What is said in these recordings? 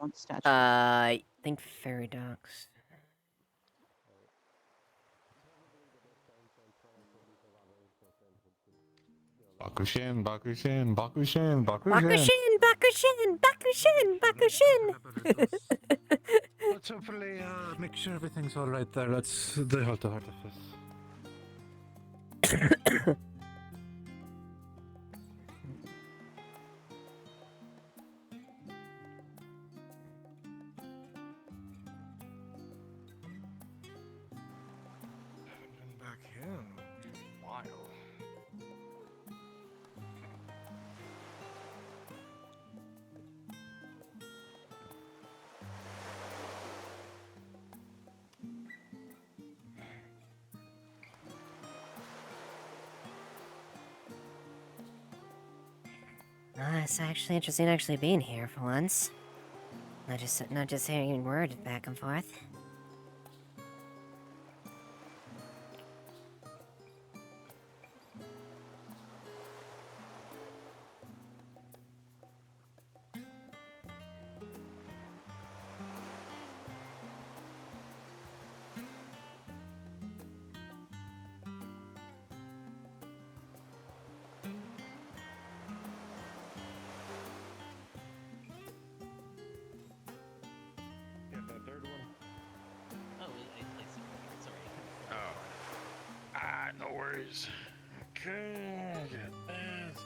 one statue. I think fairy docks. Bakushin, Bakushin, Bakushin, Bakushin. Bakushin, Bakushin, Bakushin, Bakushin. Let's hopefully make sure everything's all right there. Let's the heart of this. Haven't been back here in a while. It's actually interesting being here for once. Not just hearing words back and forth. You have that third one? Oh, I see. Sorry. Oh. No worries. Okay, get that.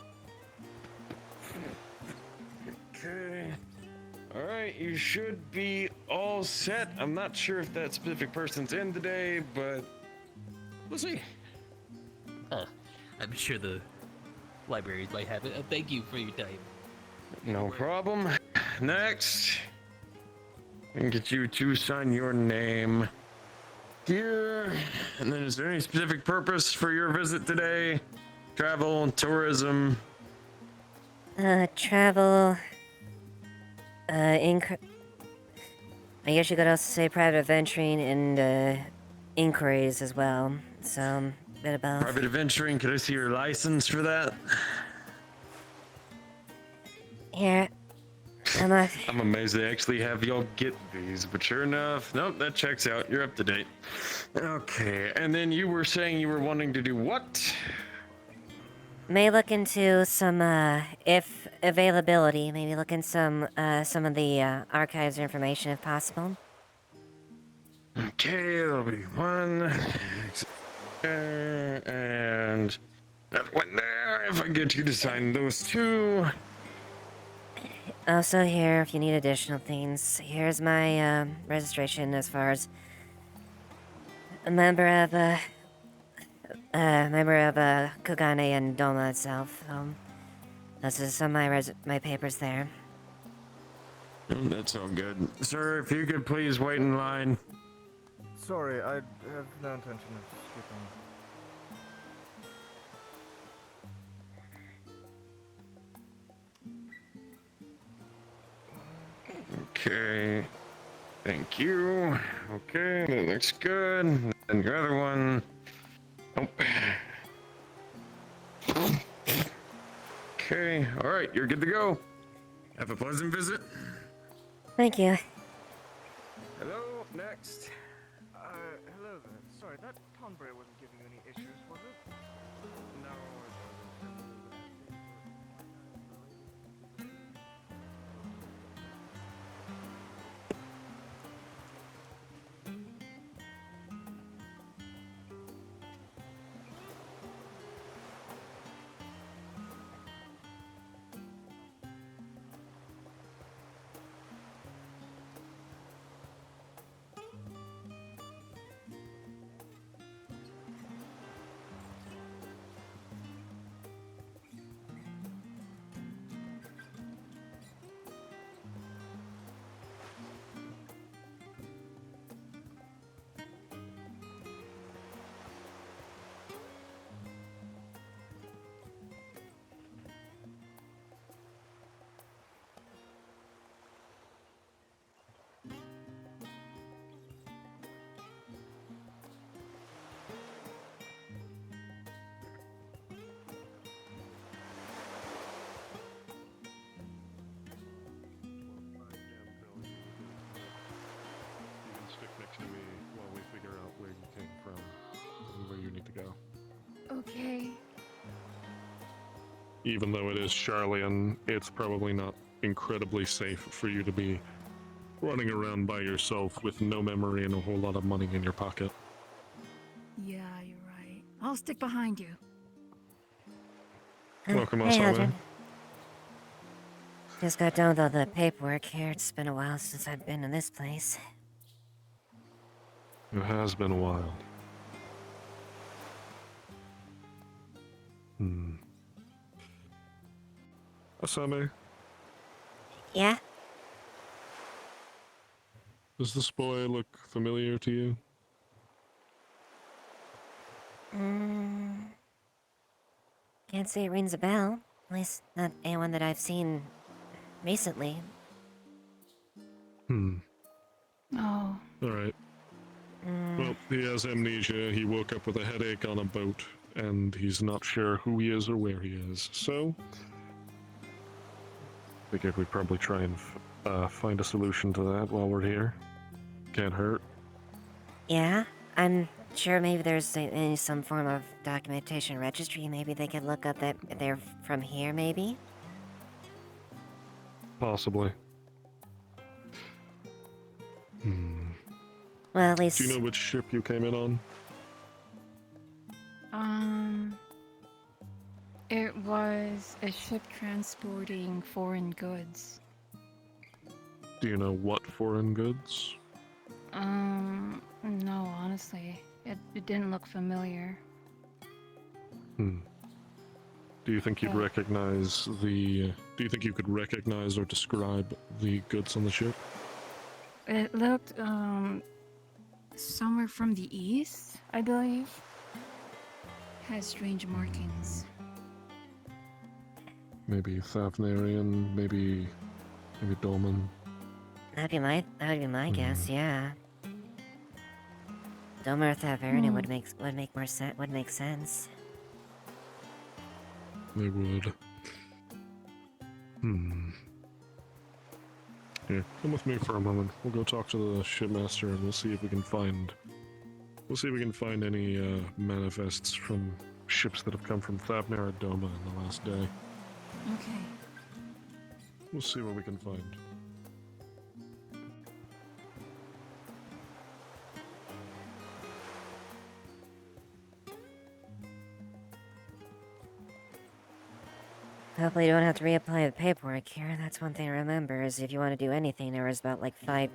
Okay. Alright, you should be all set. I'm not sure if that specific person's in today, but we'll see. I'm sure the libraries might have it. Thank you for your time. No problem. Next, I can get you to sign your name here. And then, is there any specific purpose for your visit today? Travel, tourism? Travel. I guess you could also say private adventuring and, inquiries as well. So, bit of both. Private adventuring? Could I see your license for that? Here. I'm amazed they actually have y'all get these, but sure enough, nope, that checks out. You're up to date. Okay, and then you were saying you were wanting to do what? May look into some, if availability, maybe look in some of the, archives or information if possible. Okay, there'll be one. And that one there. If I get you to sign those two. Also here, if you need additional things, here's my, registration as far as a member of Kugane and Doma itself. Those are some of my papers there. That's all good. Sir, if you could please wait in line. Sorry, I have no intention of skipping. Okay. Thank you. Okay, that looks good. And your other one. Nope. Okay, alright, you're good to go. Have a pleasant visit. Thank you. Hello, next. Hello there. Sorry, that Tonbray wasn't giving you any issues, was it? No, okay? Even though it is Charlian, it's probably not incredibly safe for you to be running around by yourself with no memory and a whole lot of money in your pocket. Yeah, you're right. I'll stick behind you. Welcome, Hey, Asame. Aldrin. Just got done with all the paperwork here. It's been a while since I've been in this place. It has been a while. Asame, Yeah? does this boy look familiar to you? Can't say it rings a bell. At least not anyone that I've seen recently. Oh, Alright. Well, he has amnesia, he woke up with a headache on a boat, and he's not sure who he is or where he is, so... Figured we'd probably try and find a solution to that while we're here. Can't hurt. Yeah? I'm sure maybe there's some form of documentation registry. Maybe they could look up that they're from here, maybe? Possibly. Well, at least... Do you know which ship you came in on? it was a ship transporting foreign goods. Do you know what foreign goods? No, honestly. It didn't look familiar. Do you think you'd Yeah. recognize the... do you think you could recognize or describe the goods on the ship? It looked, somewhere from the east, I believe. Has strange markings. Maybe Thavnarian, maybe Dolman. That'd be my guess, yeah. Domer Tavern would make sense. They would. Here, come with me for a moment. We'll go talk to the shipmaster and we'll see if we can find... any manifests from ships that have come from Thavnar and Doma in the last day. Okay. We'll see what we can find. Hopefully you don't have to reapply the paperwork here. That's one thing to remember, is if you want to do anything, there was about like five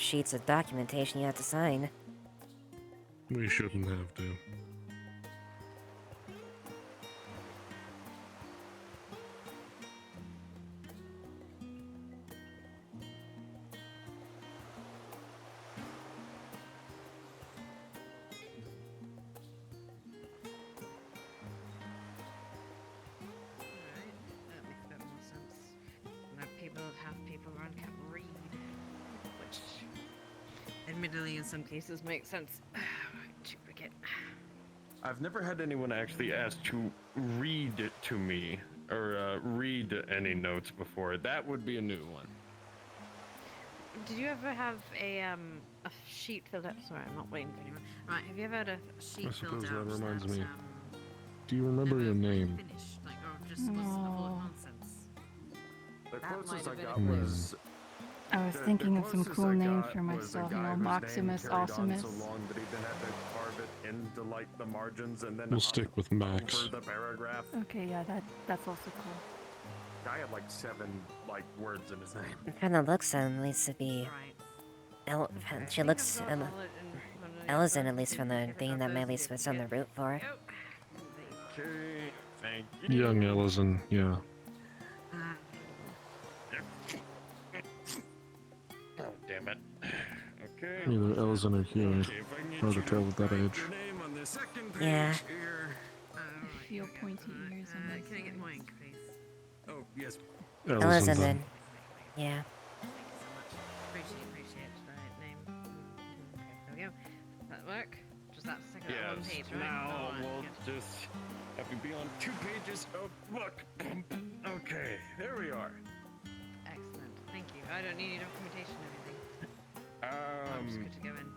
sheets of documentation you have to sign. We shouldn't have to. That makes a bit more sense. That people around can't read, which, admittedly, in some cases makes sense. Duplicate. I've never had anyone actually ask to read it to me or read any notes before. That would be a new one. Did you ever have a sheet filled out? Sorry, I'm not waiting for anyone. Right, have you ever had a sheet I filled suppose out that reminds me. that, Do you remember never your name? finished, like, or just was a full of nonsense? The That closest might I have got been a clue. was I was the thinking of some closest cool I names got for was a myself, you guy know, whose name Maximus, carried on Awesomeness. so long that he then had to carve it into like the margins and then We'll stick with Max. over the paragraph. Okay, yeah, that's also cool. Guy had like 7 like words in his name. It kind of looks at least to be... Right. She looks... Ellison, at least from the thing that at least was on the route for. Okay, thank you. Young Ellison, yeah. Oh, damn it. Okay. Either Ellison or Huey. Okay, if I can get Hard to you tell at that write age. your name on the second page Yeah. here. I feel pointy ears on Can I this get side. more ink, please? Oh, yes. Ellison Ellison's then. Yeah. Thank you so much. Appreciate the name. Okay, there we go. That work? Just that second on one Yes. page, right? Now Alright, we'll yeah. just have to be on 2 pages of book. Okay, there we are. Excellent. Thank you. I don't need any documentation or anything. I'm just good to go in.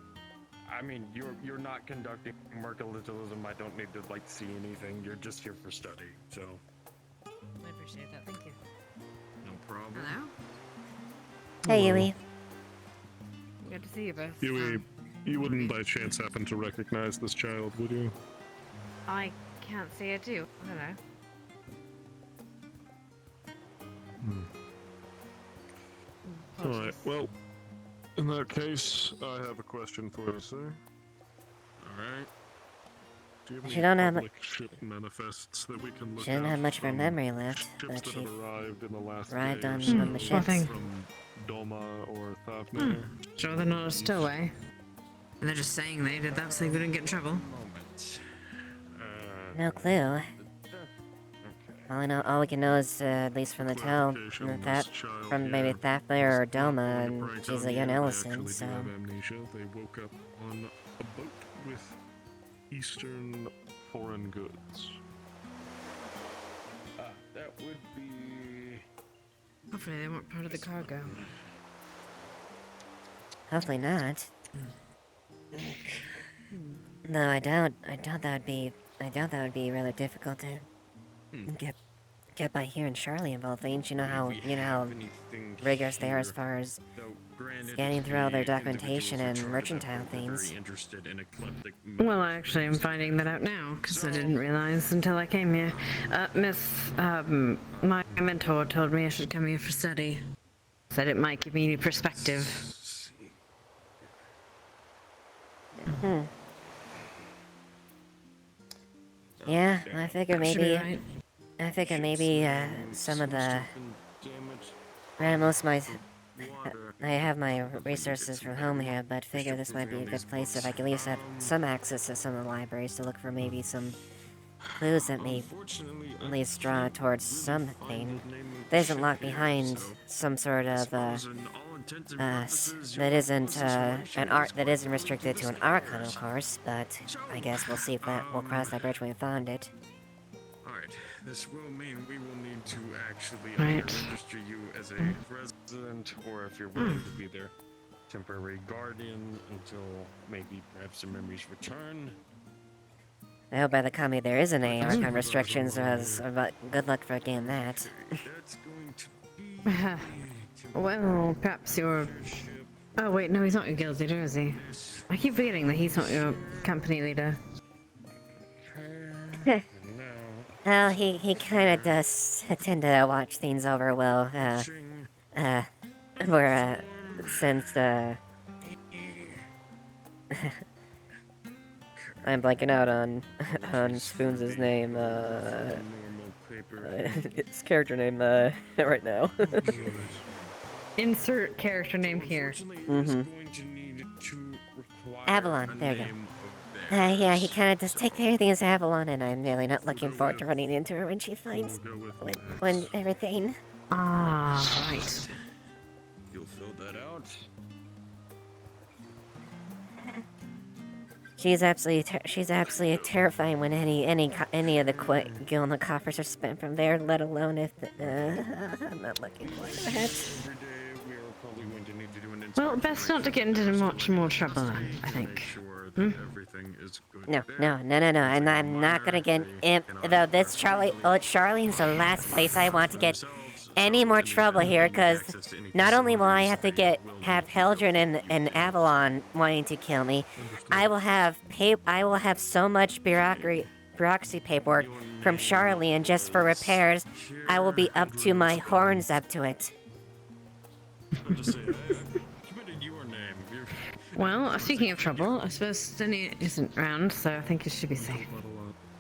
I mean, you're not conducting mercantilism. I don't need to like see anything. You're just here for study, so I appreciate that. Thank you. no problem. Hello. Hey, Hello. Yui. Good to see you both. Yui, you wouldn't by chance happen to recognize this child, would you? I can't say I do. Hello. Alright, well, in that case, I have a question for you, sir. Alright. Do you have She any don't have public ship manifests that we can look She didn't at have much of her from memory left, ships but that she have arrived in the last arrived day or on so the ships. Nothing. from Doma or Thafnir? Sure, they're not a stowaway. And they're just saying they did that so they wouldn't get in trouble. Moment. No clue. All we can know is, at least from the town, Clarification, that this child from maybe here Thafnir or is not Doma, going to and prank she's on a you. young They Ellison, actually so... do have amnesia. They woke up on a boat with Eastern foreign goods. That would be. Hopefully they weren't part of the cargo. Hopefully not. No, I doubt that would be really difficult to get by hearing Charlie about things. You know how rigorous they are as far as scanning through all their documentation and mercantile things. Well, actually, I'm finding that out now, because I didn't realize until I came here. My mentor told me I should come here for study. Said it might give me new perspective. Yeah, I figure Should be maybe right. some of the most of my I have my resources from home here, but figure this might be a good place if I can at least have some access to some of the libraries to look for maybe some clues that may at least draw towards something that isn't locked behind some sort of that isn't an art that isn't restricted to an archon, of course. But I guess we'll see if we'll cross that bridge when we found it. Alright, this will mean we will need to actually Right. either register you as a resident, or if you're willing to be their temporary guardian until maybe perhaps the memories return. I hope by the commie there isn't any archon restrictions, but good luck for getting that. That's going to be Well, perhaps you're... Oh, wait, no, he's not your guild leader, is he? I keep forgetting that he's not your company leader. Well, he kind of does tend to watch things over well, since, I'm blanking out on Spoons' name, normal paper. his character name, right now. Insert character name here. Avalon, there you go. Yeah, he kind of does take everything as Avalon, and I'm really not looking forward to running into her when she finds when everything. Ah, right. You'll fill that out. She's absolutely terrifying when any of the guild coffers are spent from there, let alone if I'm not looking for that. Every day we are probably going to need to do an Well, best not to get into much more trouble then, I think. sure that everything is good No, there. no. I'm not gonna get though. This Charlene's the last place I want to get any more trouble here, because not only will I have to have Heldren and Avalon wanting to kill me, I will have so much bureaucracy paperwork from Charlene just for repairs. I will be up to my horns up to it. I'll just say, I committed your name. Well, speaking of trouble, I suppose Steny isn't around, so I think it should be safe.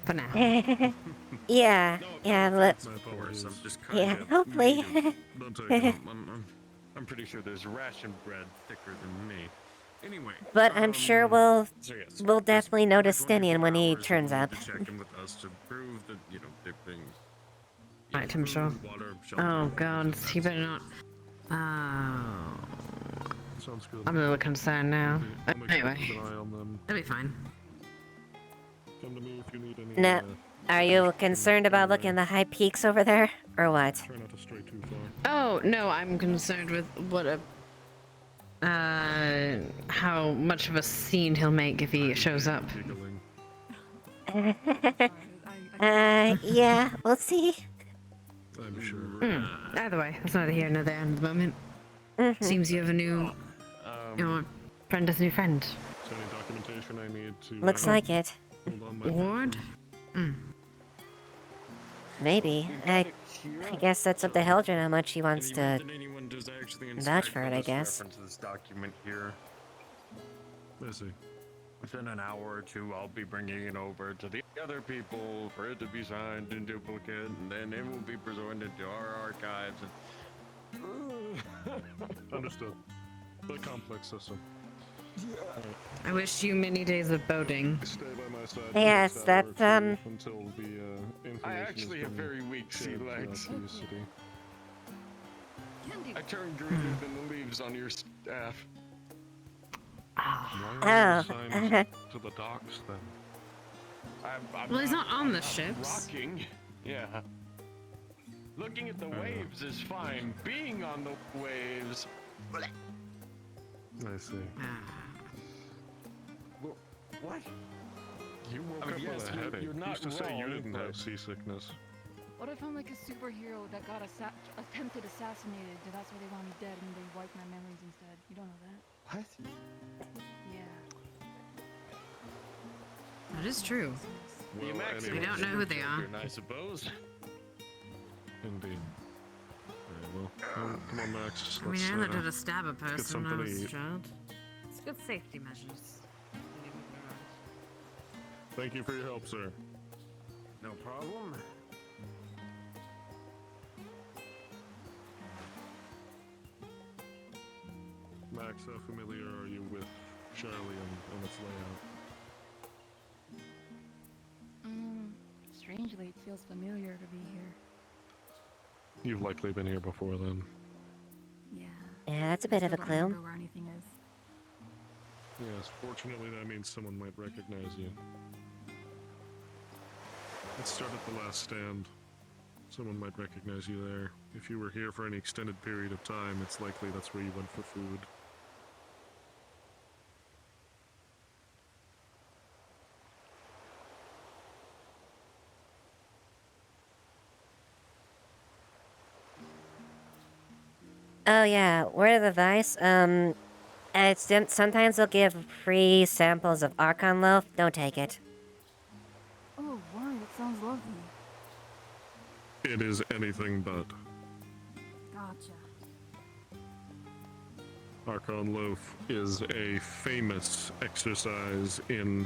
For now. Yeah, Of course, I'm just kind yeah, of hopefully. Don't tell you, I'm pretty sure there's ration bread thicker than me. Anyway. But I'm sure we'll So yes, definitely notice every 24 Stenian when he hours turns you'll need up. to check in with us to prove that, there are things. Right, I'm sure. Food, water, shelter, Oh god, that he stuff. better not... Oh... Sounds good. I'm a little concerned now. I'll make sure to Anyway, keep an eye on them. it'll be fine. Come to me if you need any. No. Are you concerned about looking at the high peaks over there, or what? Try not to stray too far. Oh, no, I'm concerned with what a how much of a scene he'll make if he shows up. Giggling. Yeah, we'll see. I'm sure. Either way, that's neither here nor there at the moment. Mhm. Seems you have a new, friend as a new friend. Is there any documentation I need to? Looks like it. Hold on my Ward? Maybe. I guess that's up to Heldren how much he wants to. Anyone does actually vouch for it, I inspect, I'll just guess. reference this document here. I see. Within an hour or two, I'll be bringing it over to the other people for it to be signed in duplicate, and then it will be presented to our archives. Understood. The complex system. I wish you many days of boating. Stay by my side. Yes, for the next that's, hour or two Until the information I has actually have been very weak sea shared throughout legs. the city. I turn greener than the leaves on your staff. Why Oh. are you assigned to the docks then? I'm Well, he's not on the I'm ships. Rocking, yeah. Looking at the waves is fine. Being on the waves. I see. What? You woke I mean, up yes, with a you're- headache. you're not Who's to say you wrong, didn't but- have seasickness? What if I'm like a superhero that got attempted assassinated? That's why they want me dead and they wipe my memories instead. You don't know that? What? Yeah. That is true. The Well, Immaculate We don't know who they are. Children, I suppose. Indeed. Very well. Come on, Max. I mean, Let's, I never did a stab a person something when I to was a eat. child. It's good safety measures. Thank you for your help, sir. No problem. Max, how familiar are you with Charlie and its layout? Strangely, it feels familiar to be here. You've likely been here before then. Yeah. Yeah, that's a bit of a Still don't clue. remember where anything is. Yes, fortunately that means someone might recognize you. Let's start at the last stand. Someone might recognize you there. If you were here for any extended period of time, it's likely that's where you went for food. Oh yeah, word of advice. Sometimes they'll give free samples of Archon loaf. Don't take it. Oh, wow, that sounds lovely. It is anything but. Gotcha. Archon loaf is a famous exercise in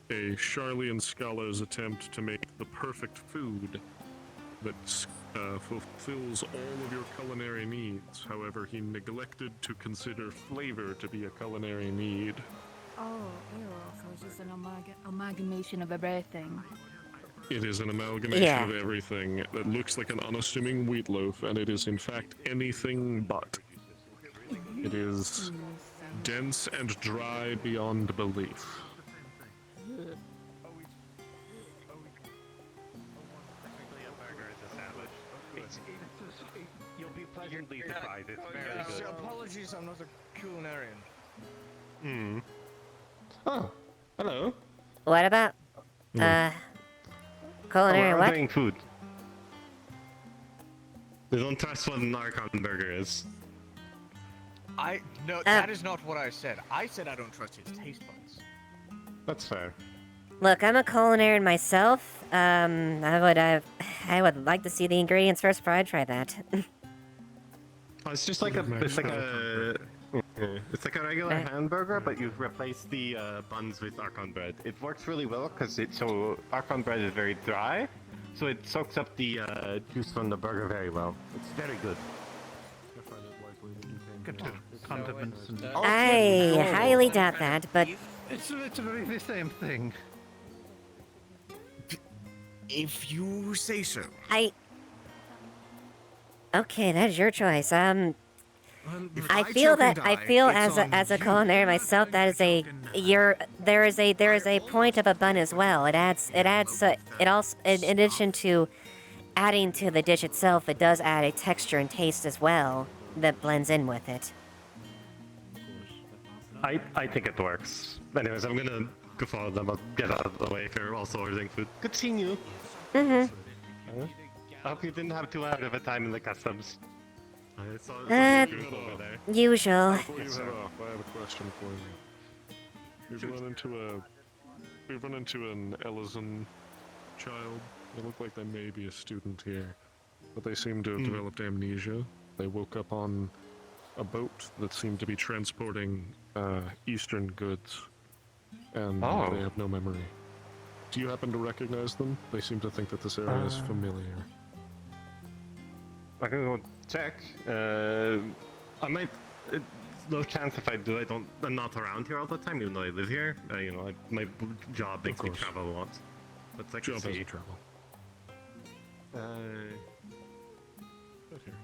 a Charlian scholar's attempt to make the perfect food that fulfills all of your culinary needs. However, he neglected to consider flavor to be a culinary need. Oh, ew. So it's just an amalgamation of everything. It is an amalgamation Yeah. of everything that looks like an unassuming wheat loaf, and it is in fact anything but. It is dense and dry beyond belief. Technically, a burger is a sandwich. You'll be pleasantly surprised. It's very good. Apologies, I'm not a culinarian. Hmm. Oh, hello. What about culinary we're what? ordering food. They don't trust what an Archon burger is. No, that is not what I said. I said I don't trust his taste buds. That's fair. Look, I'm a culinarian myself. I would like to see the ingredients first before I try that. Oh, it's just like it's like a regular hamburger, but you've replaced the buns with Archon bread. It works really well because Archon bread is very dry, so it soaks up the juice from the burger very well. It's very good. I find it likely that you came Good here. condiments and... I highly doubt that, but It's literally the same thing. If you say so. Okay, that's your choice. If I choke feel and that I die, feel it's as a on culinary you. myself that is there is a point of a bun as well. It also in addition to adding to the dish itself, it does add a texture and taste as well that blends in with it. I think it works. Anyways, I'm gonna go follow them. I'll get out of the way if you're also ordering food. Good seeing you. Mm-hmm. I hope you didn't have too hard of a time in the customs. I saw Uh, you over there. Usual. Before you head off, I have a question for you. We've run into an Ellison child. They look like they may be a student here, but they seem to have developed amnesia. They woke up on a boat that seemed to be transporting Eastern goods, and they have no memory. Do you happen to recognize them? They seem to think that this area is familiar. I can go check. I might. No chance if I do. I'm not around here all the time, even though I live here. You know, my job makes me travel a lot. But I can Job see. has a travel. Right here.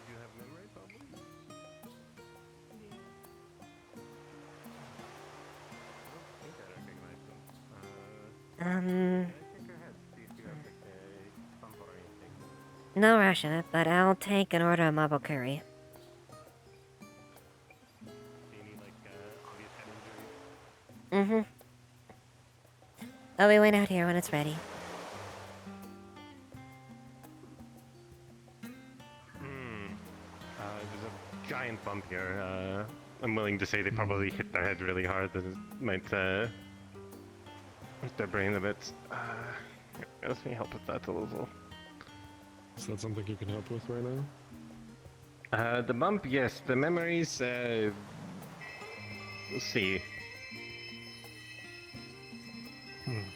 You have memory problems? I don't think I recognize them. Shake your head, see if you have like a bump or anything. No rush in it, but I'll take an order of marble curry. Any like obvious head injuries? Mm-hmm. I'll be waiting out here when it's ready. There's a giant bump here. I'm willing to say they probably hit their head really hard. That it might hurt their brain a bit. Let me help with that a little. Is that something you can help with right now? The bump, yes. The memories, we'll see.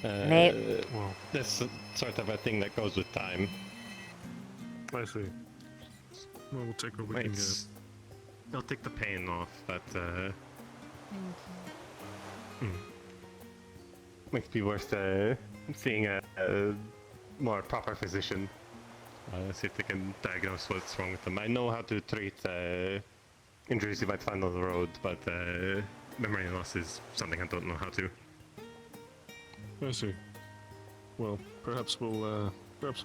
Well, That's sort of a thing that goes with time. I see. Well, we'll take what we can get. It'll take the pain off, but Thank you. might be worth seeing a more proper physician. See if they can diagnose what's wrong with them. I know how to treat injuries you might find on the road, but memory loss is something I don't know how to. I see. Well, perhaps we'll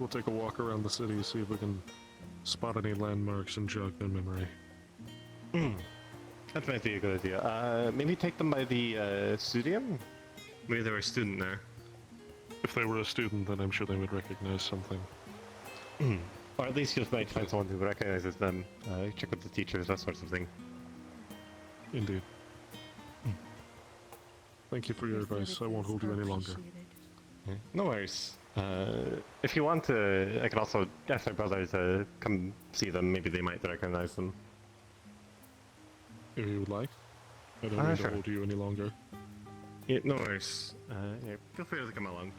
take a walk around the city, see if we can spot any landmarks and jog their memory. That might be a good idea. Maybe take them by the studium? Maybe they were a student there. If they were a student, then I'm sure they would recognize something. Or at least you might find someone who recognizes them. Check with the teachers, that sort of thing. Indeed. Thank you for your advice. I won't hold you any longer. No worries. If you want to, I can also ask my brother to come see them. Maybe they might recognize them. If you would like. I don't need sure. to hold you any longer. Yeah, no worries. Yeah, feel free to come along.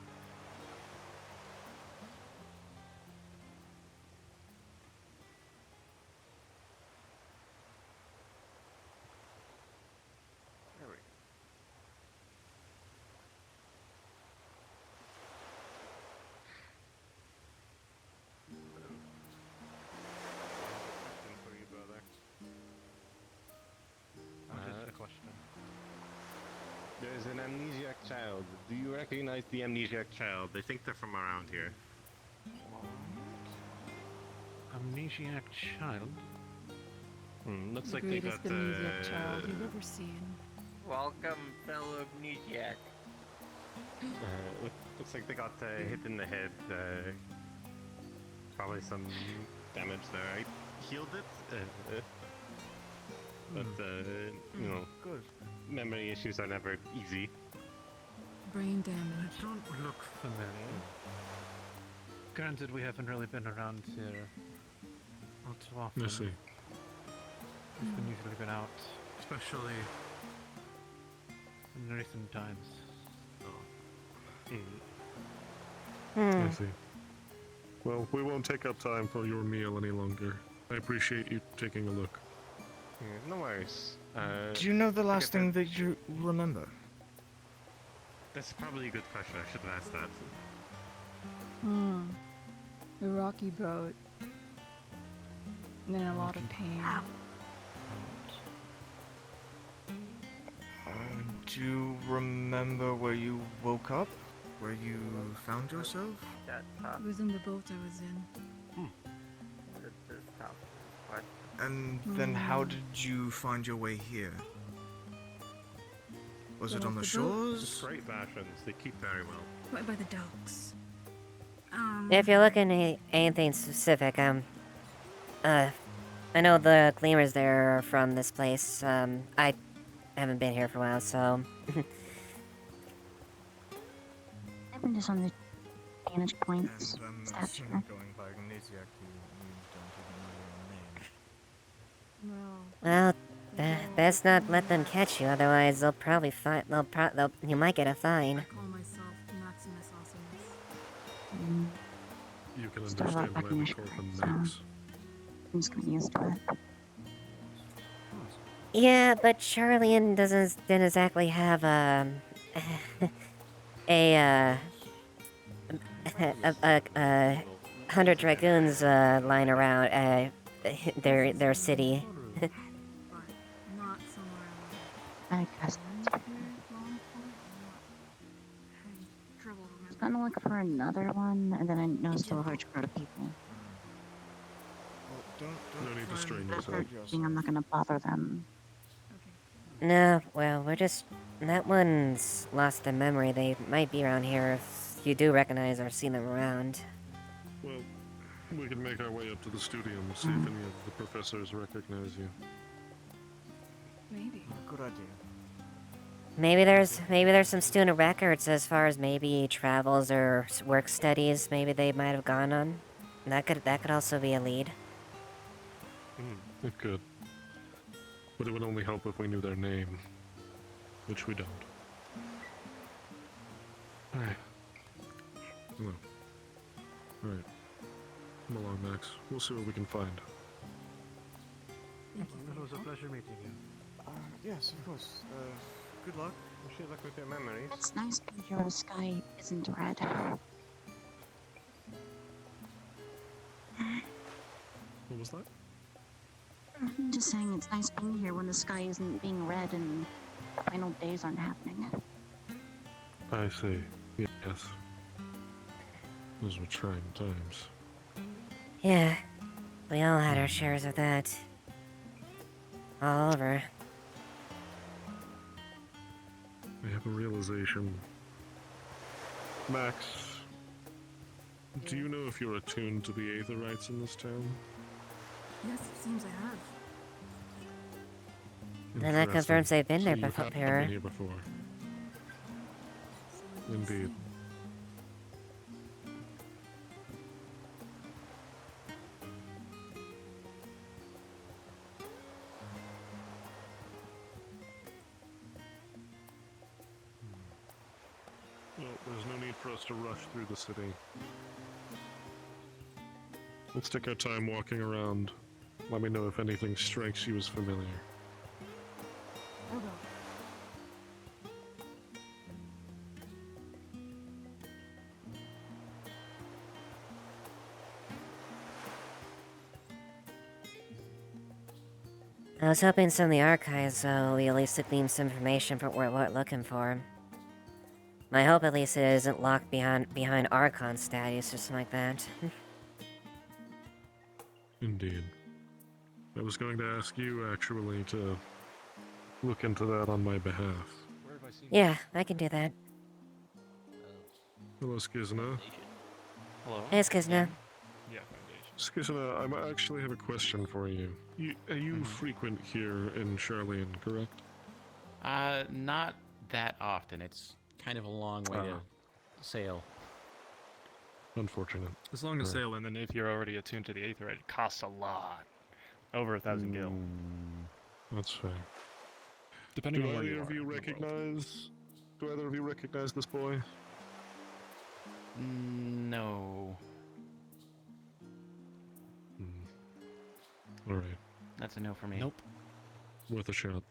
There we go. Question for you, brother. What is the question? There's an amnesiac child. Do you recognize the amnesiac child? They think they're from around here. Amnesiac child? Looks The like they greatest got amnesiac child you've ever seen. Welcome, fellow amnesiac. looks like they got hit in the head. Probably some damage there. I healed it. But you know, Good. memory issues are never easy. Brain damage. Don't look familiar. Granted, we haven't really been around here all too often. I see. We've been usually been out, especially in recent times. I see. Well, we won't take up time for your meal any longer. I appreciate you taking a look. Yeah, no worries. Do you know the last thing that you remember? That's probably a good question. I should have asked that. The rocky boat. And then a lot of pain. Do you remember where you woke up? where you found yourself? That tough. It was in the boat I was in. This tough. What? And then how did you find your way here? Was it Got on off the the boat. shores? Straight versions, they keep very well. Right by the docks. If you're looking at anything specific, I know the Gleamers there are from this place. I haven't been here for a while, so... I've been just on the vantage points. And I'm Statue. assuming going by Amnesiac, you don't even know your own name. Well, Best not let them catch you, otherwise they'll probably you might get a I fine. call myself Maximus Awesomeness. You can Just a lot understand why we recognition, call them so- Max. I'm just getting used to it. Yeah, but Charlian didn't exactly have, a 100 dragoons, lying around, their city. But not somewhere I guess that's fair. trouble I was remembering. gonna look for another one, and then I noticed a large crowd of people. Well, don't No need to try strain and yourself. protect I'm not gonna bother them. No, well, that one's lost their memory. They might be around here if you do recognize or see them around. Well, we can make our way up to the studio and see if any of the professors recognize you. Maybe. Good idea. Maybe there's some student records as far as maybe travels or work studies maybe they might have gone on. That could also be a lead. It could. But it would only help if we knew their name. Which we don't. Alright. Hello. Alright. Come along, Max. We'll see what we can find. Thank you. It was a pleasure meeting you. Yes, of course. Good luck. Wish you luck with your memories. It's nice to hear the sky isn't red. What was that? I'm just saying it's nice being here when the sky isn't being red and the final days aren't happening. I see. Yes. Those were trying times. Yeah, we all had our shares of that. All over. I have a realization. Max, do you know if you're attuned to the Aetherites in this town? Yes, it seems I have. Then that confirms they've been there So you before. have been here before. Indeed. Well, there's no need for us to rush through the city. Let's take our time walking around. Let me know if anything strikes you as familiar. Hold on. I was hoping some of the archives will at least glean some information for what we're looking for. My hope at least it isn't locked behind Archon status or something like that. Indeed. I was going to ask you, actually, to look into that on my behalf. Where have I seen Yeah, I can do that. Hello, Skizna. Hello? Hey, Skizna. Yeah, Foundation. Skizna, I actually have a question for you. You frequent here in Charlian, correct? Not that often. It's kind of a long way to sail. Unfortunate. As long as Right. sail, and then if you're already attuned to the Aetherite, it costs a lot. Over 1,000 gil. That's fair. Depending Do on where either you of are. you in the world. recognize? Do either of you recognize this boy? No. All right. That's a no for me. Nope. Worth a shot.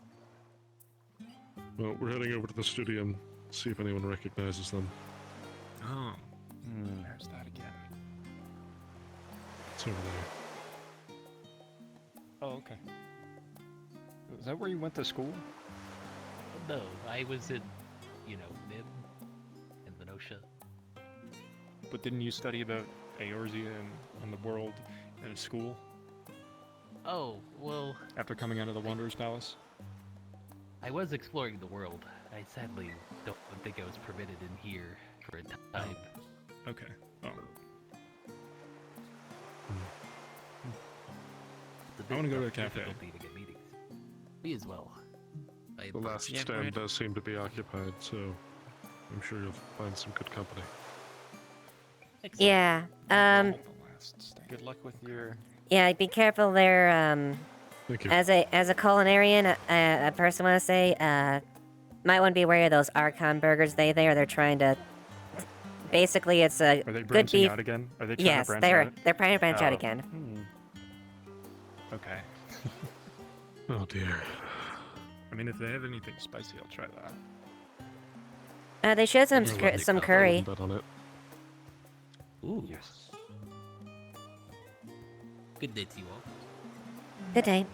Well, we're heading over to the studio. See if anyone recognizes them. Oh. There's that again. It's over there. Oh, okay. Is that where you went to school? No, I was in, Nib and Venosha. but didn't you study about Eorzea and the world in school Oh, well, after coming out of the Wanderer's Palace? I was exploring the world. I sadly don't think I was permitted in here for a time. Okay. Oh. It's a I bit wanna go to of the cafe. difficulty to get meetings. Me as well. The last stand does seem to be occupied, so I'm sure you'll find some good company. Yeah. Good luck with your. Yeah. Be careful there. Thank you. As a culinarian, a person want to say, might want to be wary of those Archon burgers. They're trying to. Basically, it's a Are they good branching beef. out again? Are they trying Yes, to branch out? they're trying to branch out Oh. again. Okay. Oh dear. I mean, if they have anything spicy, I'll try that. They showed some You're lucky, some Papa. I curry. wouldn't bet on it. Ooh. Yes. Good day to you all. Good day.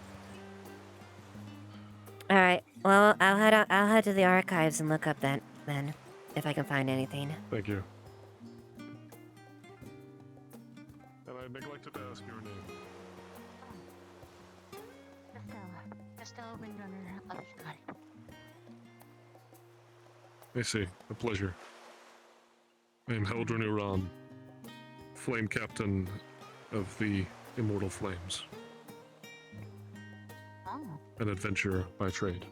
All right. Well, I'll head to the archives and look up that then, if I can find anything. Thank you. And I neglected to ask your name. Estelle Windrunner of Sky. I see. A pleasure. I am Heldren Uran, Flame Captain of the Immortal Flames. Oh. An adventurer by trade.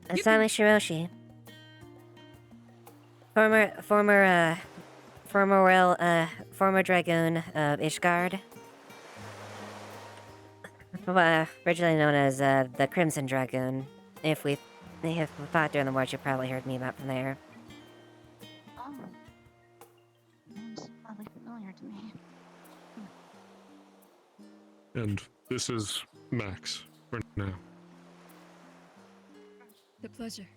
Asami Shiroshi. Former Dragoon of Ishgard. Originally known as the Crimson Dragoon. If we fought during the wars, you probably heard me about from there. Oh. Name's probably familiar to me. And this is Max, for now. The pleasure.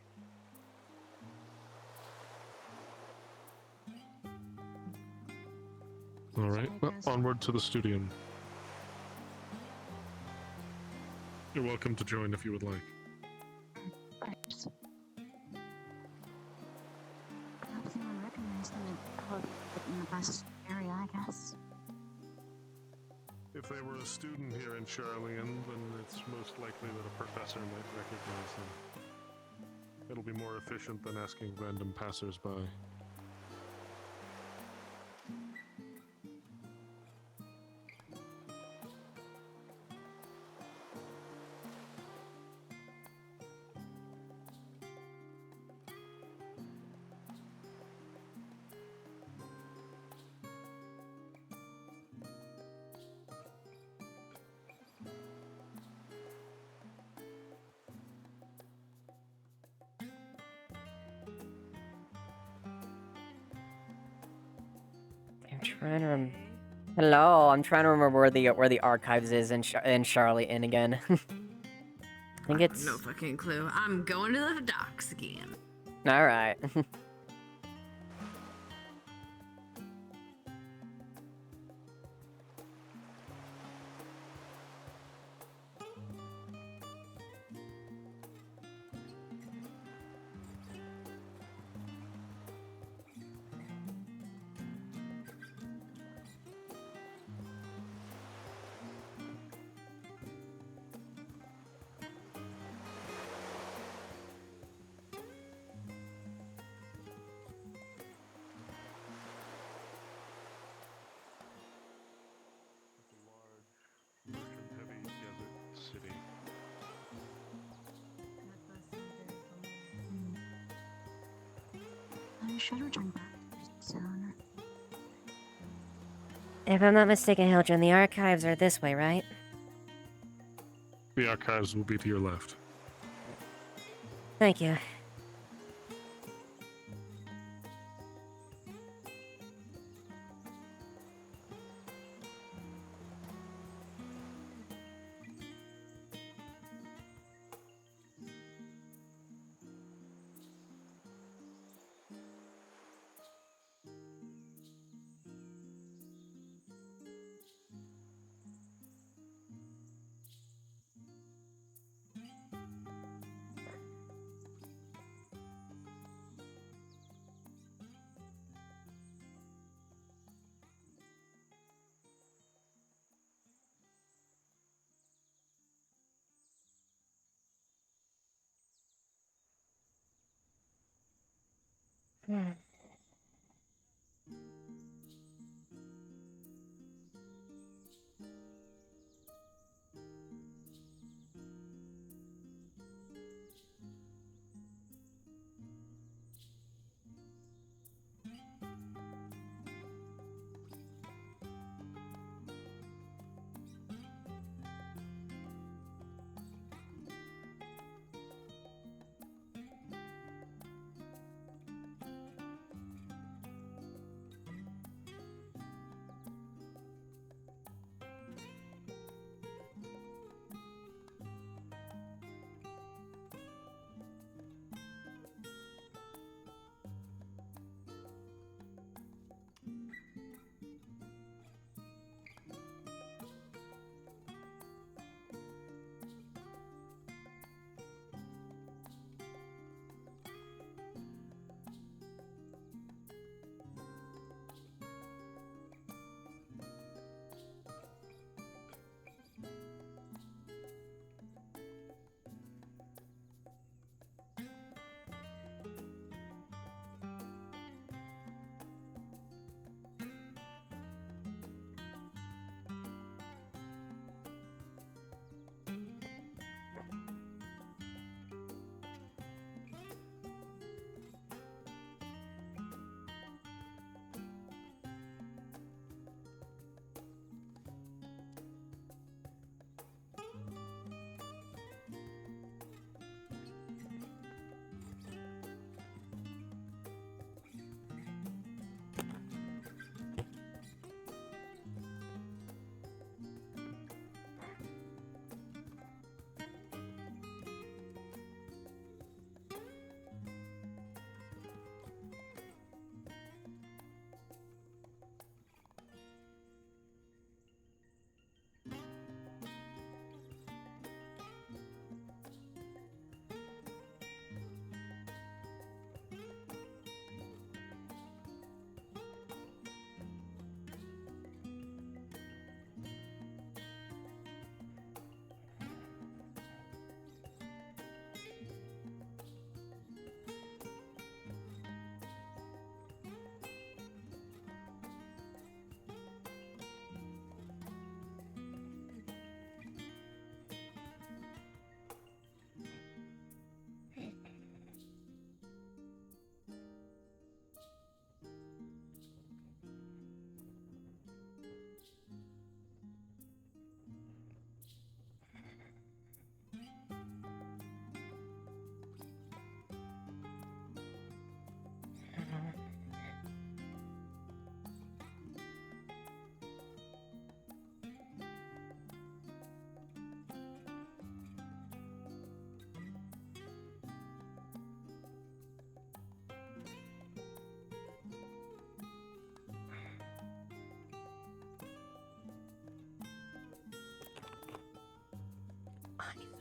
Alright, well, onward to the studio. You're welcome to join if you would like. Thanks. Perhaps anyone recognized them in the bus area, I guess. If they were a student here in Charlian, then it's most likely that a professor might recognize them. It'll be more efficient than asking random passersby. Hello, I'm trying to remember where the archives is in Charlotte Inn again. I think it's No fucking clue. I'm going to the docks again. all right. Heavy desert city. I should return back soon. If I'm not mistaken, Hildren, the archives are this way, right? The archives will be to your left. Thank you. I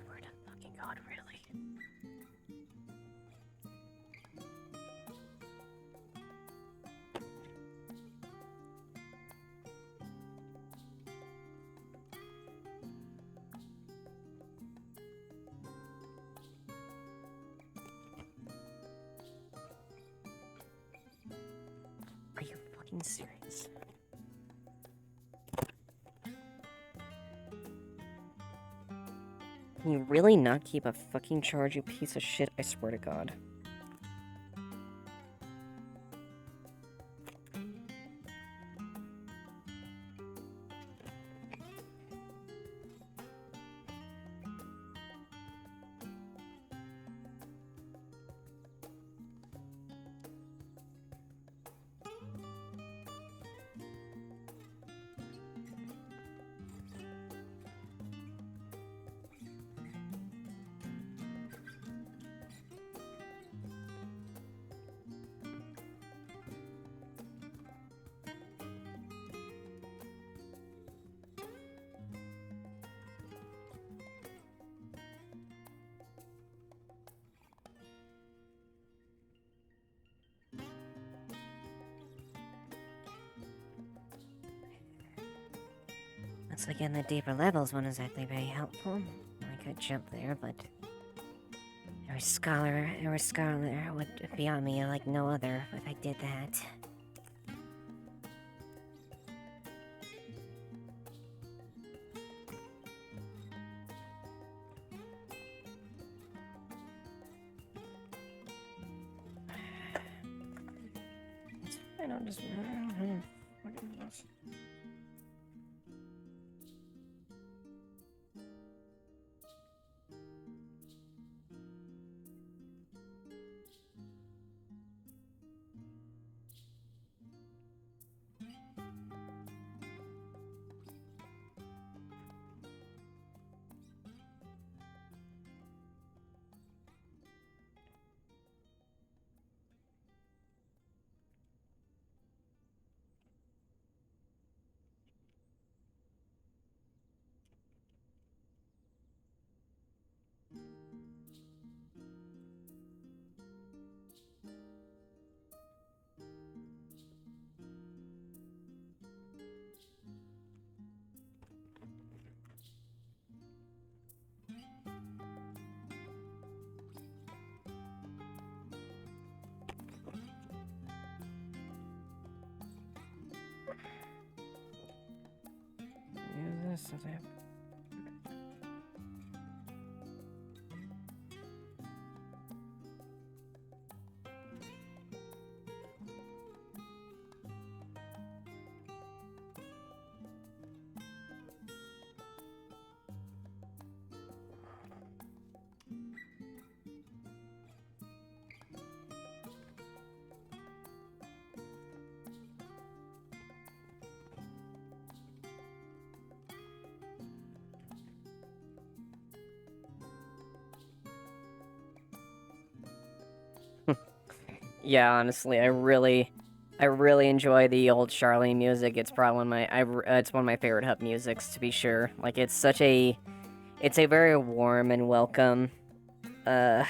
swear to fucking God, really? Are you fucking serious? Can you really not keep a fucking charge, you piece of shit? I swear to God. Looks like in the deeper levels wasn't exactly very helpful. I could jump there, but Our scholar would be on me like no other if I did that. I don't just. Use this as a. Yeah, honestly, I really enjoy the old Charlene music. It's probably it's one of my favorite hub musics, to be sure. Like, it's a very warm and welcome, it's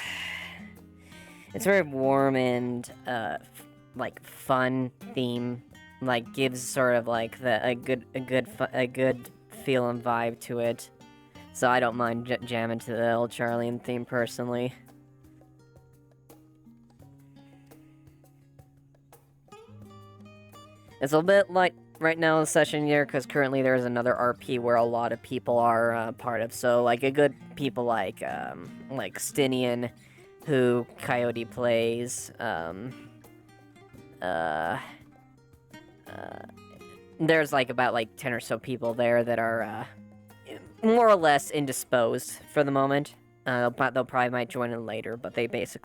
very warm and, like, fun theme. Like, gives sort of, like, a good feel and vibe to it. So I don't mind jamming to the old Charlene theme, personally. It's a bit like right now in the session here, because currently there's another RP where a lot of people are part of. So, like, a good people like Stinian, who Coyote plays, there's, like, about, like, 10 or so people there that are, more or less indisposed for the moment. They'll probably might join in later, but it's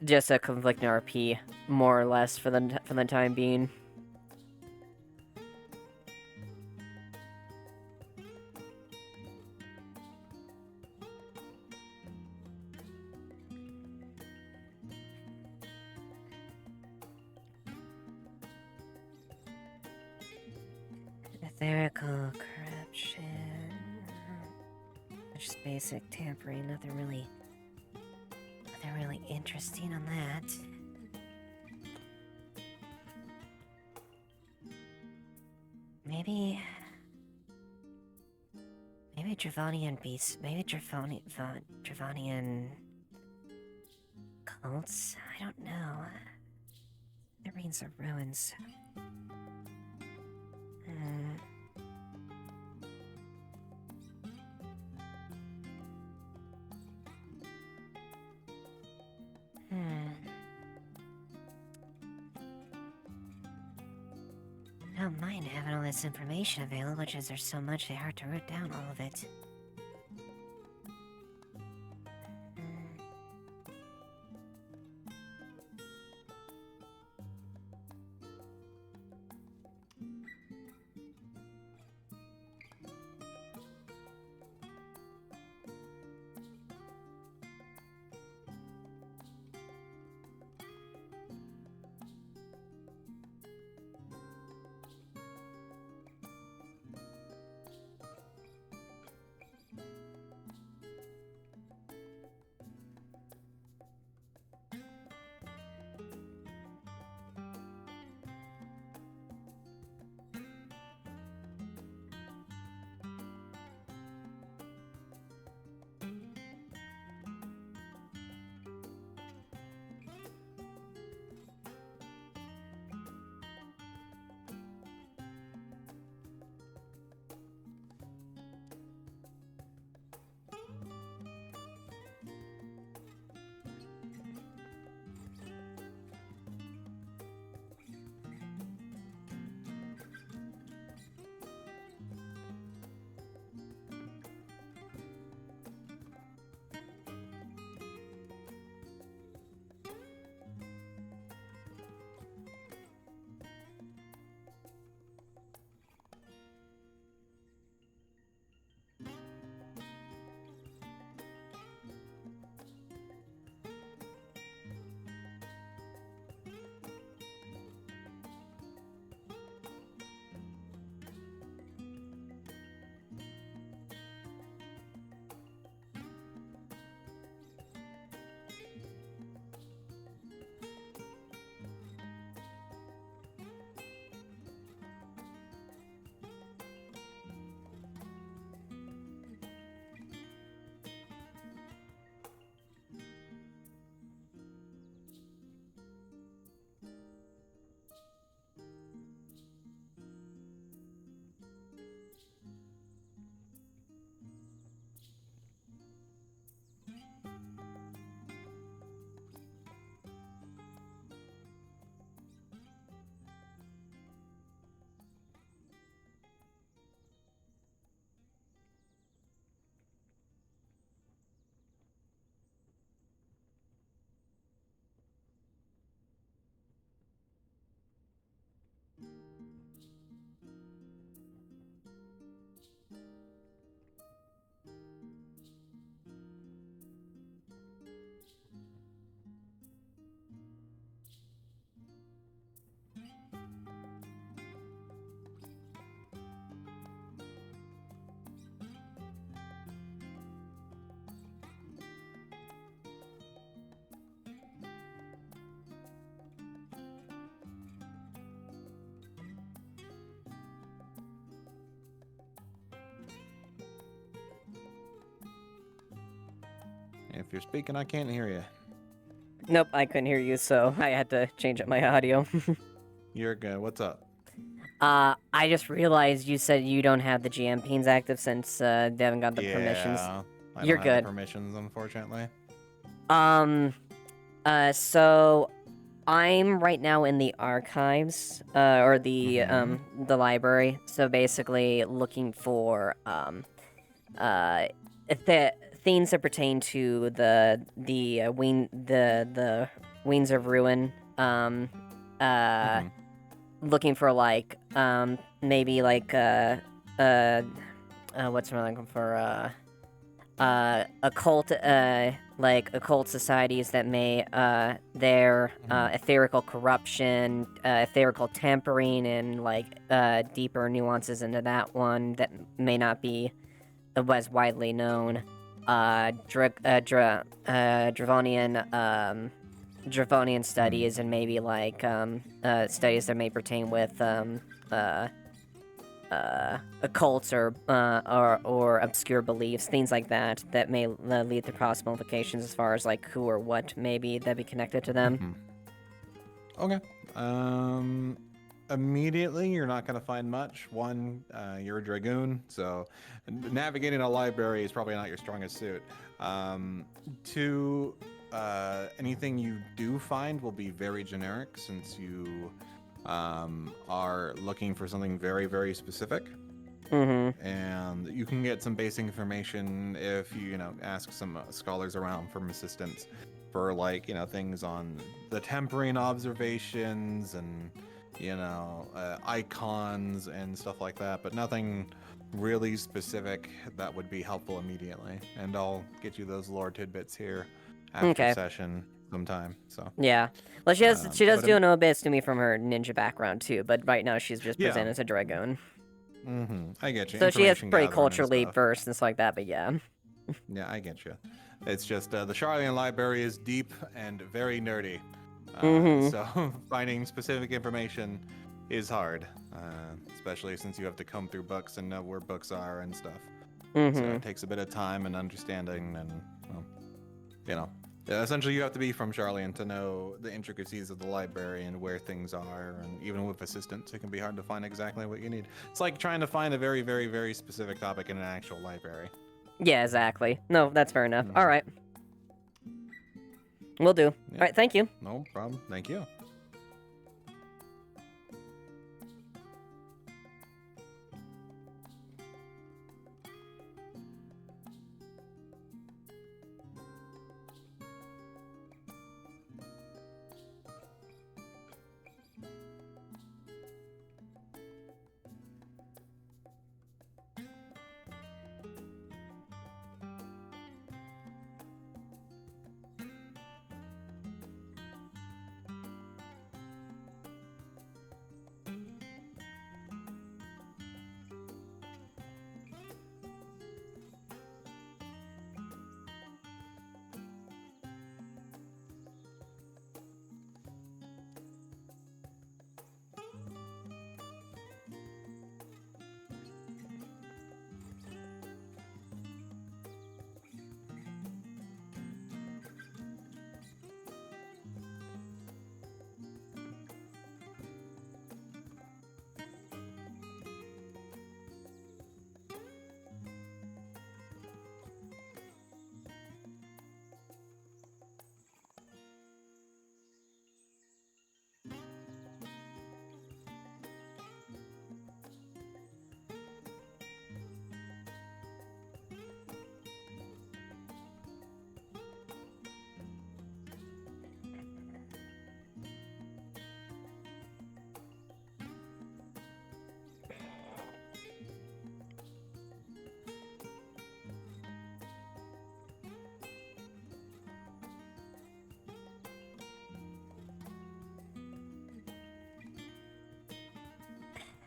just a conflicting RP, more or less, for the time being. Etherical corruption. Just basic tampering, nothing really interesting on that. Maybe Dravonian beasts, maybe Dravonian cults? I don't know. The rings of ruins. I don't mind having all this information available, just there's so much it's hard to root down all of it. If you're speaking, I can't hear you. Nope, I couldn't hear you, so I had to change up my audio. You're good. What's up? I just realized you said you don't have the GM pins active since they haven't got the permissions. I You're don't have good. the permissions, unfortunately. So I'm right now in the archives, or the library. So basically, looking for things that pertain to the Wings of Ruin. Looking for like maybe like what's I'm looking for occult like occult societies that may their etherical corruption, etherical tempering, and like deeper nuances into that one that may not be as widely known. Dravonian studies, and maybe like studies that may pertain with occults or obscure beliefs, things like that may lead to possible implications as far as like who or what maybe that be connected to them. Okay. Immediately, you're not going to find much. One, you're a dragoon, so navigating a library is probably not your strongest suit. Two, anything you do find will be very generic, since you are looking for something very, very specific. And you can get some basic information if you ask some scholars around for assistance for like things on the tempering observations and icons and stuff like that, but nothing really specific that would be helpful immediately. And I'll get you those lore tidbits here after session sometime. So yeah, well, she does do know bits to me from her ninja background too, but right now she's just presented as a dragoon. I get you. So she is pretty gathering culturally and stuff. versed and stuff like that, but yeah. Yeah, I get you. It's just the Charlian library is deep and very nerdy. So finding specific information is hard, especially since you have to comb through books and know where books are and stuff. So it takes a bit of time and understanding, and essentially you have to be from Charlian to know the intricacies of the library and where things are. And even with assistance, it can be hard to find exactly what you need. It's like trying to find a very, very, very specific topic in an actual library. Yeah, exactly. No, that's fair enough. All right. Will do. Yeah. All right, thank you. No problem. Thank you.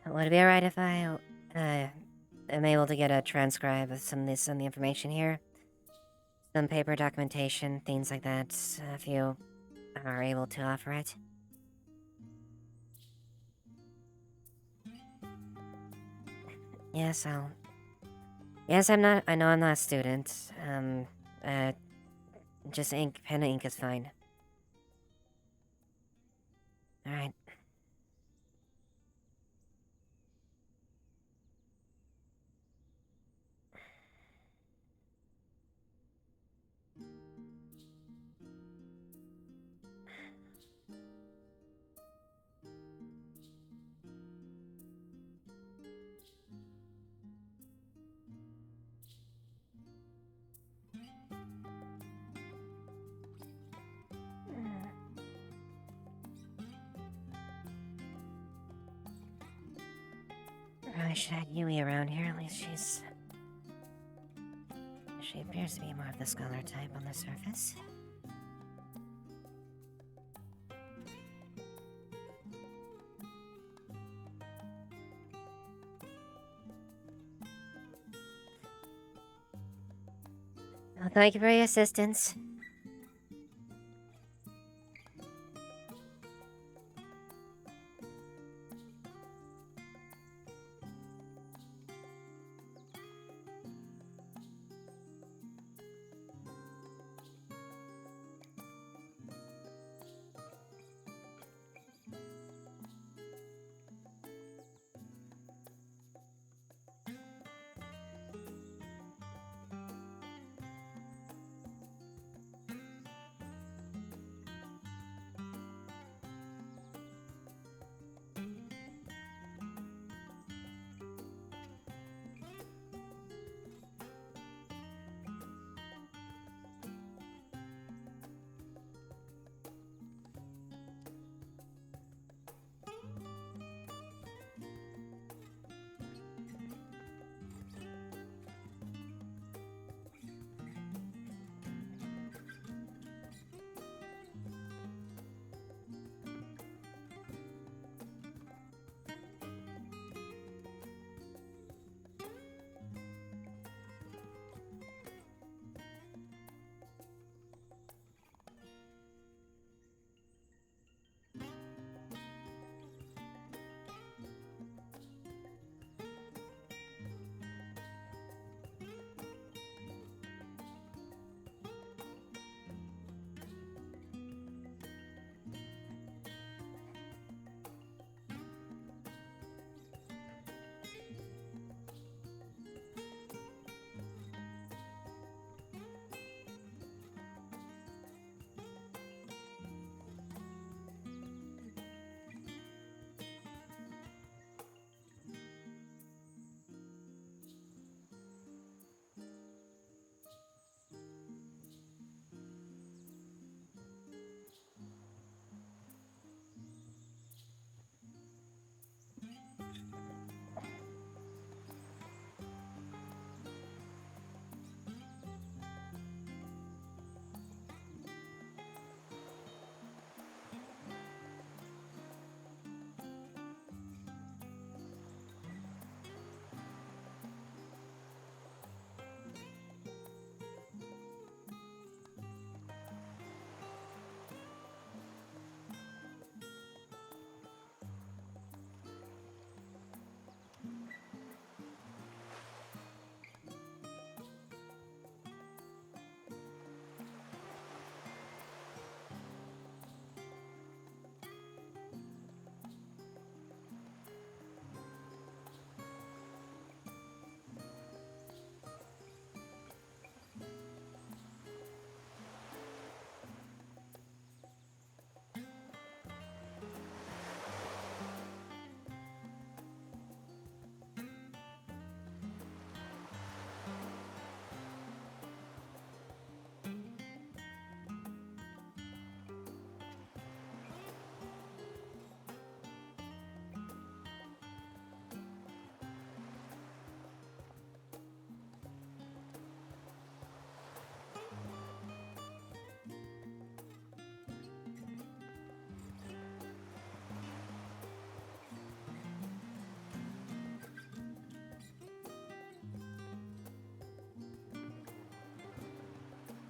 Would it be alright if I am able to get a transcribe of some of the information here? Some paper documentation, things like that, if you are able to offer it. Yes, I know I'm not a student. Just ink, pen and ink is fine. Alright. Really should add Yui around here, at least she appears to be more of the scholar type on the surface. Well, thank you for your assistance.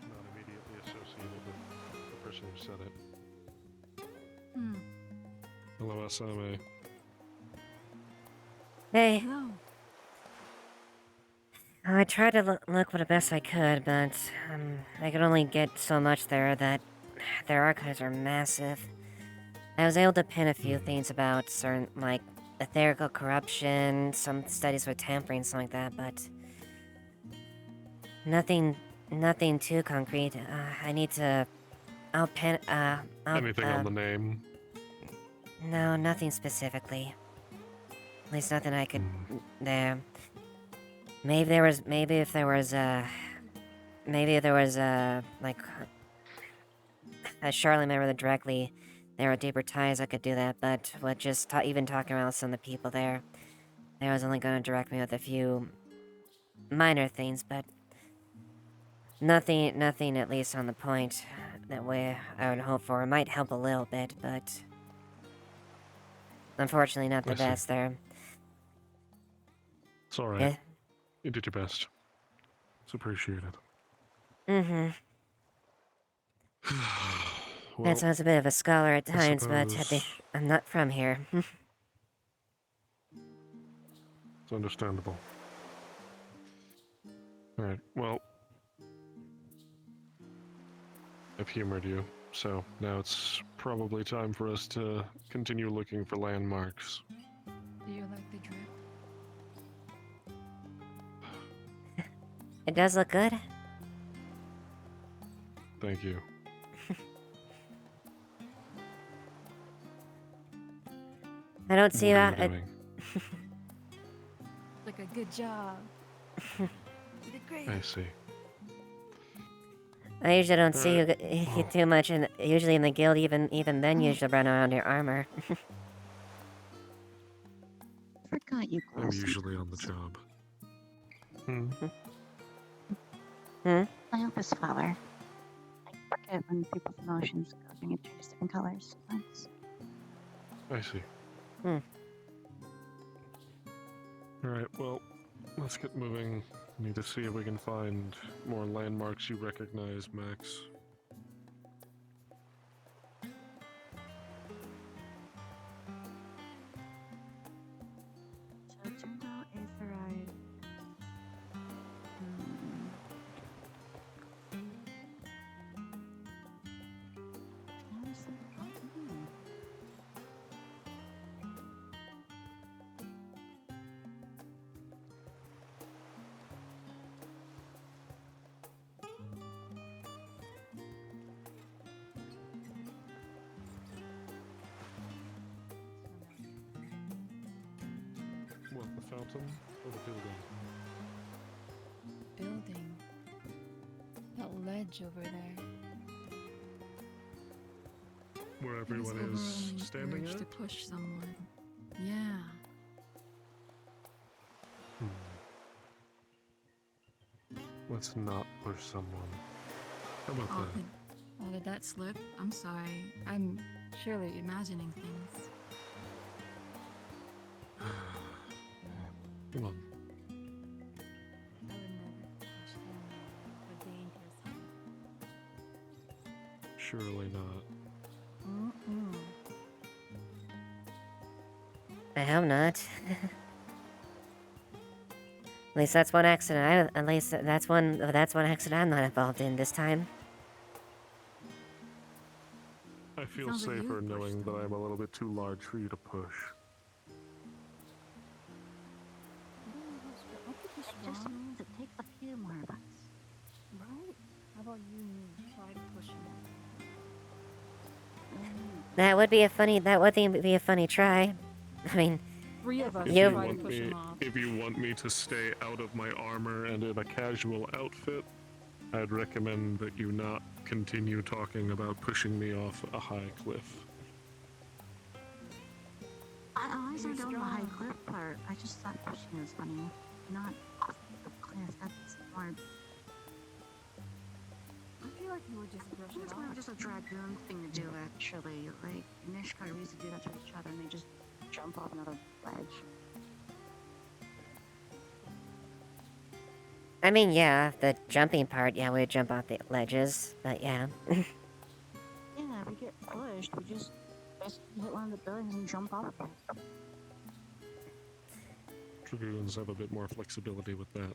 Not immediately associated with the person who said it. Hmm. Hello, Asame. Hey. Hello. I tried to look for the best I could, but I could only get so much there that their archives are massive. I was able to pin a few things about certain, like, etherical corruption, some studies with tampering, something like that, but nothing too concrete. I need to, Anything on the name? No, nothing specifically. At least nothing I could, there. Maybe if there was, like, a Charlotte member that directly there were deeper ties, I could do that, but with just even talking around with some of the people there, they was only going to direct me with a few minor things, but nothing at least on the point that way I would hope for. It might help a little bit, but unfortunately not the best there. It's alright. You did your best. It's appreciated. Mm-hmm. Well, That sounds a bit of a scholar at I times, but suppose I'm not from here. it's understandable. Alright, well, I've humored you, so now it's probably time for us to continue looking for landmarks. Do you like the drip? It does look good. Thank you. I don't see What are that. you doing? Like a good job. You did great. I see. I usually don't see you too much, and usually in the guild, even then, you usually run around your armor. Forgot you I'm usually on the job. My office flower. I forget when people's emotions go and it turns different colors. Nice. I see. Alright, well, let's get moving. Need to see if we can find more landmarks you recognize, Max. So it turned out Aetherite. What, the fountain or the building? Building. That ledge over there. Where It was everyone is overwhelming standing urge at? to push someone. Yeah. Let's not push someone. How about Oh, that? did that slip? I'm sorry. I'm surely imagining things. Come on. I would never push anyone with dangerous. Surely not. I hope not. At least that's one accident. At least that's one accident I'm not involved in this time. I feel Sounds like you safer pushed knowing that I'm a little bit too large for you to push. It just means it takes a few more of us. Right? How about you try to push him? That would be a funny try. I mean, 3 of us If try you to want push me, him off. if you want me to stay out of my armor and in a casual outfit, I'd recommend that you not continue talking about pushing me off a high cliff. I always don't know the high cliff part. I just thought pushing was funny. Not off the cliff. That's more. I feel like you would just brush it It's off. more of just a dragoon thing to do, actually. Like, Nishkar used to do that to each other, and they just jump off another ledge. I mean, yeah, the jumping part, yeah, we jump off the ledges, but yeah. Yeah, if we get pushed, we just basically hit one of the buildings and jump off of it. Dragoons have a bit more flexibility with that.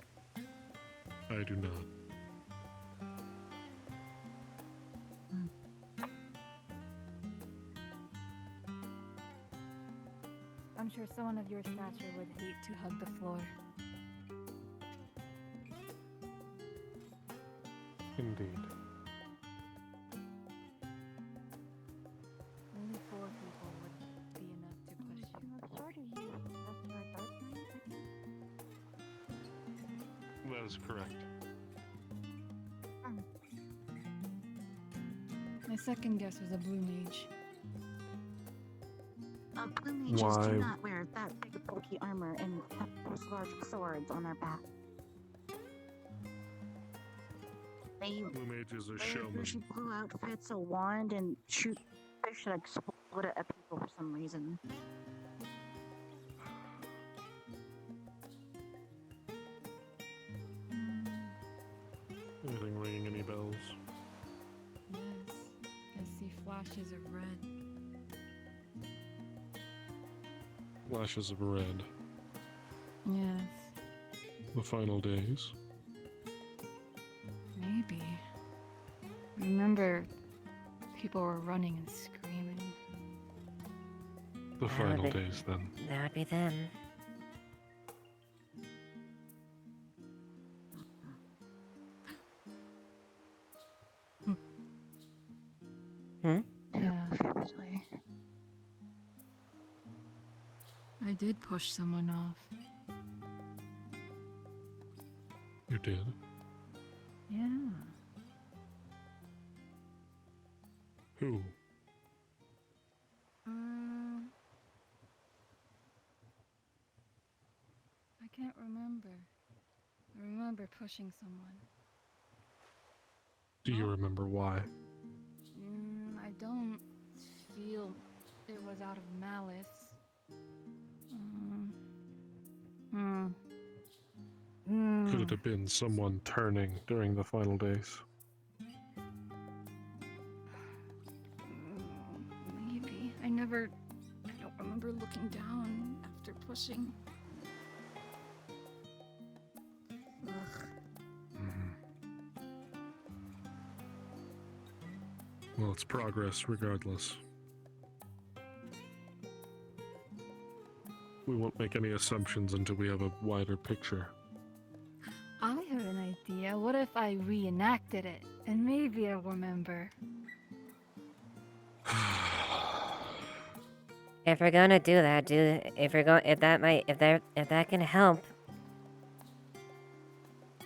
I do not. I'm sure someone of your stature would hate to hug the floor. Indeed. Only 4 people would be enough to push you. I'm sort of you. That's our dark knight, I think. That is correct. My second guess was a blue mage. Blue mages Why? do not wear that big bulky armor and have those large swords on their back. They Blue mages are wear showmen. bushy blue outfits, a wand, and shoot fish that explode at people for some reason. Anything ringing any bells? Yes, I see flashes of red. Flashes of red. Yes, The final days. maybe. Remember, people were running and screaming. The That final would be- days, then. That would be them. Yeah. I did push someone off. You did? Yeah. Who? I can't remember. I remember pushing someone. Do you remember why? I don't feel it was out of malice. Could it have been someone turning during the final days? Maybe. I don't remember looking down after pushing. Well, it's progress regardless. We won't make any assumptions until we have a wider picture. I have an idea. What if I reenacted it? And maybe I'll remember. If we're gonna do that, if that can help.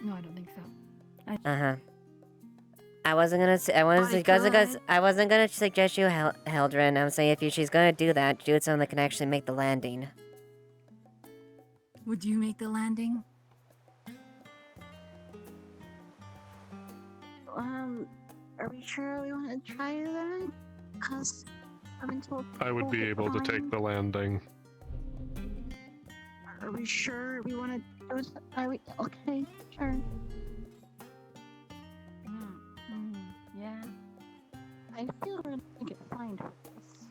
No, I don't think so. Uh-huh. I wasn't gonna suggest you Heldren. I'm saying if she's gonna do that, do it so that can actually make the landing. Would you make the landing? Are we sure we want to try that? Because I've been told. I would be able to take the landing. Are we sure we want to do it? Are we okay? Sure. Yeah. I feel we're gonna get fined for this.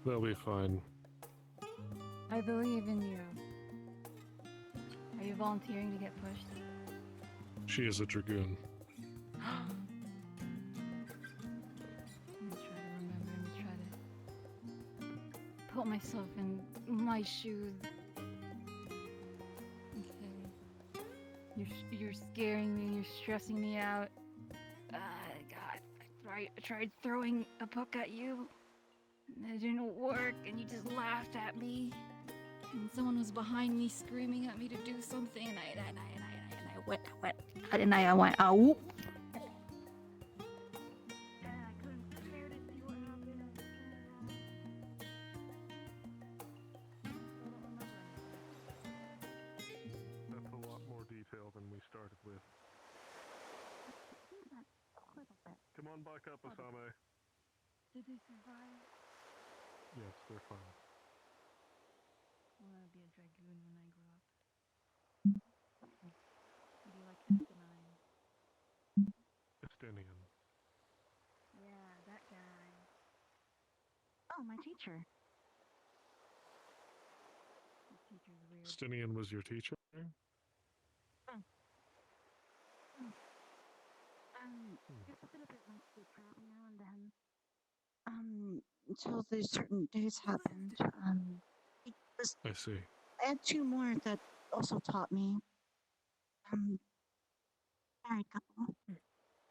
They'll be fine. I believe in you. Are you volunteering to get pushed? She is a dragoon. I'm gonna try to remember and try to put myself in my shoes. Okay. You're scaring me. You're stressing me out. God, I tried throwing a book at you. And it didn't work, and you just laughed at me. And someone was behind me screaming at me to do something, and I went, oh. That's a lot more detail than we started with. Come on back up, Asame. Did they survive? Yes, they're fine. I want to be a dragoon when I grow up. Maybe like Escanine. Estinian. Yeah, that guy. Oh, my teacher. His teacher's weird. Estinian was your teacher? It's a bit of a monthly travel now and then. Until these certain days happened. It was, I see. I had two more that also taught me. Married couple.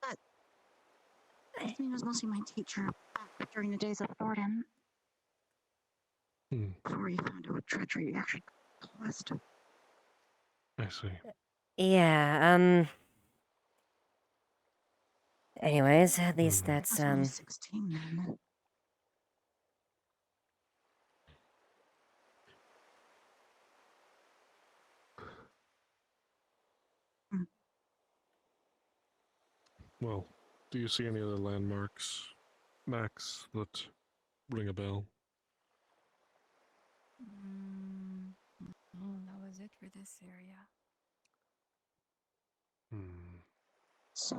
But Jasmine was mostly my teacher back during the days of Thornton. Before he found out what treachery actually caused. I see. Yeah, anyways, at least I that's, was only 16 then. Well, do you see any other landmarks, Max, that ring a bell? Oh, that was it for this area. So,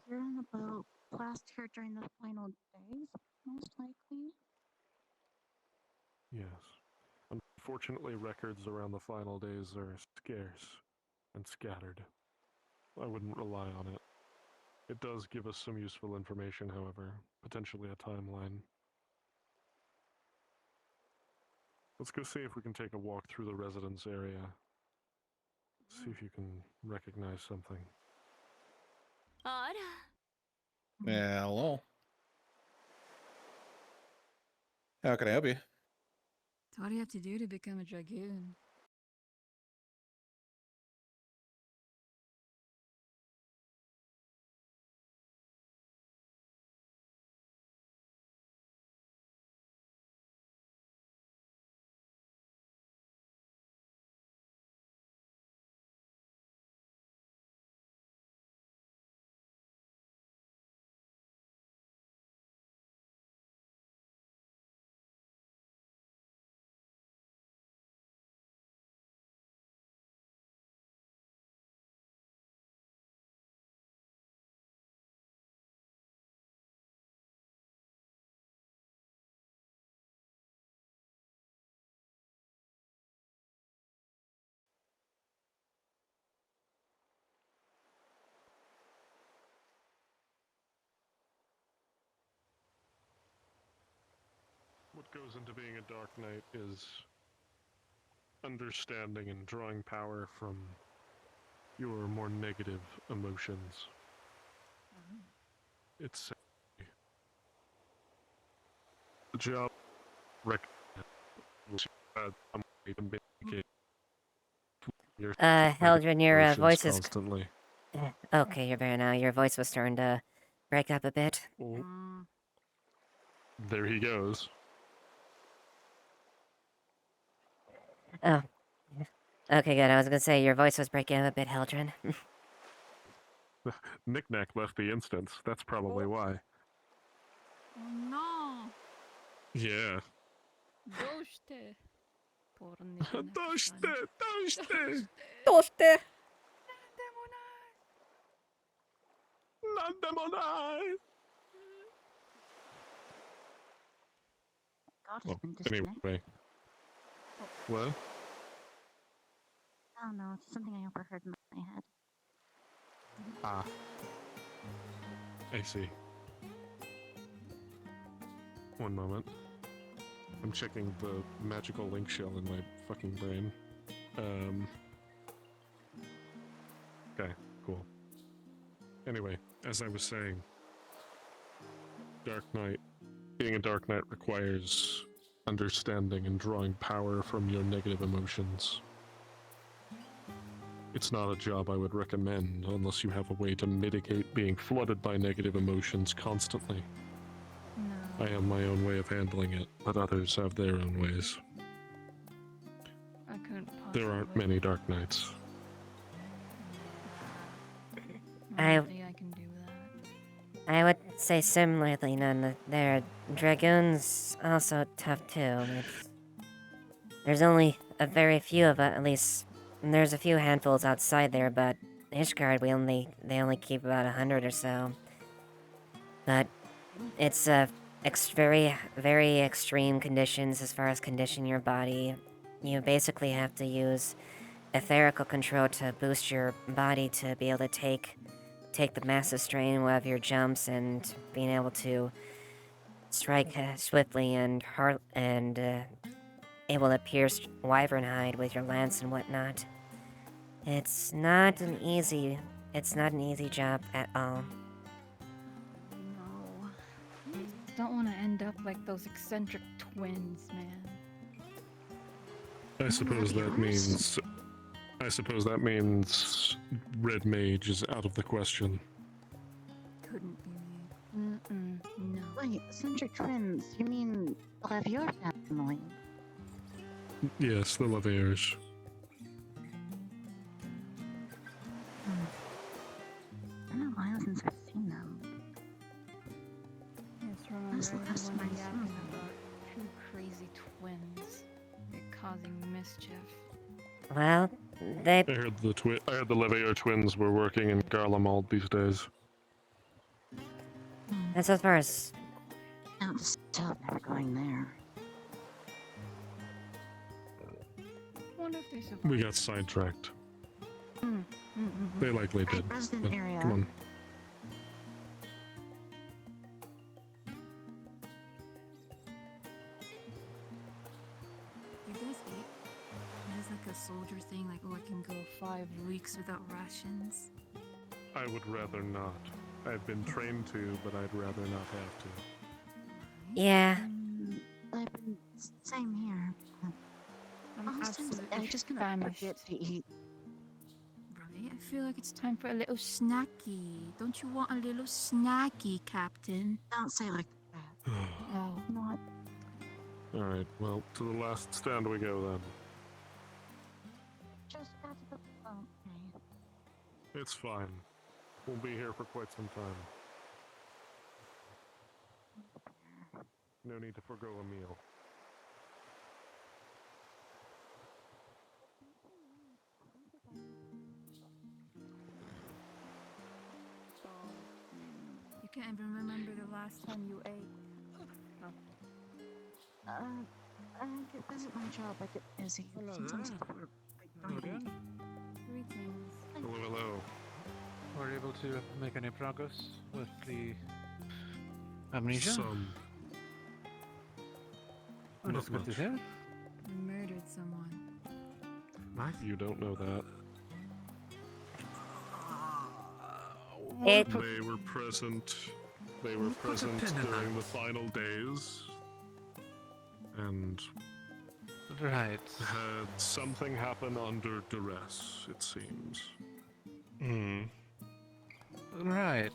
you're on the boat last here during the final days, most likely? Yes. Unfortunately, records around the final days are scarce and scattered. I wouldn't rely on it. It does give us some useful information, however, potentially a timeline. Let's go see if we can take a walk through the residence area. See if you can recognize something. Yeah, hello. How can I help you? So what do you have to do to become a dragoon? What goes into being a Dark Knight is understanding and drawing power from your more negative emotions. It's a job Heldren, your voice is... constantly. Okay, you're better now. Your voice was starting to break up a bit. There he goes. Oh. Okay, good. I was gonna say, your voice was breaking up a bit, Heldren. Knick-Knack left the instance. That's probably why. Oh no! Yeah. Doshte. Poor Knick-Knack. Doshte! Doshte! Nandemonai! God has been disconnected. Anyway. What? I don't know, it's something I overheard in my head. Ah. I see. One moment. I'm checking the magical link shell in my fucking brain. Okay, cool. Anyway, as I was saying, Dark Knight, being a Dark Knight requires understanding and drawing power from your negative emotions. It's not a job I would recommend unless you have a way to mitigate being flooded by negative emotions constantly. No. I have my own way of handling it, but others have their own ways. I couldn't possibly. There aren't many Dark Knights. I don't think I can do that. I would say similarly, none. There, dragoons also tough too. There's only a very few of at least. There's a few handfuls outside there, but Ishgard, they only keep about 100 or so. But it's very, very extreme conditions as far as condition your body. You basically have to use etherical control to boost your body to be able to take take the massive strain of your jumps and being able to strike swiftly and able to pierce wyvern hide with your lance and whatnot. It's not an easy job at all. No. I don't want to end up like those eccentric twins, man. I suppose that means Red Mage is out of the question. Couldn't be me. No. Wait, eccentric twins? You mean of your family? Yes, the Lavers. I don't know why I wasn't supposed to see them. Yes, remember everyone yapping about two crazy twins. They're causing mischief. Well, I heard the Levair twins were working in Garlemald these days. that's as far as... Not to stop never going there. Wonder if there's We got sidetracked. They likely did. Resident But area. come on. You guys eat? There's like a soldier thing, like, oh, I can go 5 weeks without rations. I would rather not. I've been trained to, but I'd rather not have to. Yeah. I've been same here. I'm absolutely I just gonna famished. forget to eat. Right? I feel like it's time for a little snacky. Don't you want a little snacky, Captain? Don't say like that. Oh. Not. Alright, well, to the last stand we go then. Just out of the. Okay. It's fine. We'll be here for quite some time. No need to forgo a meal. You can't even remember the last time you ate. Oh. I get busy at my job. I get busy. Sometimes I work. Greetings. Hello, hello. Were you able to make any progress with the amnesia? Some. Oh, that's good to hear. You murdered someone. You don't know that. It... They were present. They were present during the final days. And right. Had something happen under duress, it seems. Right.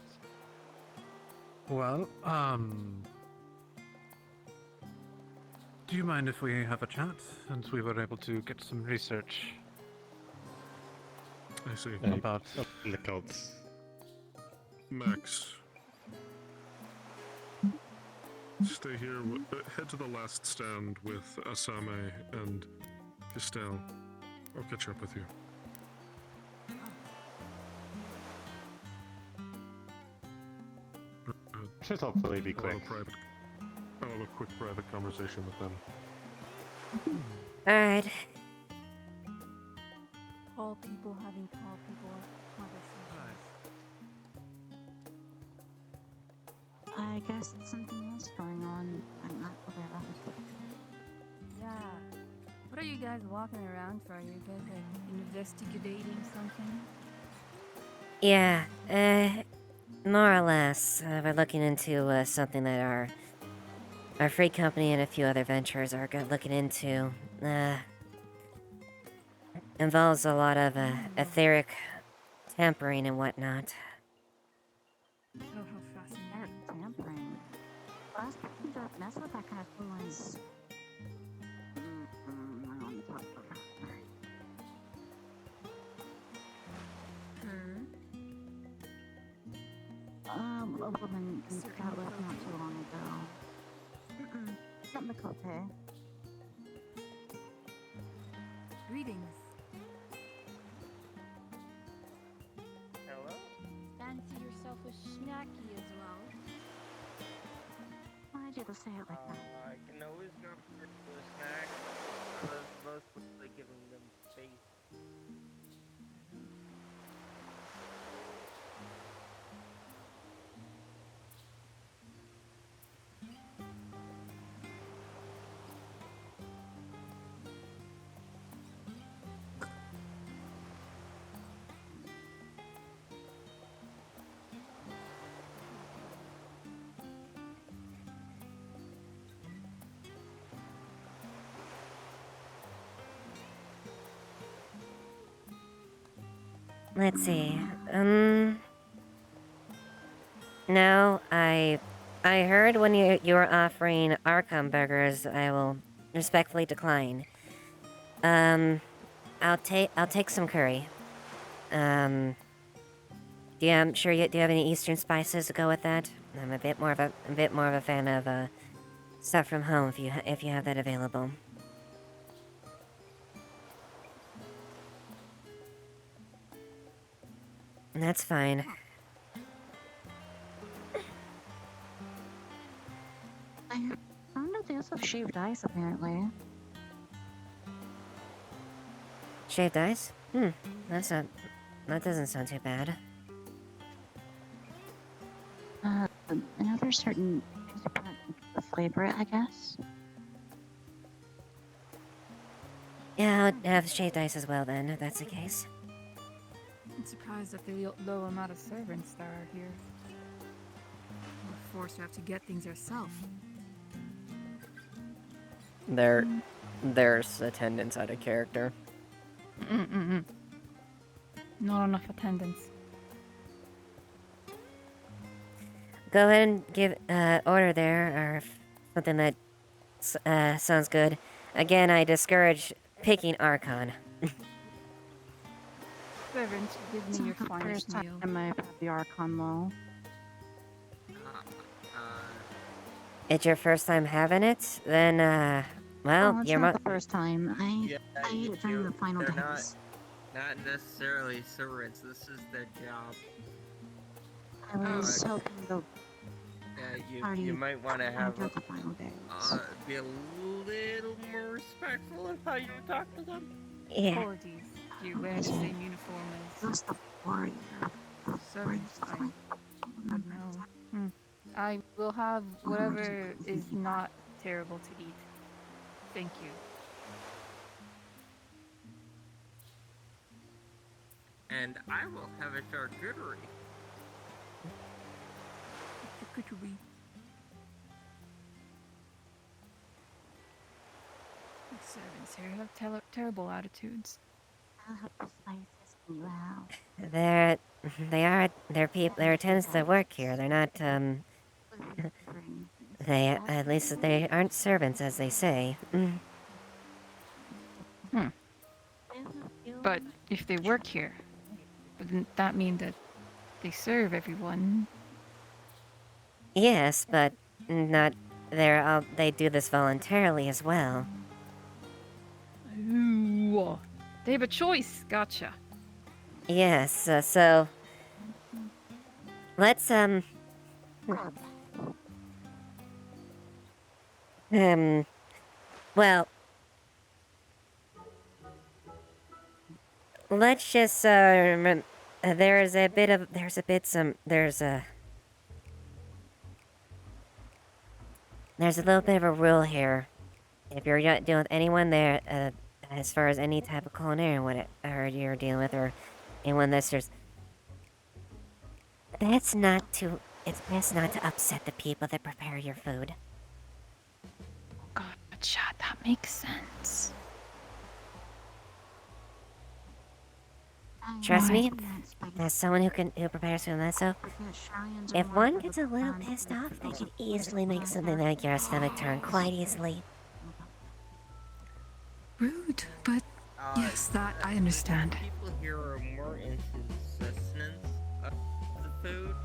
Well, do you mind if we have a chat, since we were able to get some research? I see. About the cults. Max. Stay here. Head to the last stand with Asame and Estelle. I'll catch up with you. Should hopefully be quick. I'll have a quick private conversation with them. Alright. Tall people having tall people conversations. I guess there's something else going on. I'm not aware of it. Yeah. What are you guys walking around for? Are you guys like investigating something? Yeah, more or less. We're looking into something that our free company and a few other ventures are looking into. Involves a lot of etheric tampering and whatnot. Oh, how fascinating. Tampering. Last person to mess with that kind of thing was. I don't want to talk about her. A woman got left not too long ago. Not Makote. Greetings. Hello? Fancy yourself a snacky as well. Why'd you say it like that? I can always go for a snack. I was mostly giving them space. let's see. No, I heard when you were offering Arkham burgers, I will respectfully decline. I'll take some curry. Do you have any Eastern spices to go with that? I'm a bit more of a fan of stuff from home if you have that available. That's fine. I found out they also have shaved ice, apparently. Shaved ice? That doesn't sound too bad. I know there's certain things to put to flavor it, I guess. Yeah, I'll have shaved ice as well then, if that's the case. I'm surprised at the low amount of servants there are here. We're forced to have to get things ourselves. There's attendance out of character. Not enough attendance. Go ahead and give order there, or something that sounds good. Again, I discourage picking Archon. Servant, give me your finest meal. I might have the Archon low. It's your first time having it? Then, well, it's you're not the first time. I ate it during the final they're days. not necessarily servants. This is their job. I was hoping the party you might want to have the final days. Be a little more respectful in how you talk to them. Yeah. Apologies. You wear the same uniform as Just the warrior. servants. No. I will have whatever is not terrible to eat. Thank you. And I will have a charcuterie. Charcuterie. The servants here have terrible attitudes. I'll have the spices and you have. They're people. They're attendants that work here. They're not. At least they aren't servants, as they say. But if they work here, wouldn't that mean that they serve everyone? Yes, but not. They do this voluntarily as well. Ooh, they have a choice. Gotcha. Yes. So let's well, let's just there's a little bit of a rule here. If you're not dealing with anyone there, as far as any type of culinary or you're dealing with, or anyone that's just, it's best not to upset the people that prepare your food. Gotcha, that makes sense. Trust me, as someone who prepares food like so, if one gets a little pissed off, they can easily make something like your stomach turn quite easily. Rude, but yes, that I understand. People here are more into sustenance of the food.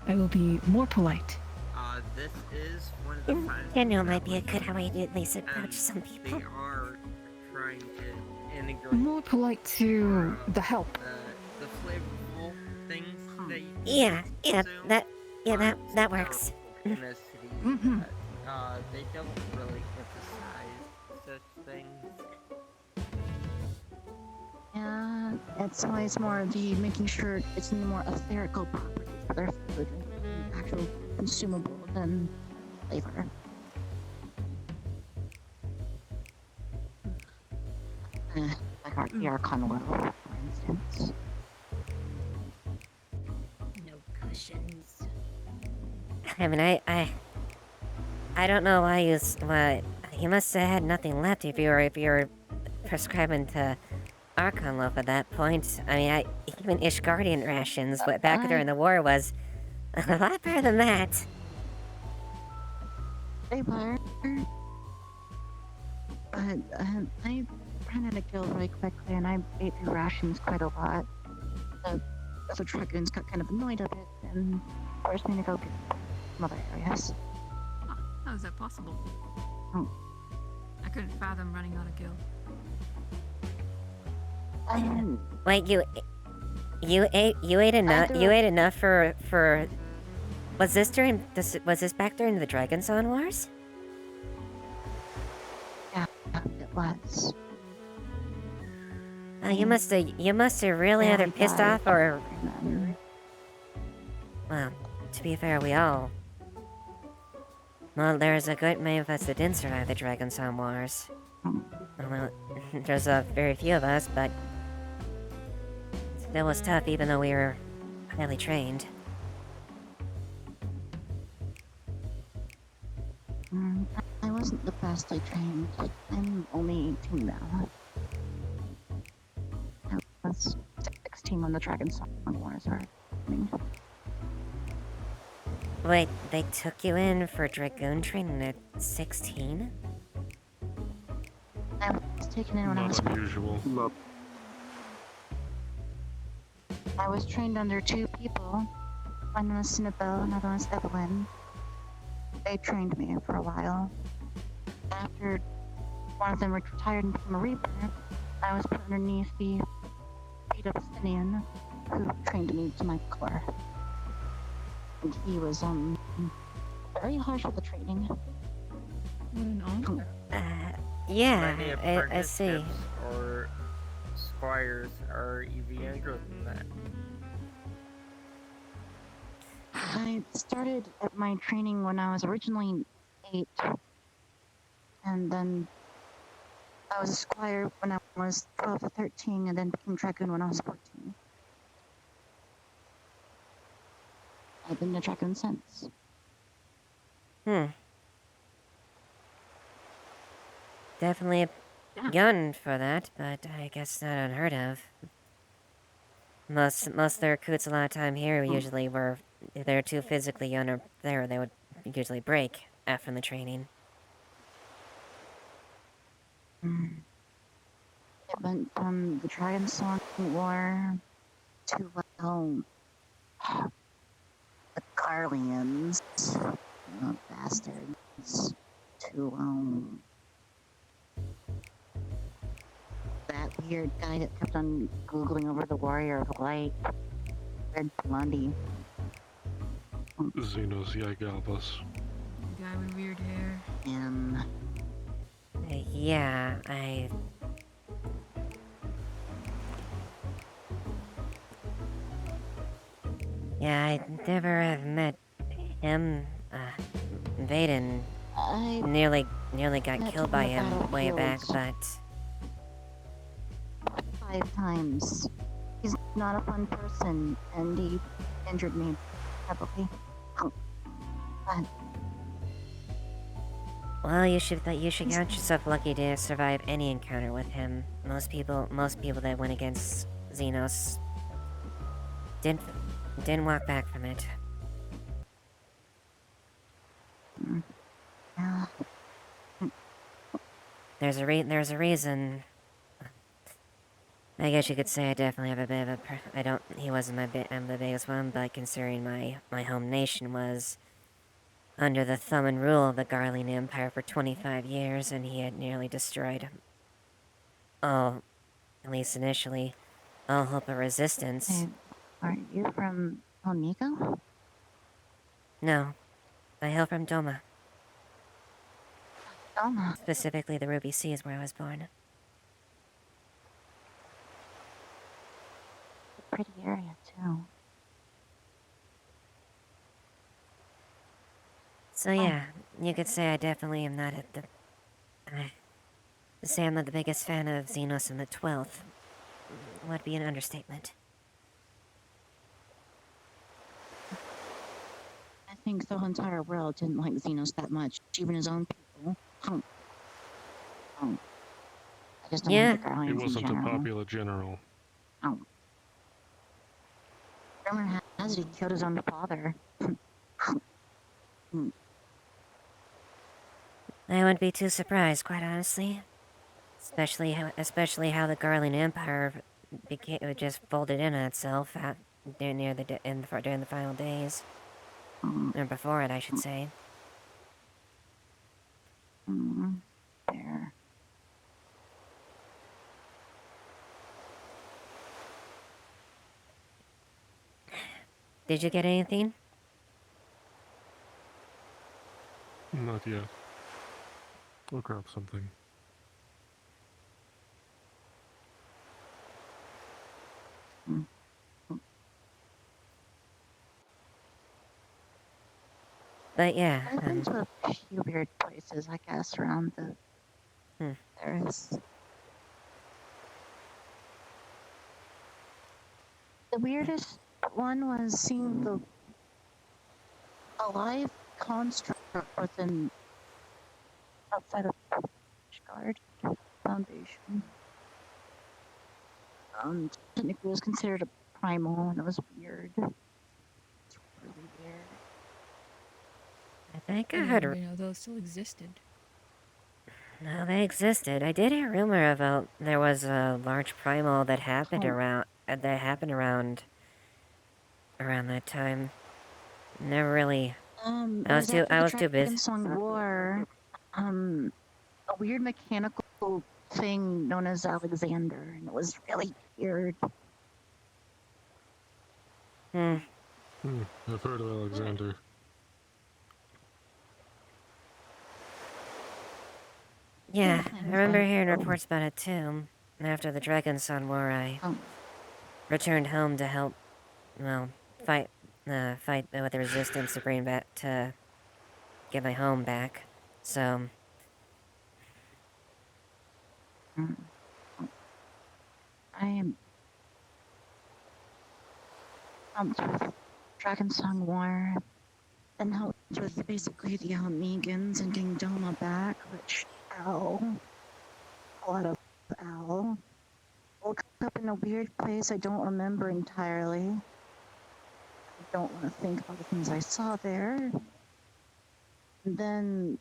I will be more polite. This is one of the finest. You know, it might be a good way to at least approach some people. They are trying to integrate More polite to the help. the flavorful things that you that works. ethnicity. They don't really emphasize such things. Yeah, it's always more the making sure it's in the more etherical properties of their food, actual consumable than flavor. Like the Archon Well, for instance. No cushions. I mean, I don't know why you must have had nothing left if you're prescribing to Archon loaf at that point. I mean, even Ishgardian rations, but back during the war was a lot better than that. They were. But I ran out of guild really quickly, and I ate through rations quite a lot. The dragoons got kind of annoyed of it, and forced me to go to some other areas. How is that possible? Oh. I couldn't fathom running out of guild. Wait, you ate enough for. Was this back during the Dragon's Wars? Yeah, it was. Oh, you must have really either pissed off or. Well, to be fair, we all. Well, there's a good many of us that didn't survive the Dragon's Wars. Well, there's very few of us, but still was tough, even though we were highly trained. I wasn't the bestly trained. I'm only 18 now. I was 16 when the Dragon's Wars were happening. Wait, they took you in for Dragoon training at 16? I was taken in when I was... Not unusual. I was trained under two people. One was Sinabelle, another was Evelyn. They trained me for a while. After one of them retired and became a Reaper, I was put underneath the feet of Sinian, who trained me to my core. And he was, very harsh with the training. What an honor. Yeah, Many I see. apprenticeships or squires are even younger than that. I started at my training when I was originally 8. And then I was a squire when I was 12 to 13, and then became dragoon when I was 14. I've been a dragoon since. Definitely young for that, but I guess not unheard of. Most of the recruits a lot of time here usually were, if they're too physically young or there, they would usually break after the training. It went from the Dragon's War to, well, the Garleans, bastards, to, that weird guy that kept on Googling over the Warrior of Light, Red Blondie. Xenos Yagabas. The guy with weird hair. Yeah, I never have met him. Vaden nearly got killed by him way back, but 5 times. He's not a fun person, and he injured me heavily. But well, you should count yourself lucky to survive any encounter with him. Most people that went against Xenos didn't walk back from it. There's a reason. I guess you could say I definitely have a bit of a. He wasn't I'm the biggest one, but considering my home nation was under the thumb and rule of the Garlean Empire for 25 years, and he had nearly destroyed all, at least initially, all hope of resistance. Hey, are you from Onigo? No, I hail from Doma. Doma? Specifically, the Ruby Sea is where I was born. Pretty area, too. So yeah, you could say I definitely am not at the... to say I'm not the biggest fan of Xenos in the 12th would be an understatement. I think the entire world didn't like Xenos that much, even his own people. I just don't Yeah. like the He Garlands in wasn't a general. popular general. Oh. Rumor has it he killed his own father. I wouldn't be too surprised, quite honestly. Especially how the Garland Empire just folded in on itself during the final days, or before it, I should say. There. Did you get anything? Not yet. I'll grab something. But yeah. I've been to a few weird places, I guess, around the Paris. The weirdest one was seeing a live construct within outside of Guard Foundation. Technically it was considered a primal, and it was weird. It's really weird. I think I didn't heard. even know those still existed. No, they existed. I did hear rumor about there was a large primal that happened around that time. Never really. I was too busy. Dragon Song War, a weird mechanical thing known as Alexander, and it was really weird. I've heard of Alexander. Yeah, I remember hearing reports about it too. After the Dragon Sun War, I returned home to help, fight with the resistance to get my home back. So. I am with Dragon Song War, and helped with basically the Omegans and getting Doma back, which, ow. A lot of ow. Woke up in a weird place I don't remember entirely. I don't want to think about the things I saw there. And then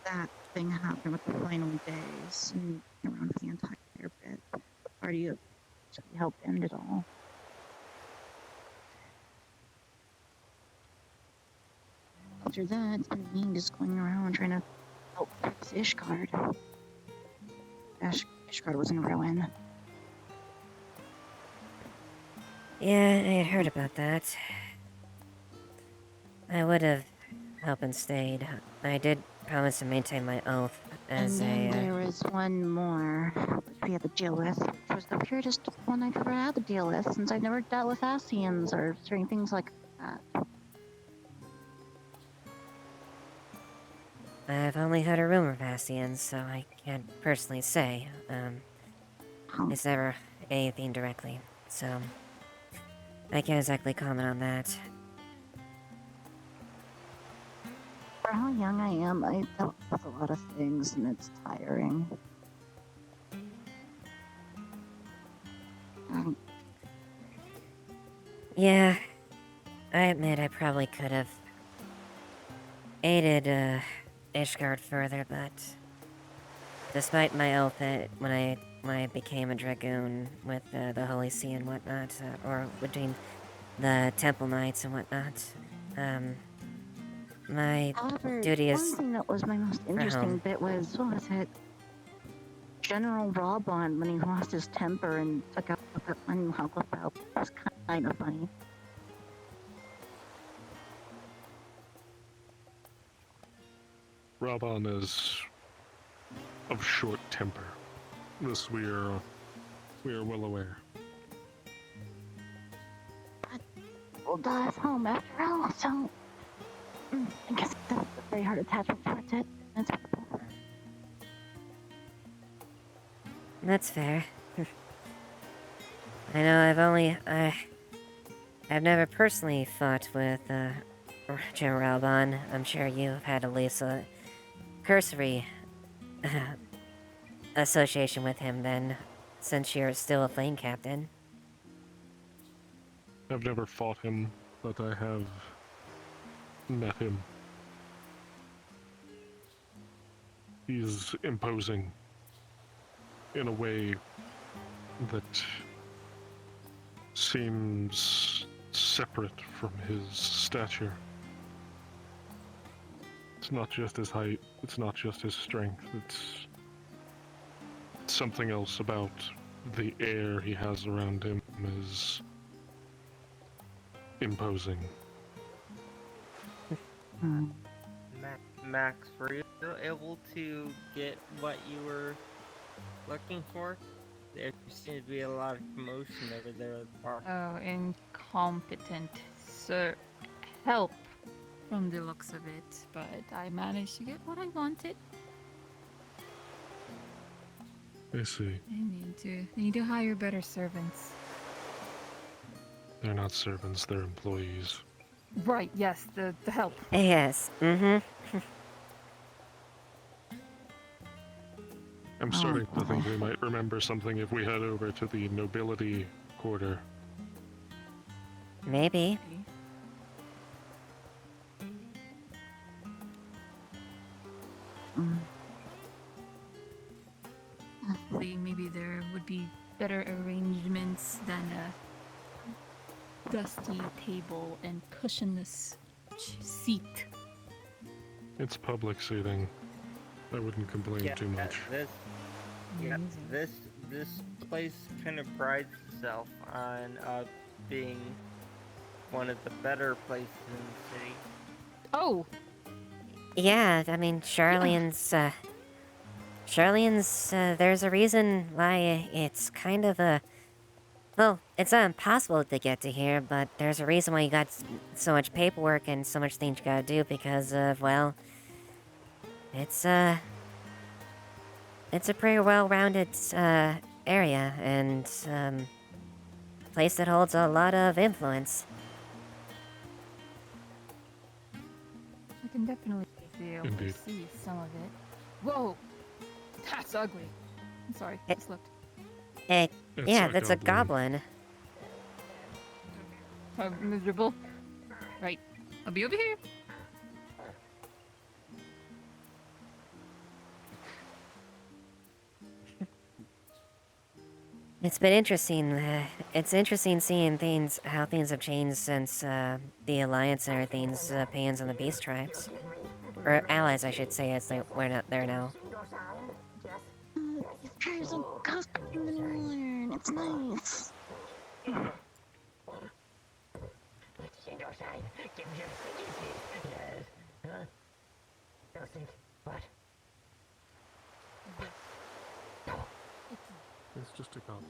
that thing happened with the final days and around the entire bit. The party helped end it all. After that, it's been me just going around trying to help fix Ishgard. Ishgard was in ruin. Yeah, I had heard about that. I would have helped and stayed. I did promise to maintain my oath as and then there was one more which we had to deal with, which was the weirdest one I've ever had to deal with since I've never dealt with Ascians or certain things like that. I've only heard a rumor of Ascians, so I can't personally say. It's never anything directly, so I can't exactly comment on that. For how young I am, I dealt with a lot of things, and it's tiring. Yeah, I admit I probably could have aided Ishgard further, but despite my oath when I became a dragoon with the Holy See and whatnot, or between the Temple Knights and whatnot, my duty is one thing that was my most interesting home. bit was, what was it? General Robon, when he lost his temper and took out that one Hufflepuff, was kind of funny. Raban is of short temper. This we are well aware. But well, Da's home after all, so I guess that's a very hard attachment towards it. That's beautiful. That's fair. I know I've never personally fought with General Alban. I'm sure you've had at least a cursory association with him then, since you're still a flame captain. I've never fought him, but I have met him. He's imposing in a way that seems separate from his stature. It's not just his height, it's not just his strength, it's something else about the air he has around him is imposing. Max, were you able to get what you were looking for? There seems to be a lot of commotion over there at the bar. Oh, incompetent, sir. Help from the looks of it, but I managed to get what I wanted. I see. I need to hire better servants. They're not servants, they're employees. Right, yes, the help. Yes, mm-hmm. I'm starting to think we might remember something if we head over to the nobility quarter. Maybe. Hopefully, maybe there would be better arrangements than a dusty table and cushionless seat. It's public seating. I wouldn't complain too much. This place kind of prides itself on being one of the better places in the city. Oh! Yeah, I mean, Charlene's, there's a reason why it's kind of a... Well, it's not impossible to get to here, but there's a reason why you got so much paperwork and so much things you gotta do because of, well... It's a pretty well-rounded, area, and, place that holds a lot of influence. I can definitely be able to see some of it. Whoa! That's ugly. I'm sorry, I slipped. Yeah, that's a goblin. I'm miserable. Right. I'll be over here. It's been interesting. It's interesting seeing how things have changed since the Alliance and everything's opinions on the Beast Tribes. Or allies, I should say, as we're not there now. Tribes don't cost in the northern. It's nice. It's just a goblin.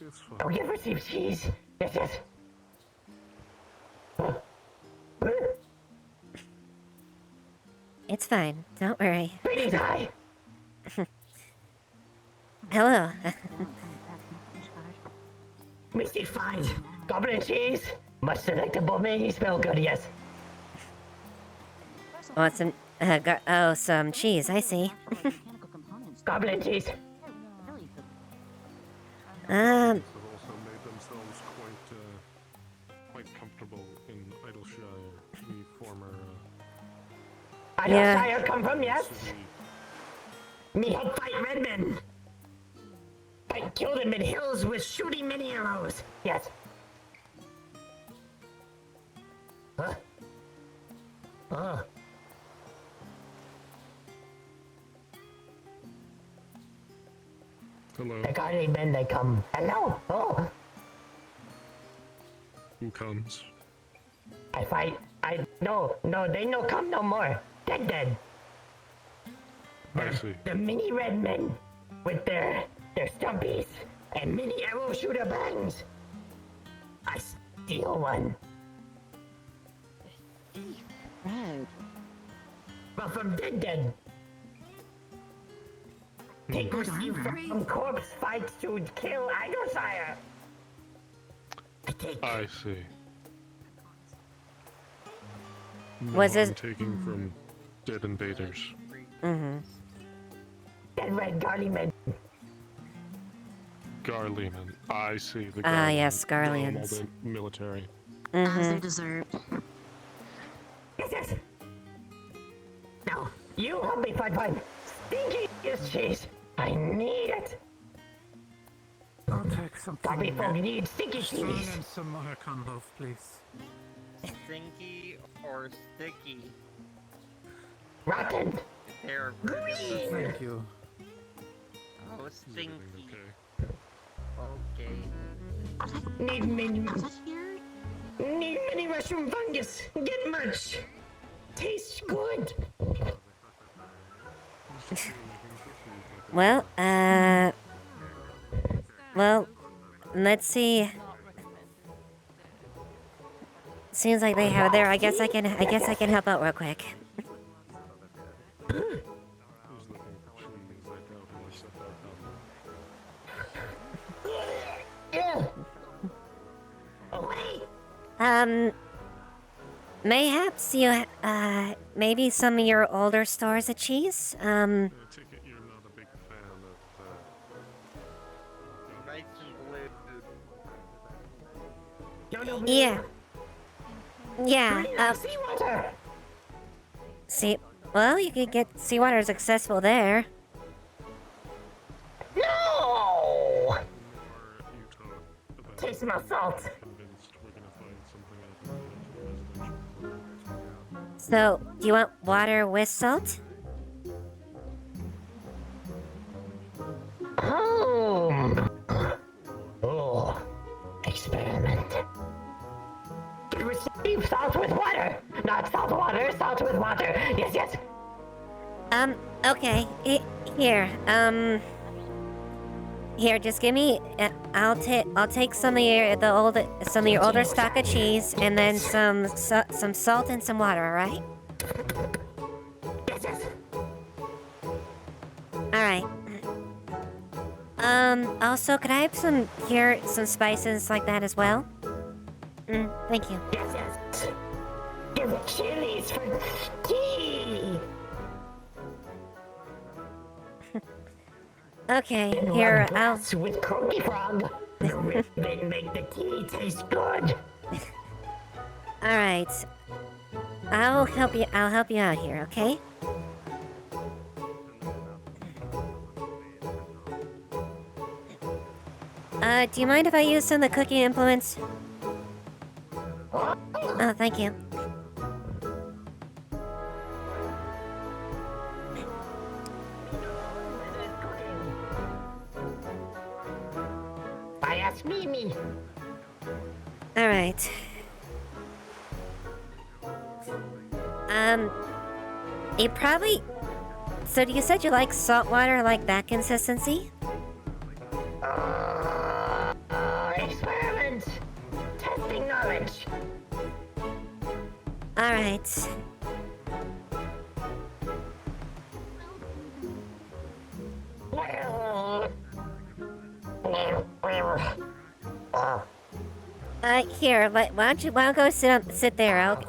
It's fine. Oh, you receive cheese. Yes, yes. It's fine. Don't worry. Greetings, hi. Hello. Misty finds goblin cheese. Much delectable. May he smell good, yes. Want some, some cheese, I see. Goblin cheese. Have also made themselves quite comfortable in Idleshire, the former. Idleshire come from, yes. Me help fight Redmen. I killed him in hills with shooting many arrows. Yes. Huh? Oh. Hello. The guardian men, they come. Hello. Oh. Who comes? I fight. No, they no come no more. Dead. I see. The mini red men with their stumpies and mini arrow shooter bangs. I steal one. Red. Well, from dead. Take receive from corpse fights to kill Idleshire. I see. No, Was I'm it- taking from dead invaders. Mm-hmm. That red garlic. Garleman. I see the Ah, yes, Garleman. Garleans. Garleman military. As they deserved. Yes. Now, you help me find stinkiest cheese. I need it. I'll take something. Happy folk need stinky Strong cheese. and some Moroccan loaf, please. Stinky or sticky? Rotten. They're Green. Thank you. Oh, stinky. Okay. Okay. Need mini mushroom fungus. Get much. Tastes good. Well, let's see. Seems like they have it there. I guess I can help out real quick. Mayhaps you, maybe some of your older stores of cheese? I take it you're not a big fan of, Nice and blue. Yeah. Yeah, seawater. Well, you could get seawater is accessible there. No! Taste my salt. So, do you want water with salt? Oh, experiment. Receive salt with water, not salt water, salt with water. Yes, yes. Okay. Here, just give me. I'll take some of your older stock of cheese, and then some salt and some water. All right. Yes, yes. All right. Also, could I have some spices like that as well? Thank you. Yes, yes. Give chilies for tea. Okay, here, I'll... With Croaky Frog. The ribbon make the tea taste good. Alright. I'll help you out here, okay? Do you mind if I use some of the cooking implements? Oh, thank you. I asked Mimi. Alright. You probably... So you said you like salt water, like that consistency? Experiment. Testing knowledge. Alright. Here, why don't you go sit there, okay?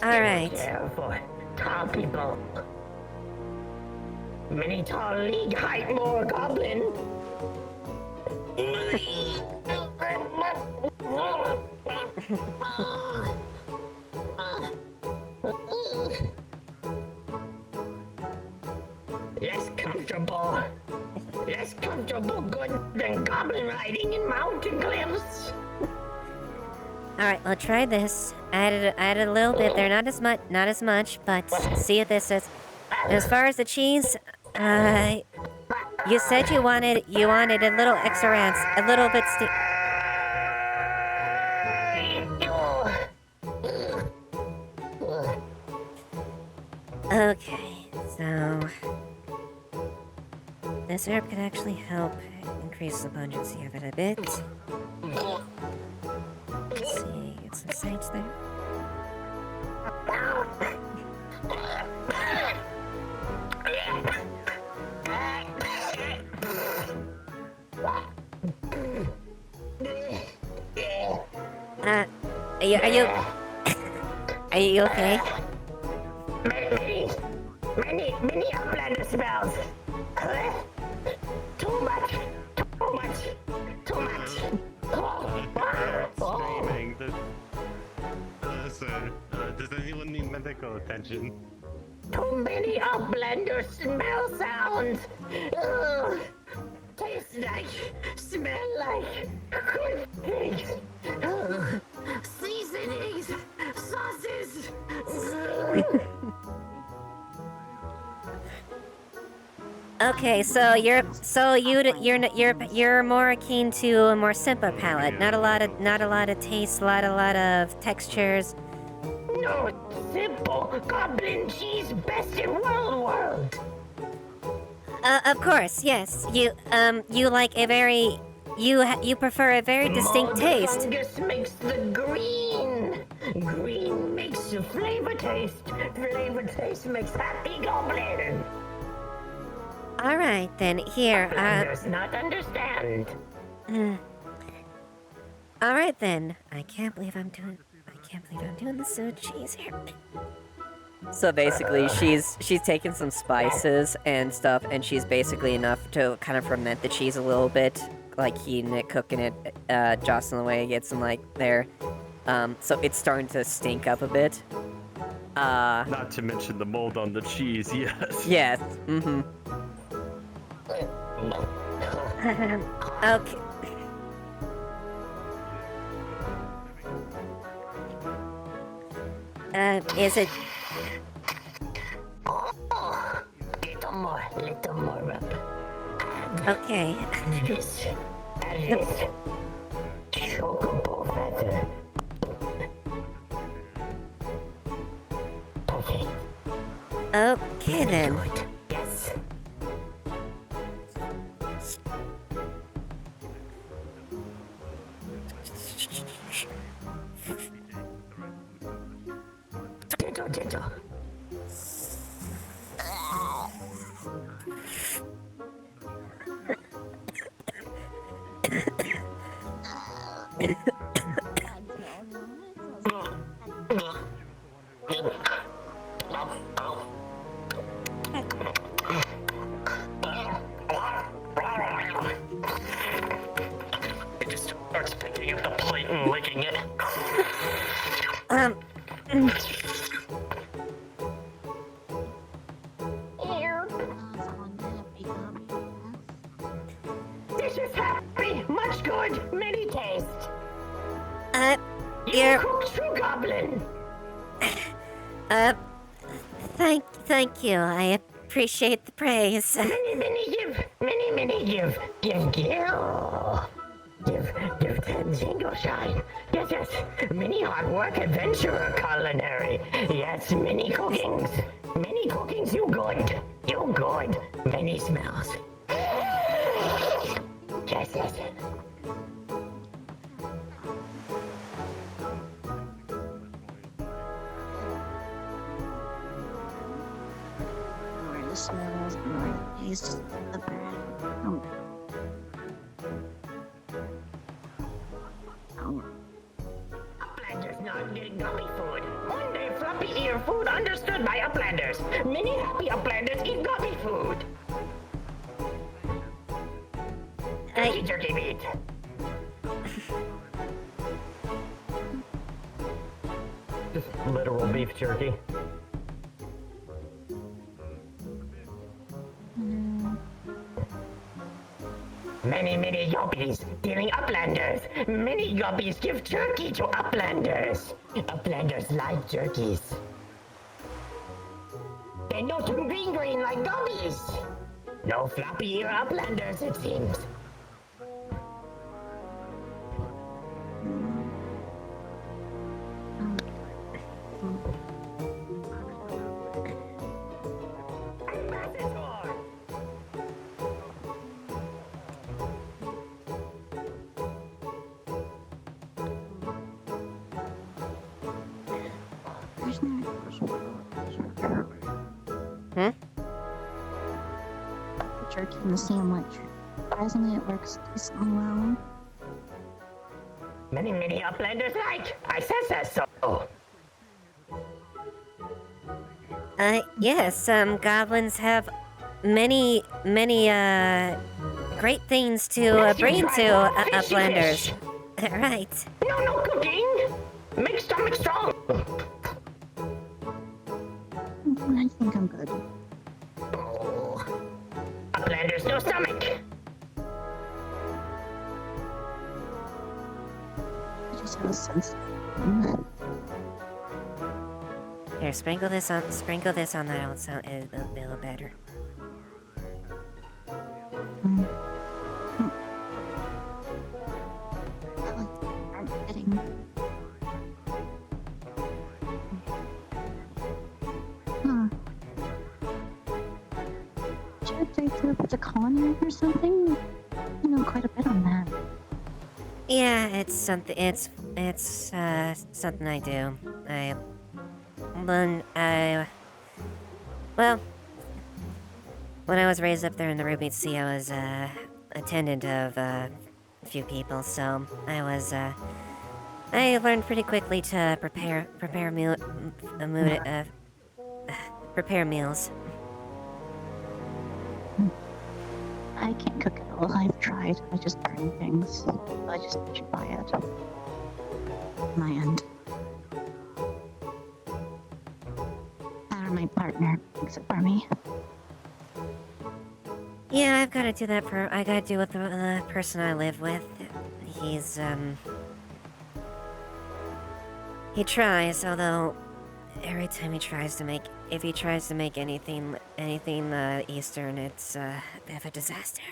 Alright. Careful. Tall people. Many tall league height more goblin. Less comfortable good than goblin riding in mountain cliffs. Alright, well try this. I added a little bit there, not as much, but see if this is. As far as the cheese, you said you wanted a little extra ranch, a little bit Okay, so this herb could actually help increase the pungency of it a bit. Let's see, get some sage there. Are you okay? Many Uplander spells. Too much. Screaming. Sir, does anyone need medical attention? Too many Uplander smell sounds. Ugh. Taste like, smell like good things. Ugh. Seasonings, sauces. Ugh. Okay, so you're more keen to a more simple palate. Not a lot of taste, a lot of textures. No, simple goblin cheese, best in world. Of course, yes. You like a very you prefer a very distinct taste. Fungus makes the green. Green makes the flavor taste. Flavor taste makes happy goblin. All right then. Here. Does not understand. All right then. I can't believe I'm doing this so cheese here. So basically, she's taking some spices and stuff, and she's basically enough to kind of ferment the cheese a little bit, like heating it, cooking it, jostling away, get some like there. So it's starting to stink up a bit. Not to mention the mold on the cheese. Yes. Yes. Mm-hmm. Okay. Is it? Little more rub. Okay. This. Chocobo feather. Perfect. Okay then. Yes. Gentle. It just starts picking up the plate and licking it. This is happy, much good, many taste. You cooked true goblin. Thank you. I appreciate the praise. Many give. Give 10 single shine. Yes. Many hard work, adventurer, culinary. Yes, many cookings. You good. Many smells. Yes. Where the smells and where the taste of the bread. Uplanders not getting gummy food. One day floppy ear food understood by Uplanders. Many happy Uplanders eat gummy food. Turkey meat. Just literal beef jerky. Many yobbies dealing Uplanders. Many yobbies give jerky to Uplanders. Uplanders like jerkies. They know to green like gummies. No floppy ear Uplanders, it seems. Jerky in the sandwich. Surprisingly, it works decently well. Many uplanders like. I says so. Yes, goblins have many, great things to bring to uplanders. Right. No cooking. Make stomach strong. I think I'm good. Oh. Uplanders no stomach. I just have a sense. Here, sprinkle this on that. It'll be a little better. I'm kidding. Huh. Should they do with the culinary or something? I know quite a bit on that. Yeah, it's something. It's something I do. Well, when I was raised up there in the Ruby Sea, I was attendant of a few people, so I learned pretty quickly to prepare meals. I can't cook at all. I've tried. I just burn things. I just should buy it. My end. Or my partner makes it for me. Yeah, I've got to do that. I got to do with the person I live with. He tries, although every time he tries to make anything Eastern, it's a bit of a disaster.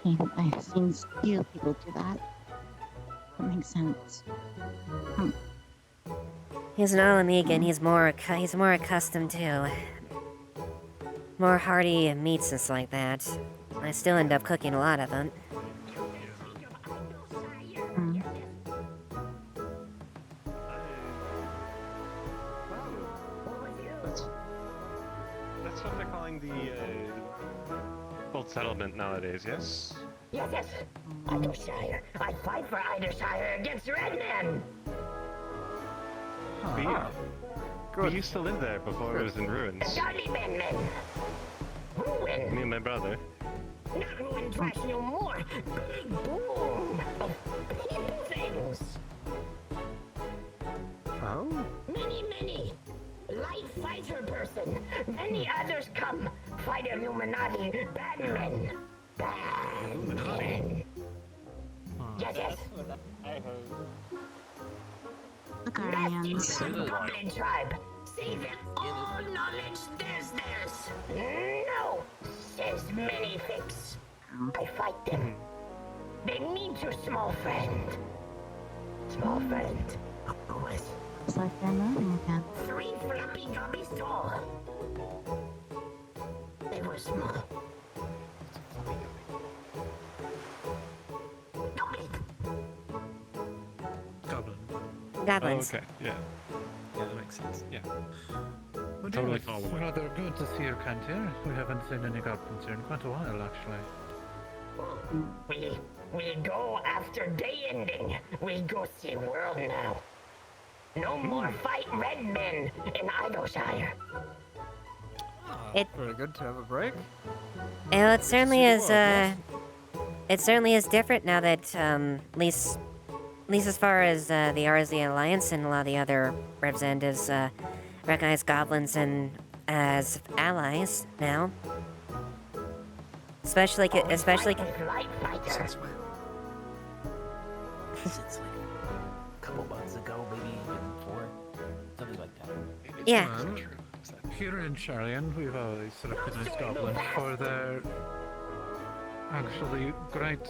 I've seen few people do that. That makes sense. He's an Alamegan. He's more accustomed to more hearty meats and stuff like that. I still end up cooking a lot of them. That's what they're calling the old settlement nowadays, yes? Yes. Idleshire. I fight for Idleshire against Redman. We used to live there before it was in ruins. Charlie men. Ruin. Me and my brother. Not ruin trash no more. Big boom of people things. Oh? Many. Light fighter person. Many others come. Fight Illuminati. Bad men. Yes. I heard. The Guardians. Goblin tribe. See them all knowledge there's theirs. No, says many fix. I fight them. They mean to small friend. Small friend. Who was? It's like they're moving again. 3 floppy gobbies tall. They were small. Goblins. Oh, okay, yeah. Yeah, that makes sense, yeah. Well, Totally it's follow it. rather good to see your kind here. We haven't seen any goblins here in quite a while, actually. We go after day ending. We go see world now. No more fight red men in Idleshire. Very good to have a break. Well, it certainly is. It certainly is different now that at least as far as the RZ Alliance and a lot of the other representatives recognize goblins as allies now. Especially. Since like Since like a couple months ago, maybe even 4, something like that. Yeah. Here in Charlian, we've always recognized goblins for their actually great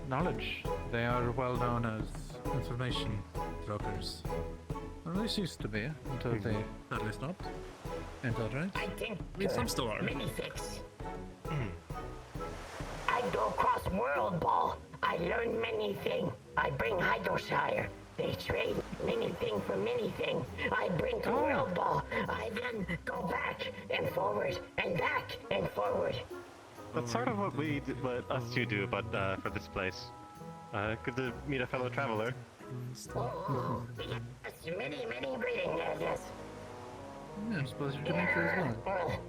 knowledge. They are well known as information brokers. Or at least used to be, until they sadly stopped. Ain't that right? I think I mean, some still are. Minifix. I go cross world ball. I learn many things. I bring Idleshire. They trade many thing for many thing. I bring to world ball. I then go back and forward and back and forward. That's sort of what us two do, but for this place. Good to meet a fellow traveler. Oh, yes, many greetings, yes. Yeah, I suppose you're Jamaica as well.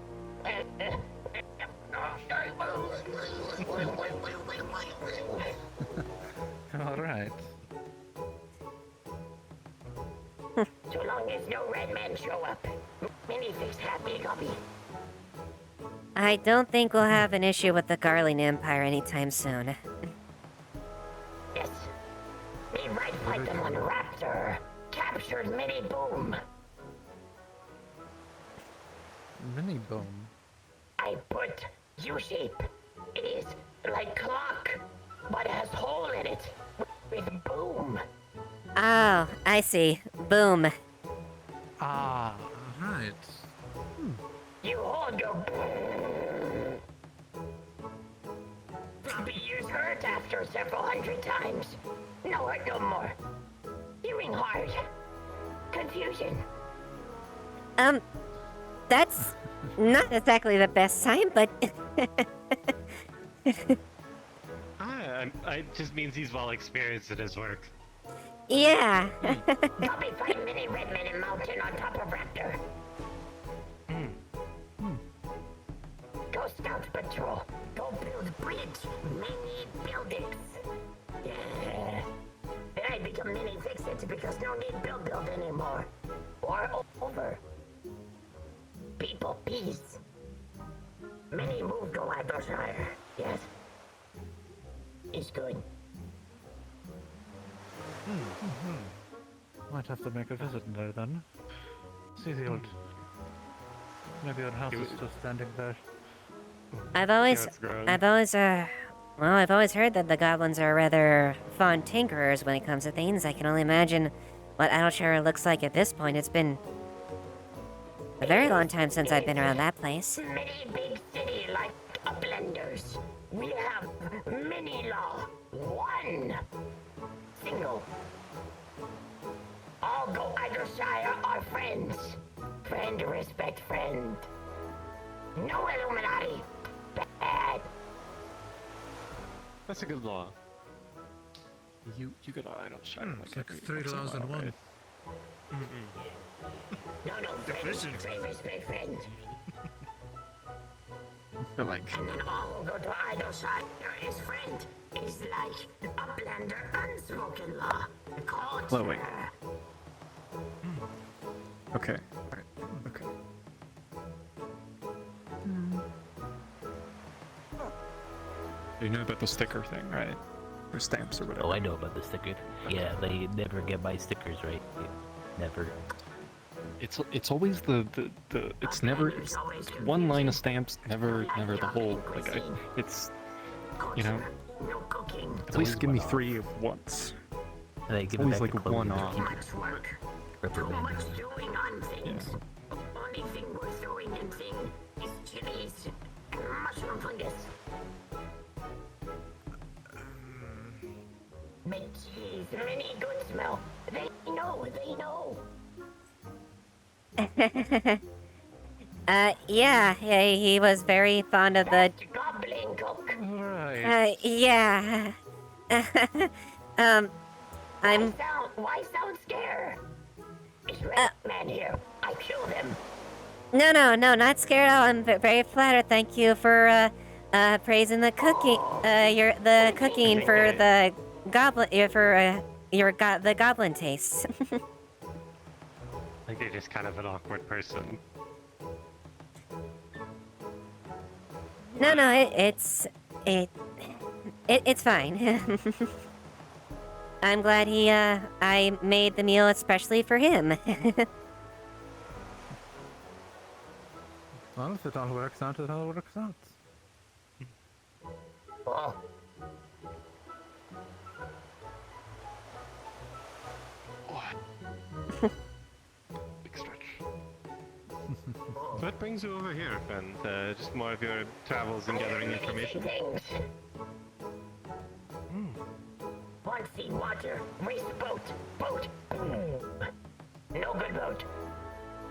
Alright. So long as no red men show up, Minifix happy copy. I don't think we'll have an issue with the Garling Empire anytime soon. Yes. We right fight them on Raptor. Captured Mini Boom. Mini Boom? I put U-shape. It is like clock, but has hole in it with boom. Oh, I see. Boom. Ah, right. You hold your floppy ears hurt after several hundred times. No hurt no more. Hearing hard. Confusion. That's not exactly the best sign, but... It just means he's well experienced at his work. Yeah. Copy 5 mini red men in mountain on top of Raptor. Go Scout Patrol. Go build bridge. Mini buildings. Yeah. Then I become mini fix it because no need build anymore. Or over. People peace. Many move to Lancashire. Yes. It's good. Might have to make a visit there then. See the old... Maybe your house is still standing there. I've always heard that the goblins are rather fond tinkerers when it comes to things. I can only imagine what Adultshire looks like at this point. It's been a very long time since I've been around that place. Many big city like Uplanders. We have mini law. One. Single. All go either Shire are friends. Friend respect friend. No Illuminati. Bad. That's a good law. You got Idleshire. It's like 3 laws in one. No, friend respect friend. Like, And then all who go to Idleshire is friend. Is like Uplander unspoken law. Culture. flowing. Okay. Alright. Okay. You know about the sticker thing, right? Or stamps or whatever. Oh, I know about the sticker. Yeah, they never get my stickers right. Never. It's always it's never it's one line of stamps, never the whole like it's you know at least give me 3 at once. They It's give always back like the one clothing off. to keep reprimanded. Doing on things. Only thing worth throwing and thing is chilies and mushroom fungus. But geez, many good smell. They know. Yeah, he was very fond of the... Goblin cook. Right. Yeah. Why sound scared? Is Red Man here? I killed him. No, not scared at all. I'm very flattered. Thank you for, praising the cooking, the cooking for the goblin, the goblin tastes. I think you're just kind of an awkward person. No, it's fine. I'm glad I made the meal especially for him. Well, if it all works out, it all works out. Oh. Big stretch. What brings you over here, friend? Just more of your travels and gathering information? Want see water, race boat. No good boat.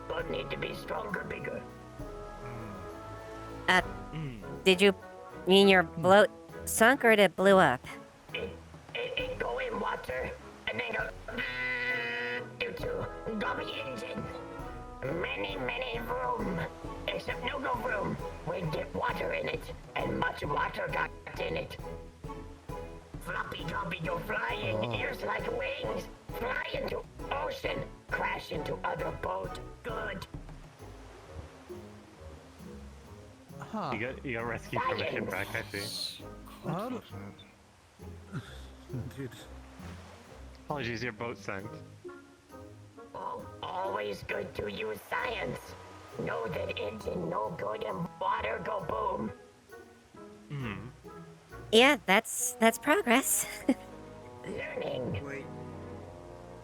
Boat need to be stronger, bigger. Did you You mean your bloat sunk or it blew up? It go in water and then go due to gummy engine. Many room. Except no go room. We get water in it, and much water got in it. Floppy gummy go flying, ears like wings. Fly into ocean, crash into other boat. Good. Huh. You got rescued from a shipwreck, I see. Dude. Apologies, your boat sank. Always good to use science. Know that engine no good and water go boom. Yeah, that's progress. Learning. Wait.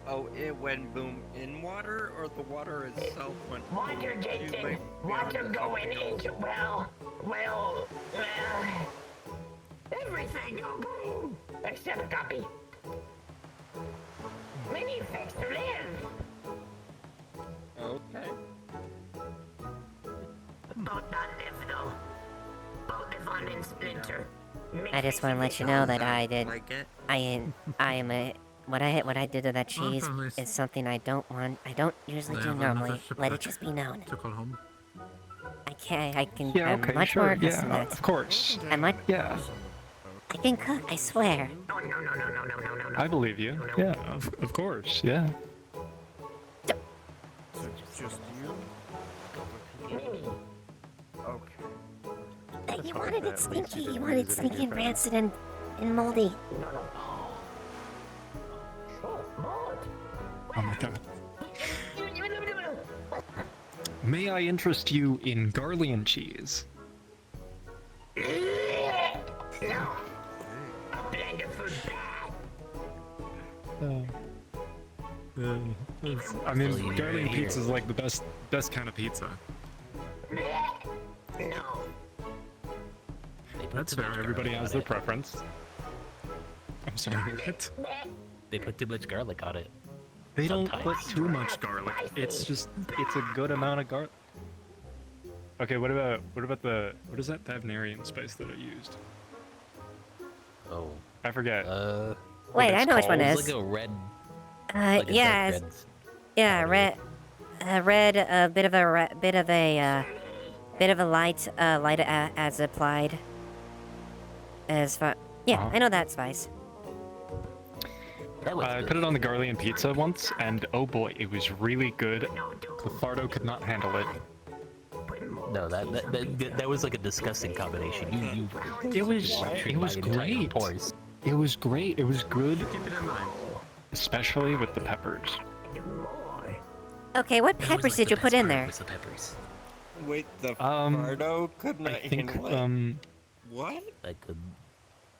Oh, it went boom in water, or the water itself went boom? Water gets in. Water going into everything go boom except a copy. Many effects to live. Okay. Boat not live though. Boat live on in splinter. I just want to let you know that I did. Like it? I am a. What I did to that cheese is something I don't want. I don't usually do normally. Let it just be known. To call home. I can. Yeah, I'm okay, much sure, more than yeah, that. of course. I'm much. Yeah, I can cook. I swear. Oh, no. I believe you. Yeah, of course, yeah. Just you? Okay. You wanted it stinky. You wanted stinky and rancid and moldy. Oh my god. May I interest you in Garlian cheese? No. A blend of food bad. I mean, Garlian pizza is like the best kind of pizza. No. That's fair. Everybody has their preference. I'm sorry. What? They put too much garlic on it. They don't Sometimes. put too much garlic. It's a good amount of garlic. Okay, what about what is that Thavnarian spice that I used? Oh. I forget. Wait, I know which one it It's is. like a red. Yeah, red. A bit of a light as applied. As far, yeah, I know that spice. I put it on the Garlian pizza once, and oh boy, it was really good. Clefaro could not handle it. No, that was like a disgusting combination. It was great. It was great. It was good. Especially with the peppers. Okay, what peppers did you put in there? Wait, the Fardo could not I think handle it? What? I could.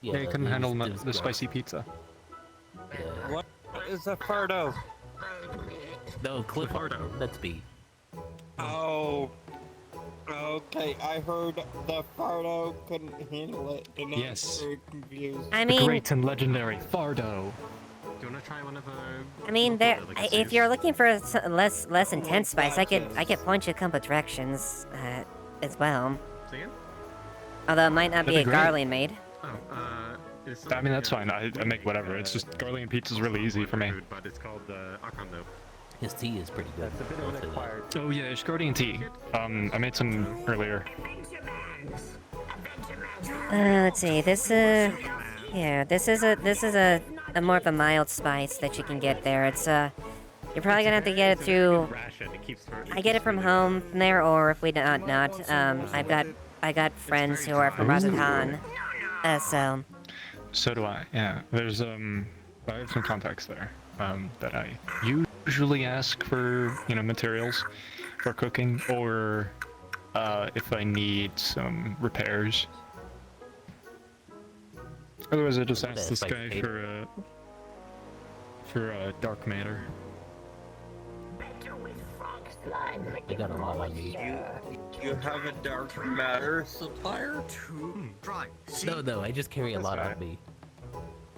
Yeah, he couldn't handle the spicy pizza. What is a Fardo? No, Clifardo. That's B. Oh. Okay, I heard the Fardo couldn't handle it, and Yes. I'm very confused. I The mean, great and legendary Fardo. Do you want to try one of the... I mean, if you're looking for less intense spice, I could point you a couple directions as well. Say again? Although it might not be a That'd be great. Garlian made. I mean, that's fine. I make whatever. It's just Garlian pizza's really easy for me. But it's called Akando. His tea is pretty good. That's a bit of an acquired... Oh yeah, Ishgardian tea. I made some earlier. Let's see. This this is a more of a mild spice that you can get there. It's you're probably gonna have to get it through. I get it from home from there, or if we not, I got friends who are from Razatan, so. So do I. Yeah. There's I have some contacts there that I usually ask for materials for cooking, or if I need some repairs. Otherwise, I just ask this guy for dark matter. I got a lot on me. You have a dark matter supplier? No, I just carry a lot on me.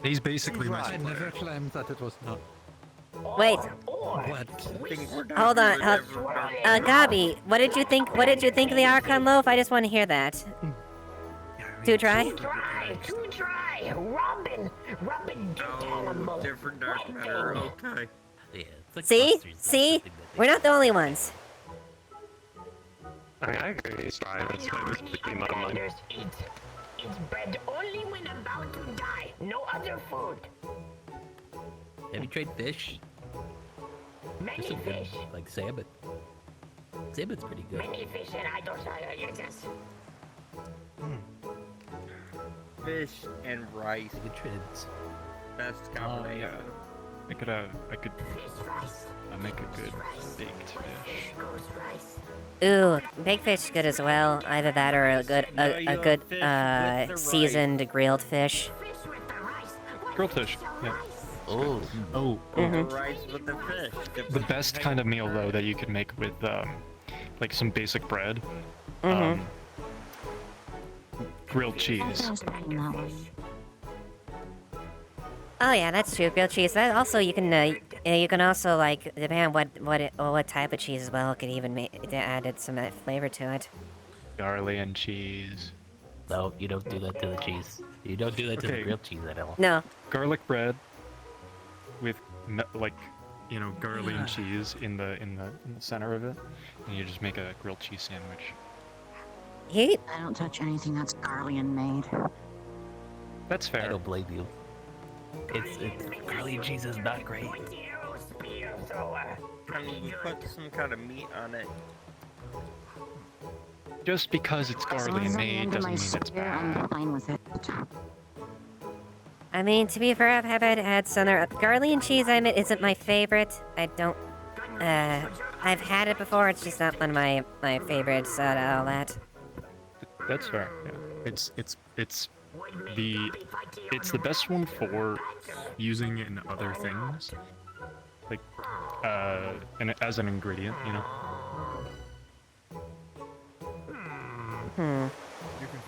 He's basically my I never claimed that it was not. Wait. What? Hold on. Gabi, what did you think? What did you think of the Archon loaf? I just want to hear that. Too dry? Too dry. Robin, get animal. Different dark matter. Okay. Yeah, it's like See? clusters, not See? something that We're not the only ones. I mean, I agree. It's fine. That's why this became out of mine. Outsiders eat. Eat bread only when about to die. No other food. Have you tried fish? Many There's some good, fish. like salmon. Salmon's pretty good. Many fish and I don't yes. Fish and rice. Good trends. Best combination. I could make a good baked fish. Ooh, baked fish is good as well. Either that or a good seasoned grilled fish. Grilled fish. Yeah. Oh. The rice with the fish. The best kind of meal though that you could make with like some basic bread. Grilled cheese. Oh yeah, that's true. Grilled cheese. That also you can also like depending on what type of cheese as well. Could even added some flavor to it. Garlic and cheese. No, you don't do that to the cheese. You don't do that to the grilled cheese at all. No. Garlic bread with like garlic and cheese in the center of it, and you just make a grilled cheese sandwich. I don't touch anything that's Garlean made. That's fair. I don't blame you. It's garlic and cheese is not great. I mean, you put some kind of meat on it. Just because it's Garlean made doesn't mean it's bad. I'm fine with it. I mean, to be fair, I've had some garlic and cheese. I admit isn't my favorite. I don't. I've had it before. It's just not one of my favorites out of all that. That's fair. Yeah. It's the best one for using in other things, like as an ingredient, You can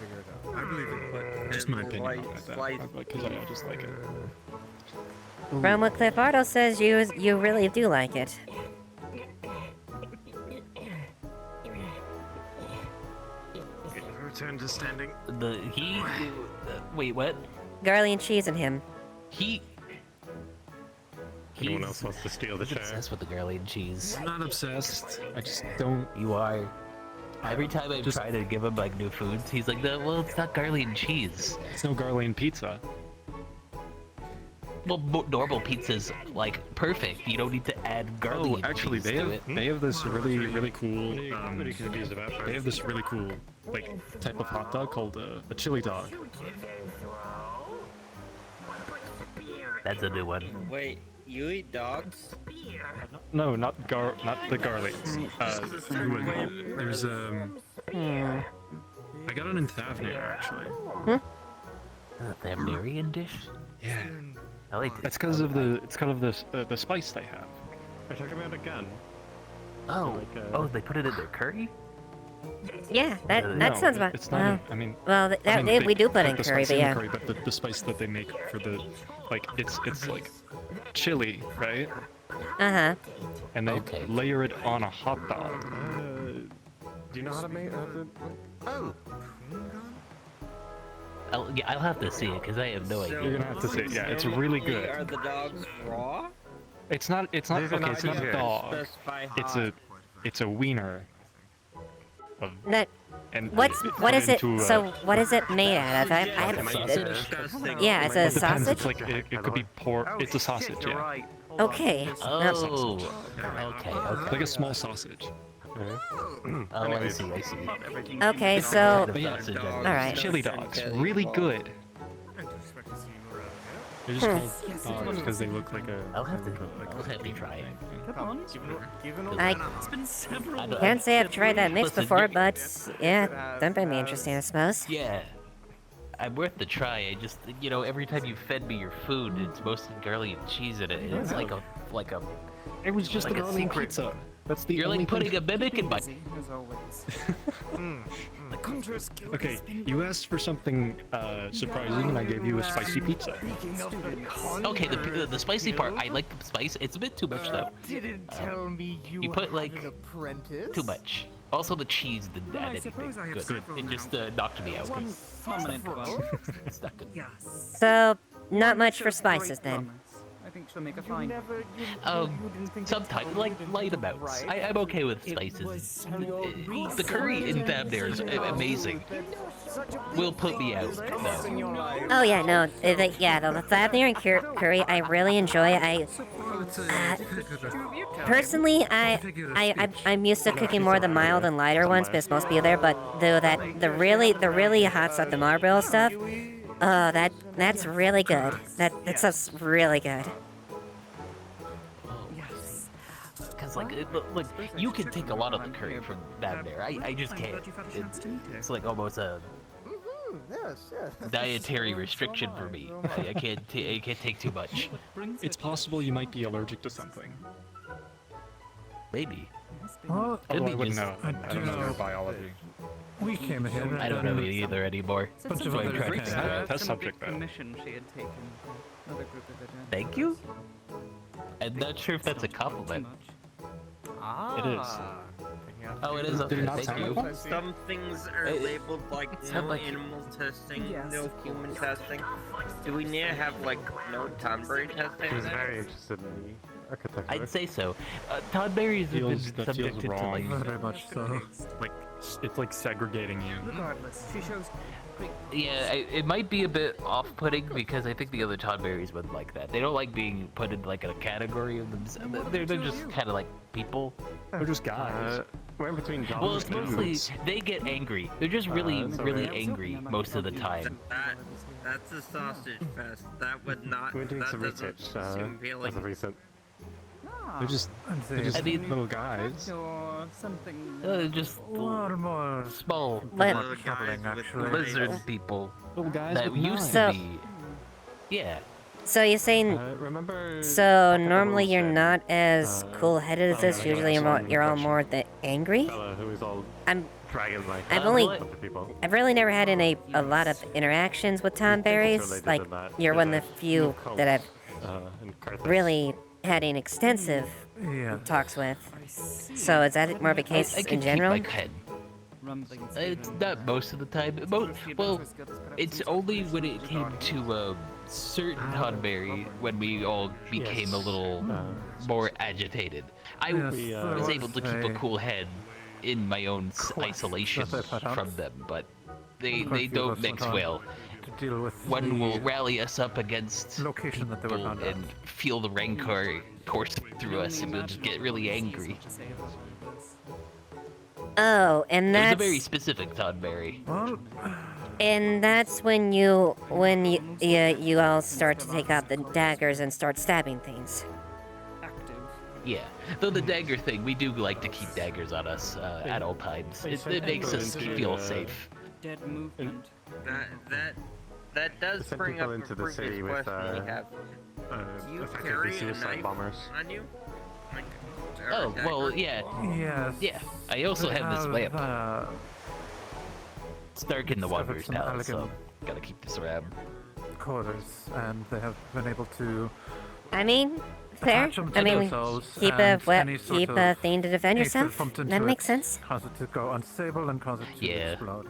figure it out. I believe it. Just my opinion on that. Because I just like it. From what Cliff Ardo says, you really do like it. Return to standing. Wait, what? Garlic and cheese and him. Anyone else wants to steal the He's share? obsessed with the garlic and cheese. I'm not obsessed. I just don't. You are. Every time I try to give him like new foods, he's like, "Well, it's not garlic and cheese. It's no garlic and pizza." Well, normal pizza's like perfect. You don't need to add garlic. Oh, and actually, cheese to it. they have this really cool. They have this really cool like type of hot dog called a chili dog. That's a new one. Wait, you eat dogs? No, not the garlic. There's I got it in Thavnir actually. The Thavnirian dish? Yeah. I like it. That's because of the spice they have. I talking about again. Oh, they put it in their curry? Yeah, that No, sounds about. It's not. I mean. Well, we do put in the curry, spice but in yeah. curry, but the spice that they make for the, like, it's like chili, right? Uh-huh. And they layer it on a hot dog. Do you know how to make? Oh. I'll have to see it because I have no idea. You're gonna have to see it. Yeah, it's really good. Are the dogs raw? It's not. It's not. These are Okay, not it's not a here. dog. Specify It's a wiener. Of, That. and What is it? into, So what is it made out of? I haven't seen it. Yeah, it's a It depends. sausage. It's like it could be pork. It's a sausage. Yeah. Okay. Oh. Okay. Like a small sausage. Oh, I see. Okay, so. But yeah, all right. chili dogs, really good. They're just called dogs because they look like a. I'll have to try it. Come on. I been several. can't say I've tried that mix Listen, before, but yeah, that might be interesting, I suppose. Yeah. I'm worth the try. I just, every time you fed me your food, it's mostly garlic and cheese in it. It's like a. It was just like a a garlic secret. pizza. That's the You're only like putting thing. a mimic in my. As always. The Conjurer's Guild Okay, has been you asked for something surprising, and I gave you a spicy pizza. Okay, the spicy part, I like the spice. It's a bit too much though. Didn't tell me you put had like an apprentice. too much. Also, the cheese didn't add anything good. It just knocked me out. Stuck in. So, not much for spices then. I think she'll make a fine. Sometimes, like light amounts. I'm okay with spices. The curry in Thabnare is amazing. Will put me out, though. Oh yeah, no, the Thabnare and curry I really enjoy. Personally, I'm used to cooking more of the mild and lighter ones because most people there. But the really hot stuff, the Marlboro stuff, that's really good. That stuff's really good. Because like you can take a lot of the curry from Thabnare. I just can't. It's like almost a dietary restriction for me. I can't take too much. It's possible you might be allergic to something. Maybe. Well, I wouldn't know. I don't know know. biology. We came here. I don't know either anymore. Bunch of other Test subject though. Mission she had taken. Another group of adventurers. Thank you? I'm not sure if that's a compliment. It is. Oh, it is. Did it not Thank sound you. like one? Some things are labeled like no like- animal testing, no human testing. Do we need to have like no Tonberry testing? He was very interested in the architecture. I'd say so. Tonberries have been That feels subjected to wrong. like. Very much so. Like it's like segregating you. Regardless, she shows. Yeah, it might be a bit off-putting because I think the other Tonberries would like that. They don't like being put in like a category of themselves. They're just kind of like people. They're just guys. We're in between jobs. Well, it's mostly they get angry. They're just really angry most of the time. That's a sausage fest. That would not. We're doing that some doesn't research seem really. as of recent. They're just I mean, little guys. Or something. Just Or more small Little guys with actually. lizard people Little guys that with used So- to be. Yeah. So you're saying, Remember? so normally you're not as cool-headed as this. Usually you're all more angry. Fella who is all I'm dragon-like. I've really never had a lot of interactions with Tonberries. Like, you're one of the few that I've really had an extensive talks with. So is that more of a case I in can general? keep my head. It's not most of the time. Well, it's only when it came to certain Tonberry when we all became a little more agitated. I was able to keep a cool head in my own isolation from them, but they don't mix well. One will rally us up against people and feel the rancor course through us, and we'll just get really angry. Oh, and There's that's a very specific Tonberry. and that's when you all start to take out the daggers and start stabbing things. Yeah, though the dagger thing, we do like to keep daggers on us at all times. It makes us feel safe. Dead movement. That does Send bring people up into a the previous city with question we have. Do you carry a suicide knife bombers. on you? Like, Oh, dagger? well, yeah. Yes. Yeah, I also have this lamp. It's dark in the Wanderer's some Palace, so elegant gotta keep this around. quarters, and they have been able to. I mean, fair. attach them to I mean, themselves, keep and a any sort keep of a thing to defend haste that yourself. pumped into That it makes sense. Cause it to go unstable and cause it to Yeah. explode.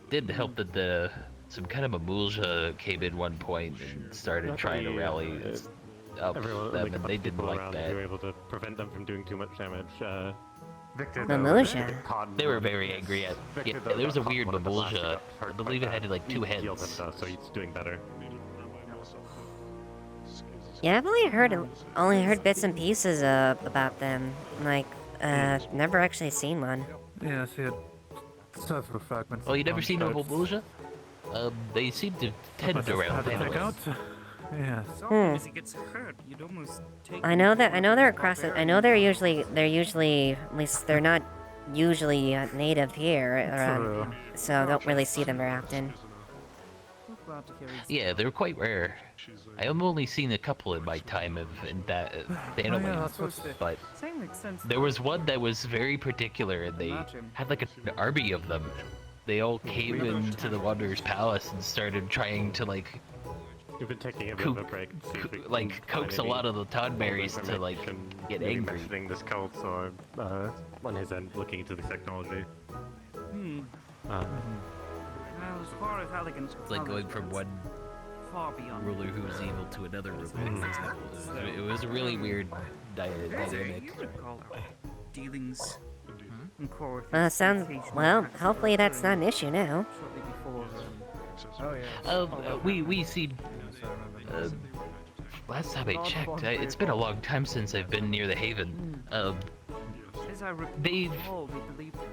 Did help that some kind of a Mulja came in one point and started trying to rally up Everyone, them, like, and they didn't people like around that. who were able to prevent them from doing too much damage. Victor, The though, Mulja. caught They were one- very angry at. Victor, Yeah, though, there was a got weird one of the last Mulja. got I hurt believe quite it had bad. like two He healed heads. him, though, so he's doing better. Yeah, I've only heard bits and pieces about them. Like, never actually seen one. Yes, he had several fragments. Oh, you never of seen a bones. Mulja? They seem to tend But around had to take animals. out. Yes. As he gets hurt, you'd almost take. I know they're across it. I know they're usually at least they're not usually native here, True. so don't really see them very often. Yeah, they're quite rare. I have only seen a couple in my time in that Danoland, but there was one that was very particular, and they had like an army of them. They all came into the Wanderer's Palace and started trying to like We've been taking a bit of a break. To see if we can like coax a find lot any of the Toddberries to like information, get maybe angry. mentioning this cult or on his end looking into the technology. Well, as far as elegance It's like going from one far beyond ruler who's evil to another ruler. It was a really weird dynamic. You recall our dealings in court. Well, hopefully that's not an issue now. Shortly before. We see. Last time I checked, it's been a long time since I've been near the Haven.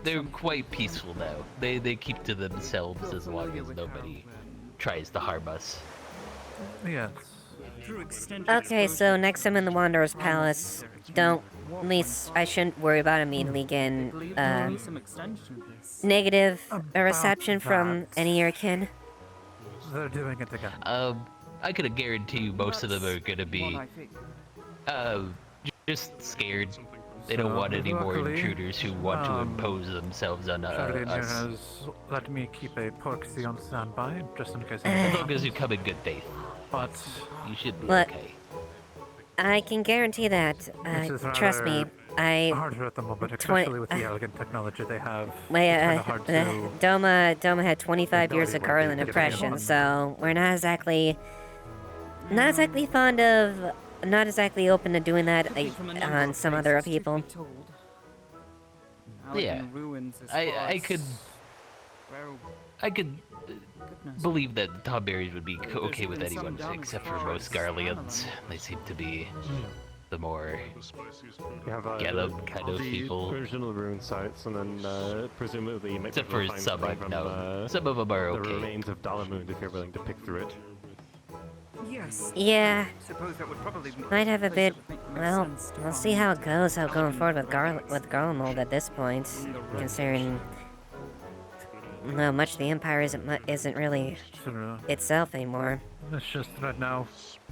They're quite peaceful now. They keep to themselves as long as nobody tries to harm us. Yes. Okay, so next I'm in the Wanderer's Palace. At least I shouldn't worry about immediately getting, negative reception from any of your kin. They're doing it again. I could guarantee you most of them are gonna be, just scared. They don't want any more intruders who want to impose themselves on Charlie us. has let me keep a proxy on standby, just in case. As long as you come in good faith. But you should be Look, okay. I can guarantee that. Trust me. Harder at the moment, especially with the elegant technology they have. Doma had 25 years of Garland oppression, so we're not exactly fond of, not exactly open to doing that on some other people. Yeah, I could believe that the Todberries would be okay with anyone except for most Garleans. They seem to be the more get 'em kind of people. Original rune sites, and then presumably you might Except be able to for find some, something no. Some of them are the okay. remains of Dalamund if you're willing to pick through it. Yes. Yeah. Suppose that would probably be Might have a bit. Well, we'll see how it goes. How going forward with Garlemald at this point, considering well, much of the Empire isn't really itself anymore. It's just right now.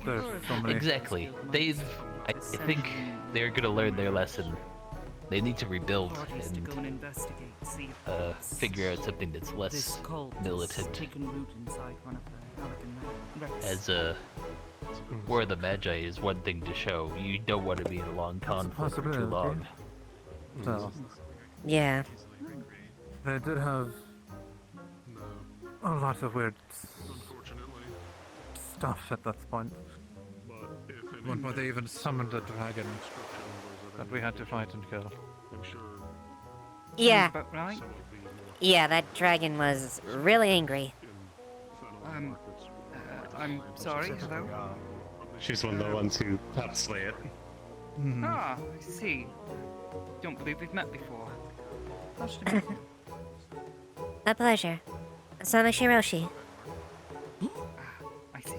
There's so many. Exactly. I think they're gonna learn their lesson. They need to rebuild and figure out something that's less militant. As War of the Magi is one thing to show. You don't want to be in a long conflict for too long. So, yeah. They did have a lot of weird stuff at that point. At one point they even summoned a dragon that we had to fight and kill. Yeah. Right? Yeah, that dragon was really angry. I'm sorry. Hello. She's one of the ones who helped slay it. Ah, I see. Don't believe we've met before. Pleasure to meet you. A pleasure. Sama Shiroshi. I see.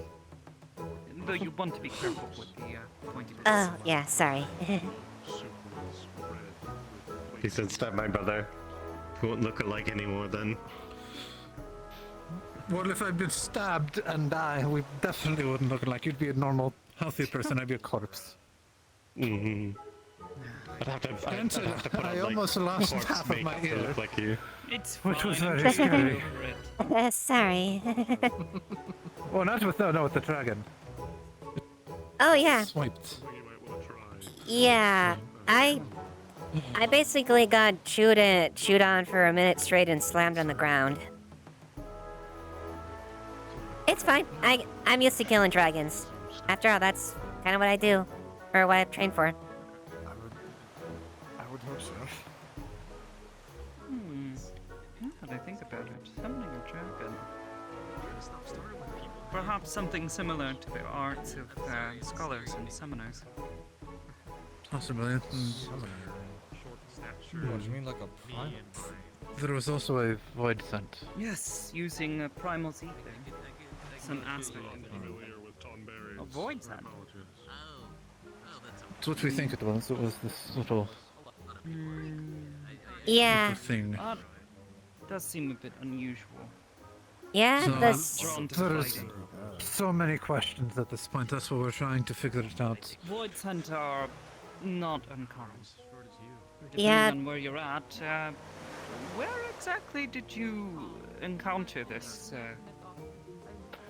Though you want to be careful with the pointed. Oh, yeah, sorry. He said, "Stab my brother. He won't look alike anymore then." Well, if I'd been stabbed and die, we definitely wouldn't look like you'd be a normal, healthy person. I'd be a corpse. Mm-hmm. I'd have to put I on, almost like, lost corpse half of my makeup to ear. look like you. It's Which was fine. very scary. Sorry. Well, not with with the dragon. Oh yeah. Swiped. Yeah. I basically got chewed on for a minute straight and slammed on the ground. It's fine. I'm used to killing dragons. After all, that's kind of what I do, or what I've trained for. I would hope so. Now that I think about it, summoning a dragon. Perhaps something similar to the arts of scholars and summoners. Possibly. What do you mean, like a primal? There was also a void scent. Yes, using a primal ether. Some aspect of it. A void scent. It's what we think it was. It was this little Yeah. thing. Does seem a bit unusual. Yeah, So, that's... there's so many questions at this point. That's what we're trying to figure it out. Void scent are not uncommon. Depending Yeah. on where you're at, where exactly did you encounter this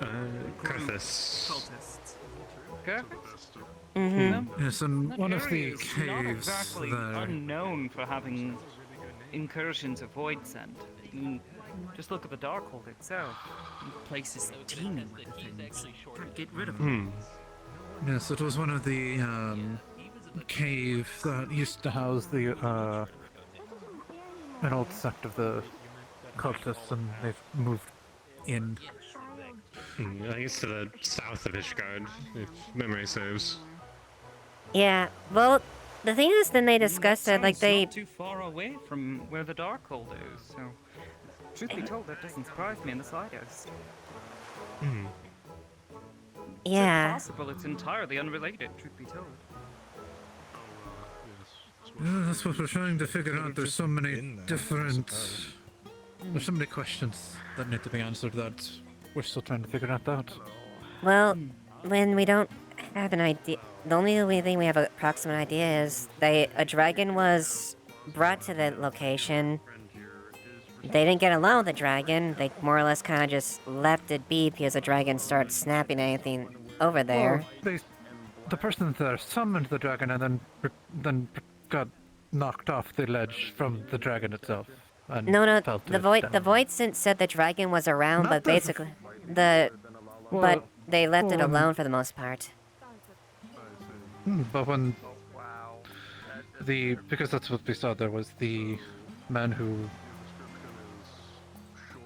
Curthus. Cultists. Mm-hmm. Yes, in one of the It's not caves exactly there. unknown for having incursions of void scent. I mean, just look at the Darkhold itself. The place is teeming with the things. Can't get rid of them. Yes, it was one of the cave that used to house the an old sect of the cultists, and they've moved in. I think it's to the south of Ishgard, if memory serves. Yeah, well, the thing is, then they discussed that, like, they... Not too far away from where the Darkhold is, so... Truth be told, that doesn't surprise me in the slightest. Yeah. It's possible it's entirely unrelated, truth be told. Yeah, that's what we're trying to figure out. There's so many different... There's so many questions that need to be answered that we're still trying to figure that out. Well, when we don't have an idea... The only thing we have an approximate idea is a dragon was brought to the location. They didn't get along with the dragon. They more or less kind of just left it be because the dragon started snapping anything over there. Well, the person there summoned the dragon and then got knocked off the ledge from the dragon itself. And No, fell to the its void death. scent said the dragon was around, Not but the- basically Well, but they left it well, alone for the most part. But when because that's what we saw, there was the man who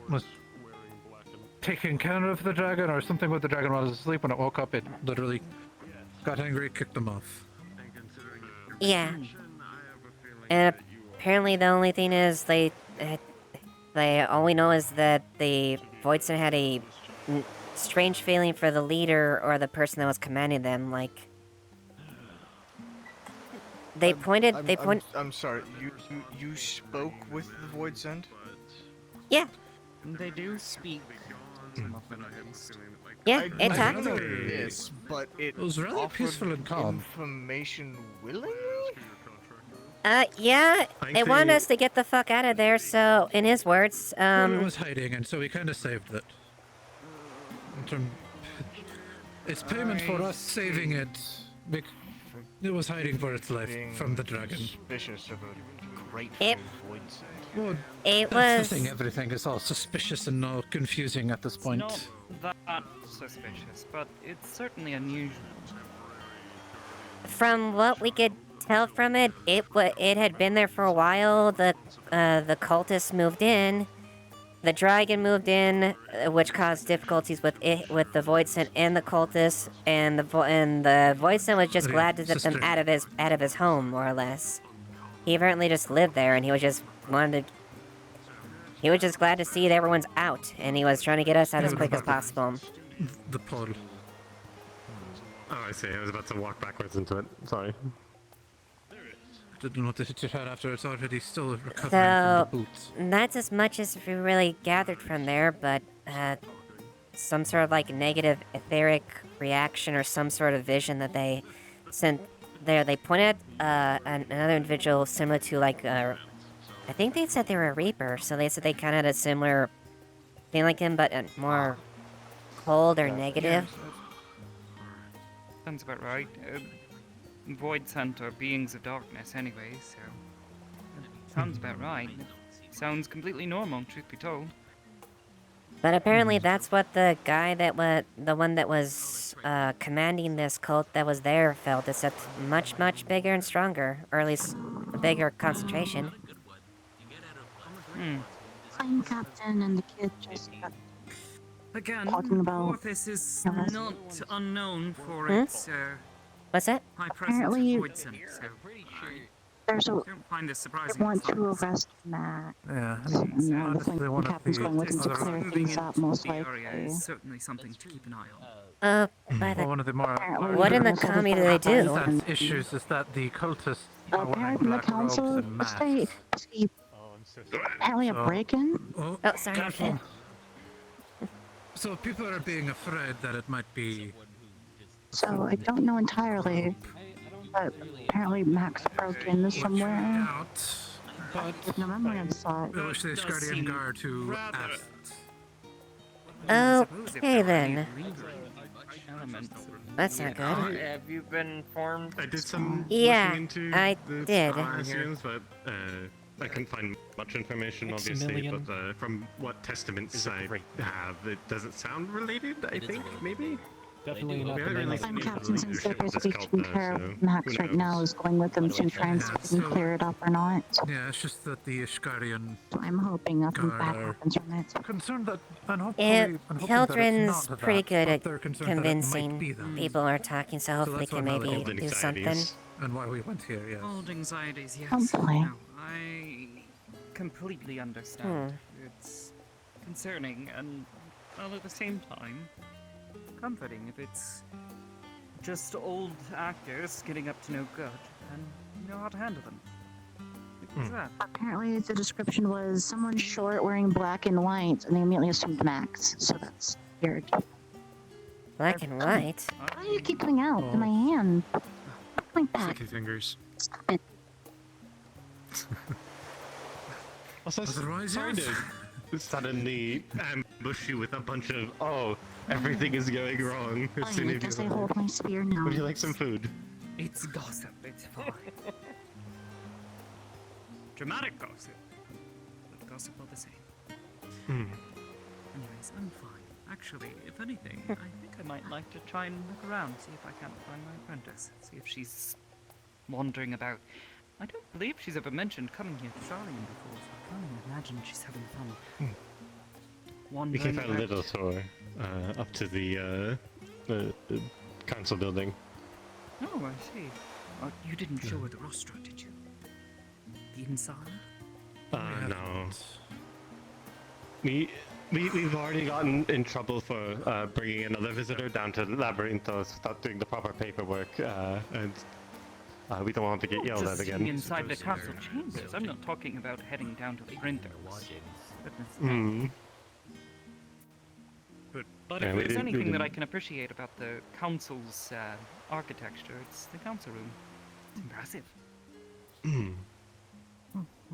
was taking care of the dragon or something with the dragon while it was asleep. When it woke up, it literally got angry, kicked him off. Yeah. And apparently the only thing is all we know is that the Voidson had a strange feeling for the leader or the person that was commanding them, like... I'm sorry, you spoke with the Void Send? Yeah. They do speak. Some of them at least. Yeah, I it talked. know this, but it was really offered peaceful and calm. information willingly? Yeah, it wanted us to get the fuck out of there, so, in his words, Well, it was hiding, and so we kind of saved it. It's payment for us saving it. It was hiding for its life from the dragon. Suspicious of a grateful It- Void Send. Well, It that's the was- thing, everything is all suspicious and all confusing at this point. Not that suspicious, but it's certainly unusual. From what we could tell from it, it had been there for a while. The cultists moved in. The dragon moved in, which caused difficulties with the Voidson and the cultists. And the Voidson was just glad to get them out of his home, more or less. He apparently just lived there, and he was just glad to see that everyone's out, and he was trying to get us out as quick as possible. The pole. Oh, I see. I was about to walk backwards into it. Sorry. Didn't want to hit your head after it's already still recovering So, from the boots. that's as much as we really gathered from there, but some sort of like negative etheric reaction or some sort of vision that they sent there. They pointed at another individual similar to like, I think they said they were a Reaper, so they said they kind of had a similar thing like him, but more cold or negative. Sounds about right. Void scent are beings of darkness anyway, so... Sounds about right. It sounds completely normal, truth be told. But apparently that's what the guy that was, the one that was commanding this cult that was there felt. It's much, much bigger and stronger, or at least a bigger concentration. Fine Captain and the kid just got Again, talking about... Orthis is Yes. not unknown for Hmm? its What's that? high presence Apparently- of void scent, so There's a... don't find this They surprising. want to arrest Matt. Yeah, So, I think honestly, one the of captain's going the looking to other- clear Moving things up, into most the area likely. is certainly something to keep an eye on. By Well, one of the more what in the commie do they do? that issues is that the cultists are wearing Apparently the black robes council and masks. say apparently a So- break-in. Oh, sorry. careful. So people are being afraid that it might be. So I don't know entirely, but apparently Max broke in somewhere. But With no memory of the I wish the Asgardian guard who asked Okay then. Elements. That's not good. Have you been informed? I did some Yeah, looking into I the did. Saracens, but I couldn't find much information, obviously. Maximilian. But from what testaments I have, it doesn't sound related. I think maybe. Definitely not the haven't main really I'm seen Captain the leadership Sincerely of this taking cult, care so of Max who right now knows? is going with them to try and see if we can clear it up or not. Yeah, it's just that the Ishgarian So I'm hoping nothing guard bad are happens from it. concerned that, and hopefully, It, I'm hoping that it's Hildren's not pretty that, good but at they're concerned that it might convincing be them. people are talking, so hopefully that's can what maybe validated do something. And why we went here, yes. Old anxieties, yes. Hopefully. No, I completely understand. It's concerning and, well, at the same time, comforting. If it's just old actors getting up to no good, and you know how to handle them. What's that? Apparently the description was someone short wearing black and white, and they immediately assumed Max, so that's weird. Black and white? Why do you keep coming out in my hand? Like that. Sticky fingers. Stop it. Also, Otherwise, sorry to suddenly ambush you with a bunch of everything is going wrong. As soon Fine, I as guess I you hold my spear now. would you like some food? It's gossip, it's fine. Dramatic gossip. But gossip all the same. Anyways, I'm fine. Actually, if anything, I think I might like to try and look around, see if I can't find my apprentice. See if she's wandering about. I don't believe she's ever mentioned coming here to Charlene before, so I can't even imagine she's having fun. We Wandering can find a about. little tour up to the council building. Oh, I see. You didn't show her the rostra, did you? The inside? No. We've already gotten in trouble for bringing another visitor down to Labyrinthos without doing the proper paperwork, and we don't want to get yelled Just at sitting again. inside the council chambers. I'm not talking about heading down to the printers. Goodness. Hmm. But Yeah, if we there's didn't- we anything that I didn't- can appreciate about the council's architecture, it's the council room. It's impressive.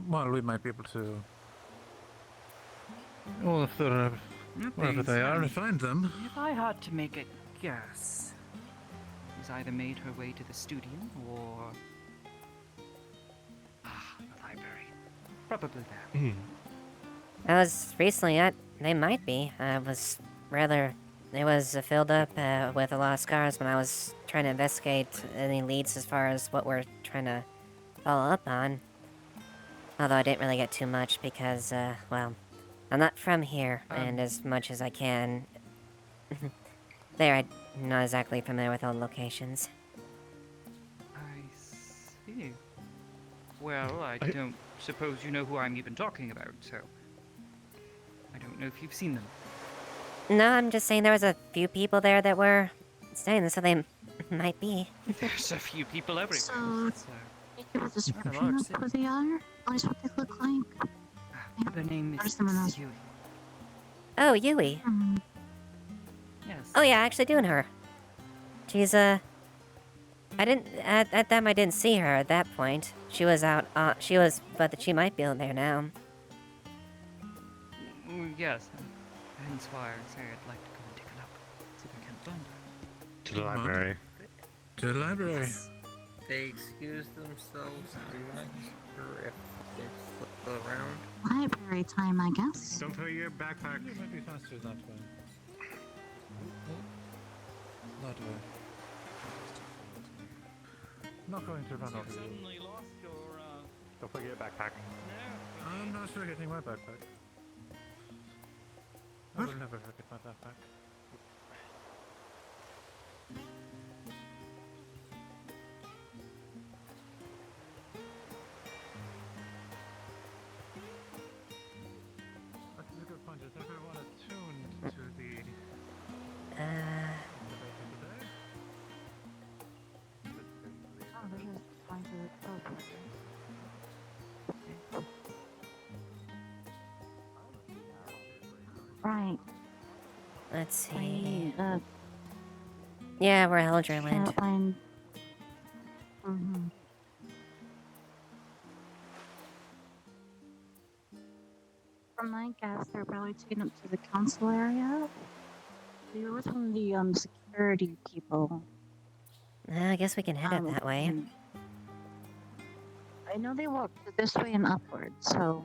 Well, we might be able to. Well, if they're wherever they are, find them. If I had to make a guess, she's either made her way to the studio or the library. Probably there. I was recently at. They might be. I was rather. It was filled up with a lot of scars when I was trying to investigate any leads as far as what we're trying to follow up on. Although I didn't really get too much because, well, I'm not from here, and as much as I can. There, I'm not exactly familiar with all the locations. I see. Well, I don't suppose you know who I'm even talking about, so I don't know if you've seen them. No, I'm just saying there was a few people there that were saying this, so they might be. There's a few people everywhere. So, It's, you give a description large of who they are? At least what they look like? the name Or is someone else? Yui. Oh, Yui. Yes. Oh yeah, actually doing her. She's I didn't at that time I didn't see her at that point. She was out. But she might be out there now. Yes. Hence why I say I'd like to go and take a look. See if I can find her. To the library. To the library. They excuse themselves. I'm not sure if they're still around. Library time, I guess. Don't put your backpack. It might be faster that way. That way. Not going to run over you. Don't forget your backpack. I'm not forgetting my backpack. I will never forget my backpack. That's a good point. Is everyone attuned to the... Oh, they're just trying to teleport. Right. Let's see. I, Yeah, we're Eldrin Wind. can't find... Mm-hmm. From my guess, they're probably taking up to the council area. They were with one of the security people. I guess we can head it that way. I know they walked this way and upward, so.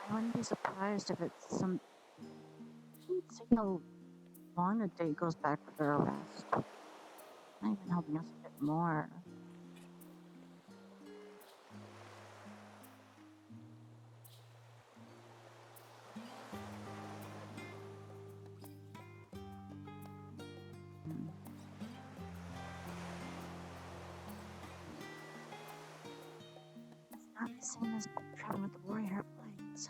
I wouldn't be surprised if it's some. It's taking how long a day goes back for their arrest. Not even helping us a bit more. It's not the same as traveling with the warrior blades.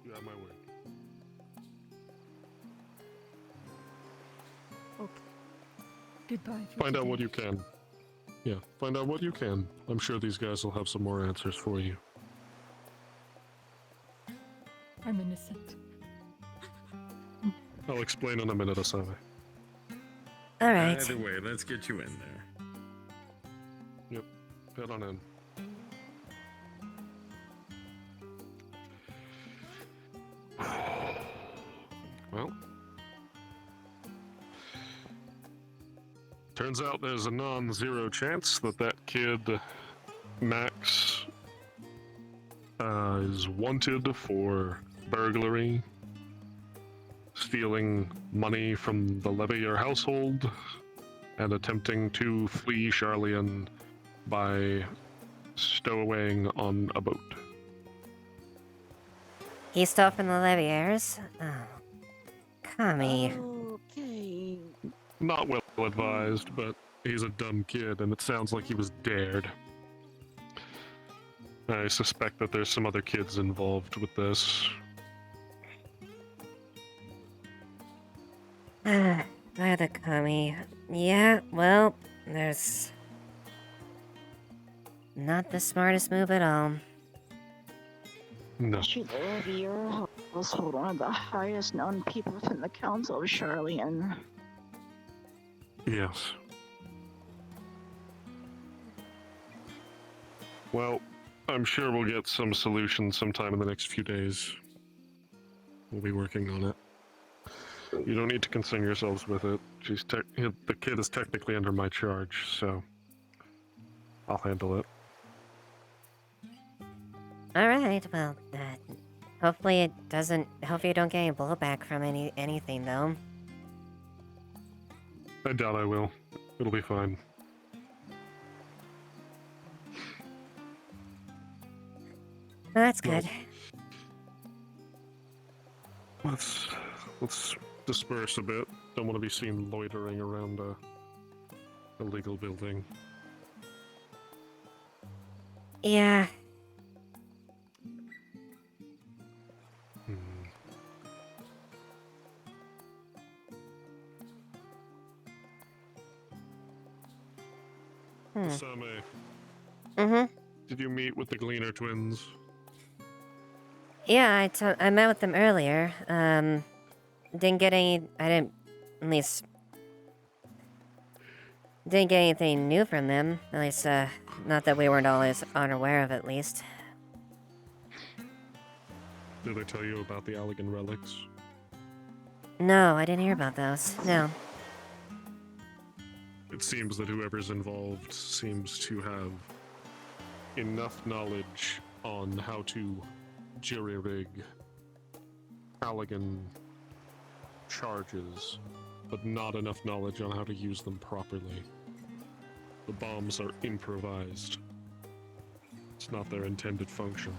You have my word. Okay. Goodbye. For Find out today. what you can. Yeah, find out what you can. I'm sure these guys will have some more answers for you. I'm innocent. I'll explain in a minute, Asave. All right. Either way, let's get you in there. Yep, head on in. Well, turns out there's a non-zero chance that that kid, Max, is wanted for burglary, stealing money from the Levier household, and attempting to flee Charlian by stowawaying on a boat. He's still from the Leviers? Oh. Kami. Okay. Not well advised, but he's a dumb kid, and it sounds like he was dared. I suspect that there's some other kids involved with this. By the Kami. Yeah, well, there's not the smartest move at all. No. Actually, the Riviera household, one of the highest known people within the Council of Charlian. Yes. Well, I'm sure we'll get some solution sometime in the next few days. We'll be working on it. You don't need to concern yourselves with it. The kid is technically under my charge, so I'll handle it. Alright, well, hopefully it doesn't, hopefully you don't get any blowback from anything, though. I doubt I will. It'll be fine. That's good. Let's disperse a bit. Don't want to be seen loitering around a illegal building. Yeah. Same. Mm-hmm. Did you meet with the Gleaner twins? Yeah, I met with them earlier. Didn't get any, didn't get anything new from them. At least, not that we weren't always unaware of, at least. Did they tell you about the Allegan relics? No, I didn't hear about those. No. It seems that whoever's involved seems to have enough knowledge on how to jury-rig Allegan charges, but not enough knowledge on how to use them properly. The bombs are improvised. It's not their intended function.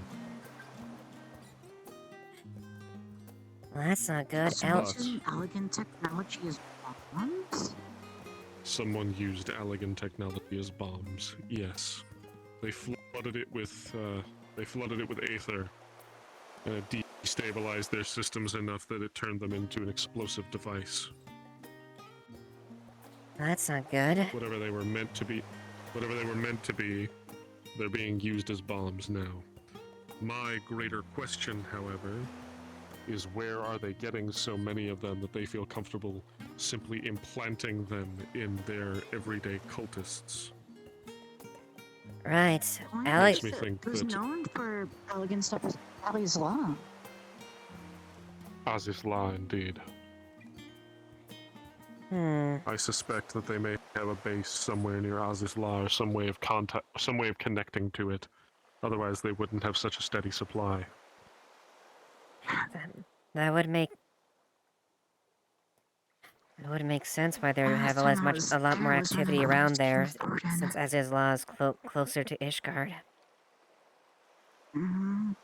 Well, that's not good. Someone using elegant technology as bombs? Someone used elegant technology as bombs. Yes, they flooded it with aether, and it destabilized their systems enough that it turned them into an explosive device. That's not good. Whatever they were meant to be, they're being used as bombs now. My greater question, however, is where are they getting so many of them that they feel comfortable simply implanting them in their everyday cultists? Right. Makes me think Who's that known for elegant stuff is Ali's Law. Aziz's Law, indeed. I suspect that they may have a base somewhere near Aziz's Law, or some way of connecting to it. Otherwise, they wouldn't have such a steady supply. That would make sense why there would have a lot more activity around there, since Aziz's Law is closer to Ishgard. I can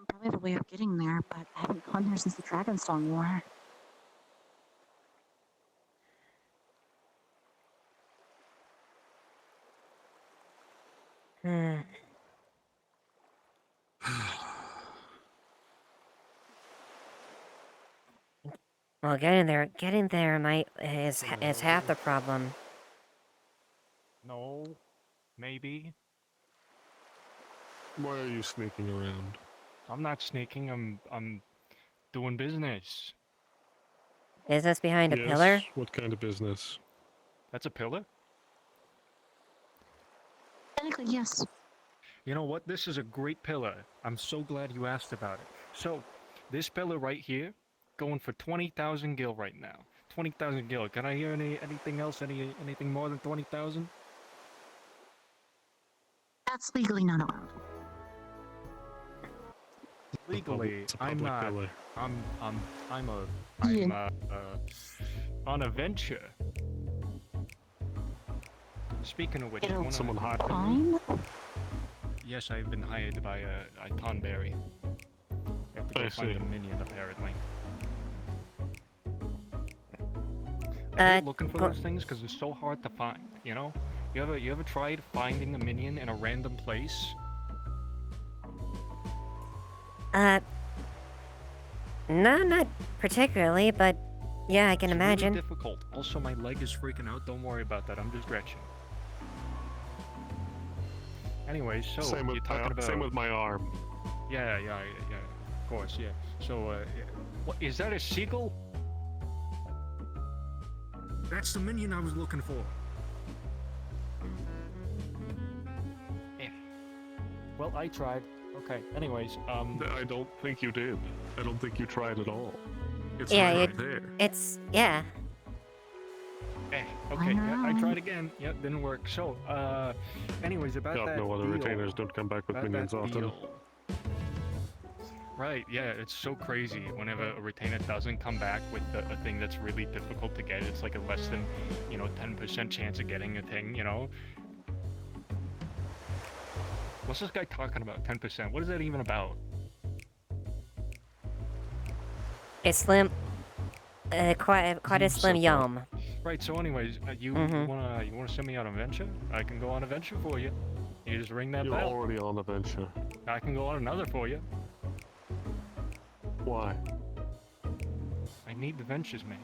probably have a way of getting there, but I haven't gone there since the Dragonstone War. Well, getting there is half the problem. No, maybe. Why are you sneaking around? I'm not sneaking. I'm doing business. Business behind a Yes? pillar? What kind of business? That's a pillar? Technically, yes. You know what? This is a great pillar. I'm so glad you asked about it. So, this pillar right here, going for 20,000 gil right now. 20,000 gil. Can I hear anything else? Anything more than 20,000? That's legally not allowed. Legally, It's a I'm public not. pillar. I'm Yeah. on a venture. Speaking of which, It'll wanna- Someone hired Fine. Yes, I've been hired by Tonberry. I have to go I find see. a minion, apparently. Are you looking for those things? Because they're so hard to find, you know? You ever tried finding a minion in a random place? No, not particularly, but yeah, I can It's imagine. really difficult. Also, my leg is freaking out. Don't worry about that. I'm just stretching. Anyway, so Same you're talking about... same with my arm. Yeah, of course, yeah. So, what, is that a seagull? That's the minion I was looking for. Eh. Well, I tried. Okay, anyways, I don't think you did. I don't think you tried at all. It's Yeah, right there. yeah. Okay, yeah, I tried again. Yep, didn't work. So, anyways, about God, that no other deal, retainers don't come back with about minions that often. deal. Right, yeah, it's so crazy whenever a retainer doesn't come back with a thing that's really difficult to get. It's like a less than, 10% chance of getting a thing, you know? What's this guy talking about, 10%? What is that even about? It's slim. Quite a slim yum. Right, so anyways, you wanna send me on a venture? I can go on a venture for you. You just ring that You're bell. already on a venture. I can go on another for you. Why? I need the ventures, man.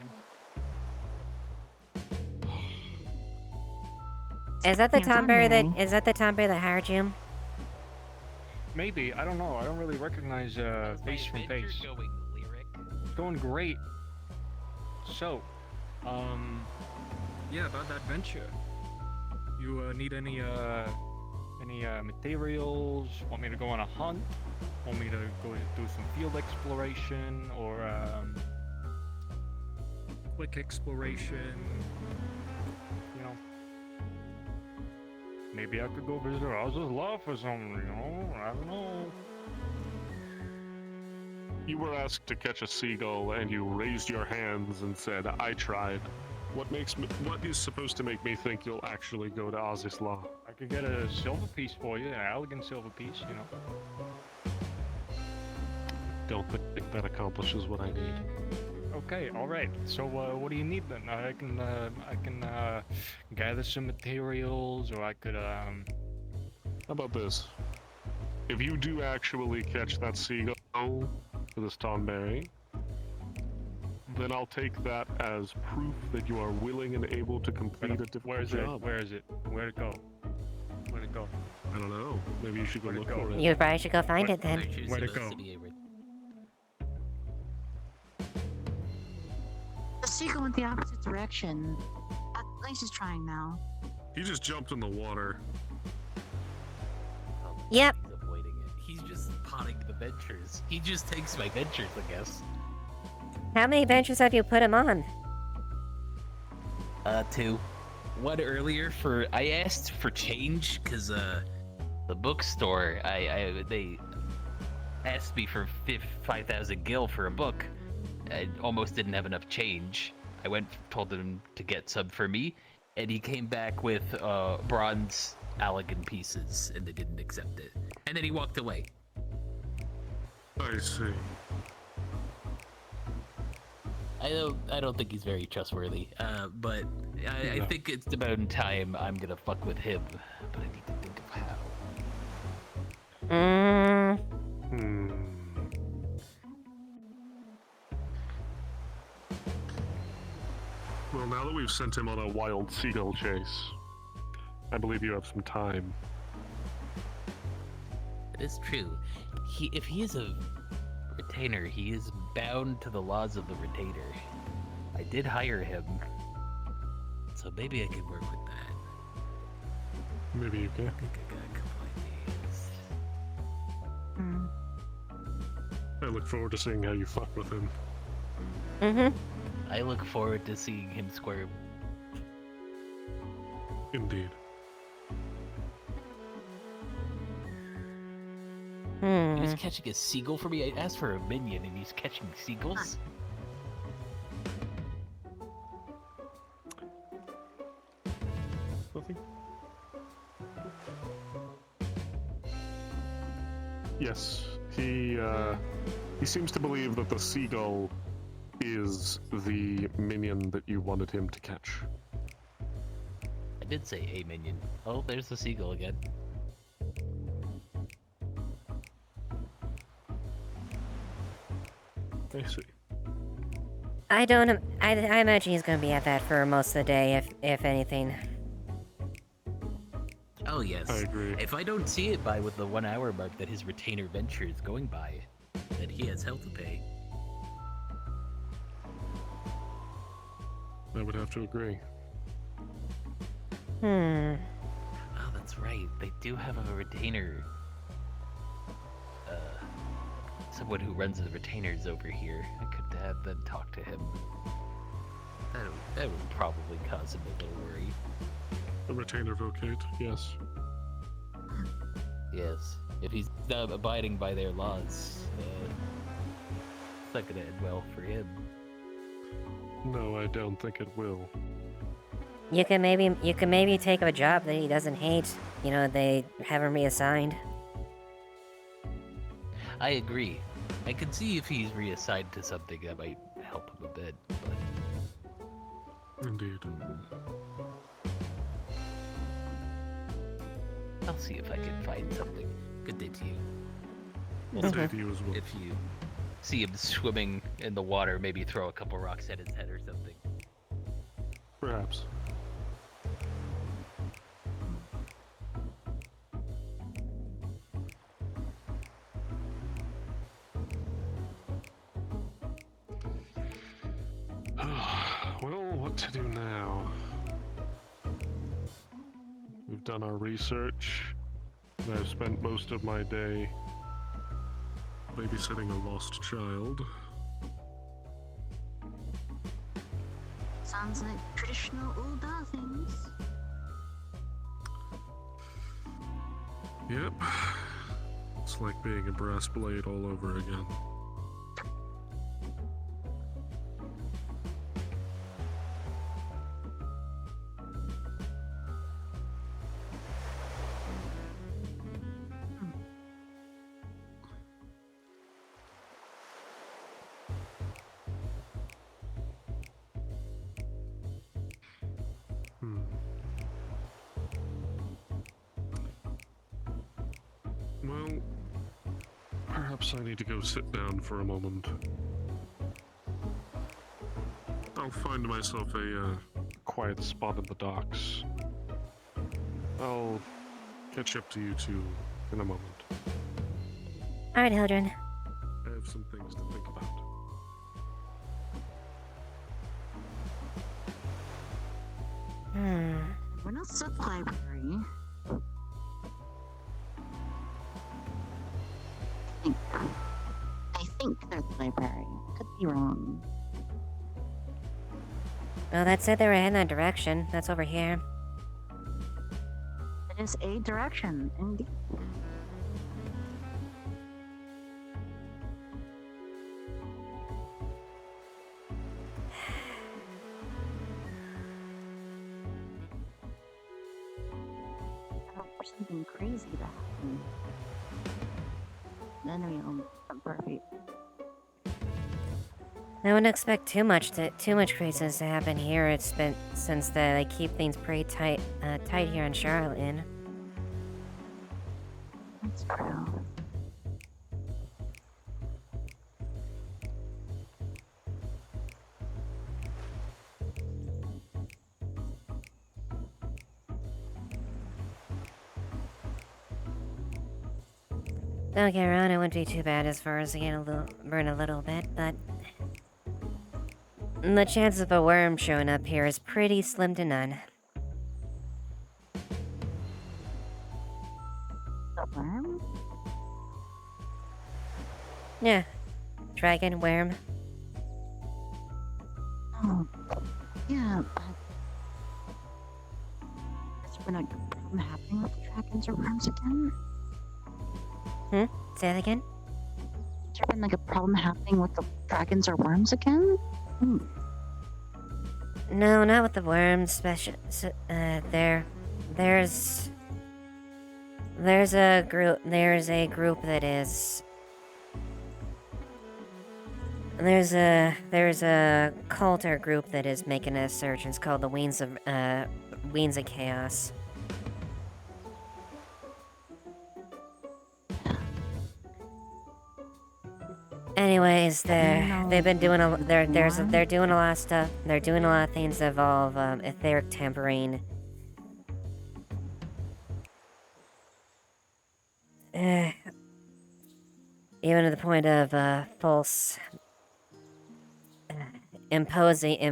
Is that the Hands on Tomberry Mary. that hired you? Maybe, I don't know. I don't really recognize face from face. Going, Lyric? It's going great. So, yeah, about that venture. You need any materials? Want me to go on a hunt? Want me to go do some field exploration or quick exploration? You know, maybe I could go visit Oz's Law for something. You know, I don't know. You were asked to catch a seagull and you raised your hands and said, I tried. What is supposed to make me think you'll actually go to Oz's Law? I could get a silver piece for you, an elegant silver piece, you know. don't think that accomplishes what I need. Okay, all right. So what do you need then? I can gather some materials, or I could How about this? If you do actually catch that seagull for this Tonberry, then I'll take that as proof that you are willing and able to complete a difficult job. Where is it? Where'd it go? Where'd it go? I don't know. Maybe you should go look for it. You probably should go find it then. Where'd it go? The seagull went the opposite direction. At least he's trying now. He just jumped in the water. Yep. He's avoiding it. He's just potting the ventures. He just takes my ventures, I guess. How many ventures have you put him on? 2. One earlier for I asked for change because the bookstore they asked me for 5,000 gil for a book. I almost didn't have enough change. I told him to get some for me, and he came back with bronze Allegan pieces, and they didn't accept it. And then he walked away. I see. I don't think he's very trustworthy, but I think it's about time I'm gonna fuck with him. But I need to think of how. Well, now that we've sent him on a wild seagull chase, I believe you have some time. It is true. If he is a retainer, he is bound to the laws of the retainer. I did hire him, so maybe I can work with that. Maybe you can. I think I got a couple ideas. I look forward to seeing how you fuck with him. I look forward to seeing him squirm. Indeed. He was catching a seagull for me. I asked for a minion, and he's catching seagulls. Nothing? Yes, he seems to believe that the seagull is the minion that you wanted him to catch. I did say a minion. Oh, there's the seagull again. I see. I imagine he's gonna be at that for most of the day, if anything. Oh yes. I agree. If I don't see it by with the 1 hour mark that his retainer venture is going by, then he has hell to pay. I would have to agree. Oh, that's right. They do have a retainer. Someone who runs the retainers over here. I could have them talk to him. That would probably cause him a little worry. The retainer vocate, yes. Yes. If he's not abiding by their laws, it's not gonna end well for him. No, I don't think it will. You can maybe take a job that he doesn't hate. You know, they have him reassigned. I agree. I can see if he's reassigned to something that might help him a bit, but... Indeed. I'll see if I can find something. Good day to you. Good day to you as well. If you see him swimming in the water, maybe throw a couple rocks at his head or something. Perhaps. Well, what to do now? We've done our research, and I've spent most of my day babysitting a lost child. Sounds like traditional old things. Yep. It's like being a brass blade all over again. Perhaps I need to go sit down for a moment. I'll find myself a Quiet spot in the docks. I'll catch up to you two in a moment. Alright, Hildren. I have some things to think about. When else is at the library? I think they're at the library. Could be wrong. Well, that said they were in that direction. That's over here. It is a direction, indeed. For something crazy to happen. Then we'll perfect. I wouldn't expect too much craziness to happen here. It's been since they keep things pretty tight here in Charlotte. That's true. Don't get around, it wouldn't be too bad as far as getting burn a little bit, but the chance of a worm showing up here is pretty slim to none. A worm? Yeah, dragon worm. Oh, yeah, but has there been a problem happening with the dragons or worms again? Say that again? Has there been like a problem happening with the dragons or worms again? No, not with the worms. There's a group that is. There's a cult or group that is making a search. It's called the Wings of Chaos. Anyways, they've been doing they're doing a lot of stuff. They're doing a lot of things that involve etheric tampering. Even to the point of false imposing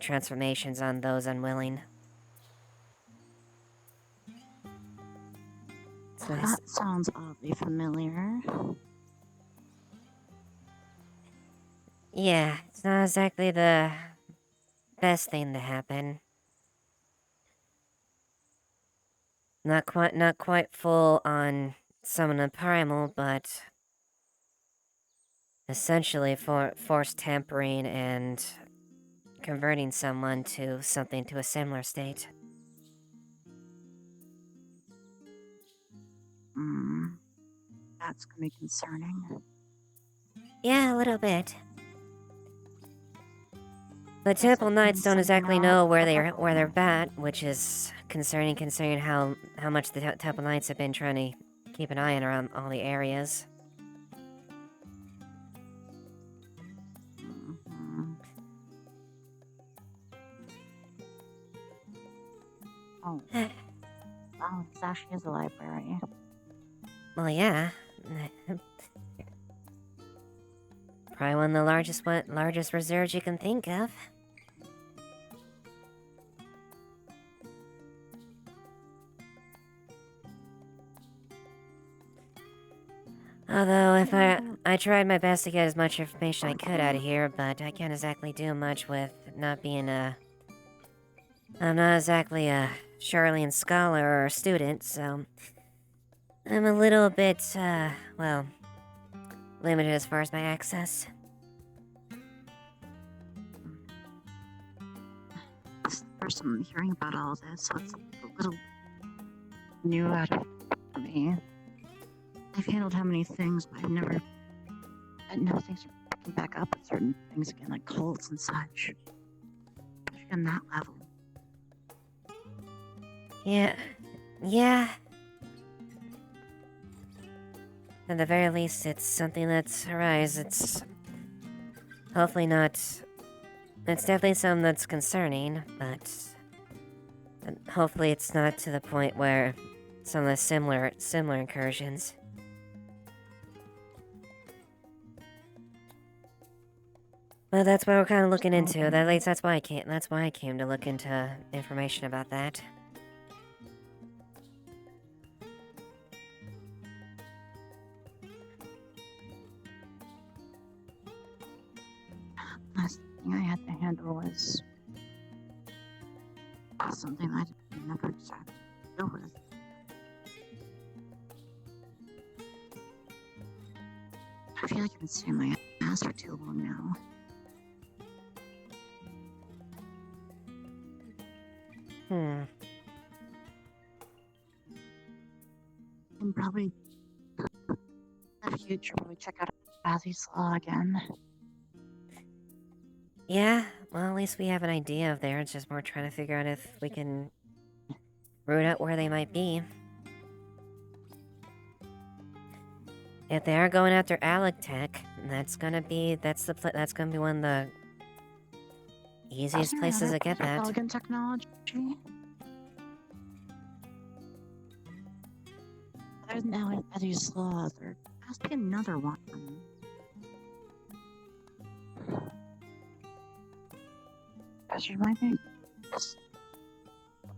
transformations on those unwilling. That sounds oddly familiar. Yeah, it's not exactly the best thing to happen. Not quite full on summon a primal, but essentially forced tampering and converting someone to something to a similar state. That's gonna be concerning. Yeah, a little bit. The Temple Knights don't exactly know where they're at, which is concerning considering how much the Temple Knights have been trying to keep an eye on around all the areas. Oh. Wow, this actually is a library. Well, yeah. Probably one of the largest reserves you can think of. Although, if I tried my best to get as much information I could out of here, but I can't exactly do much with not being I'm not exactly a Charlian scholar or a student, so I'm a little bit, well, limited as far as my access. This is the first time I'm hearing about all this, so it's a little new out of for me. I've handled how many things, but I know things are picking back up with certain things again, like cults and such. Especially on that level. Yeah. At the very least, it's something that's arise. It's hopefully not. It's definitely something that's concerning, but hopefully it's not to the point where some of the similar incursions. Well, that's what we're kind of looking into. At least that's why I came. That's why I came to look into information about that. Last thing I had to handle was something I never exactly deal with. I feel like I've been sitting my ass for too long now. And probably in the future, probably check out Azzy's Law again. Yeah, well, at least we have an idea of there. It's just more trying to figure out if we can root out where they might be. If they are going after Alec Tech, that's gonna be one of the easiest places to get that. Elegant technology. Other than Azzy's Law, there has to be another one. As you might think,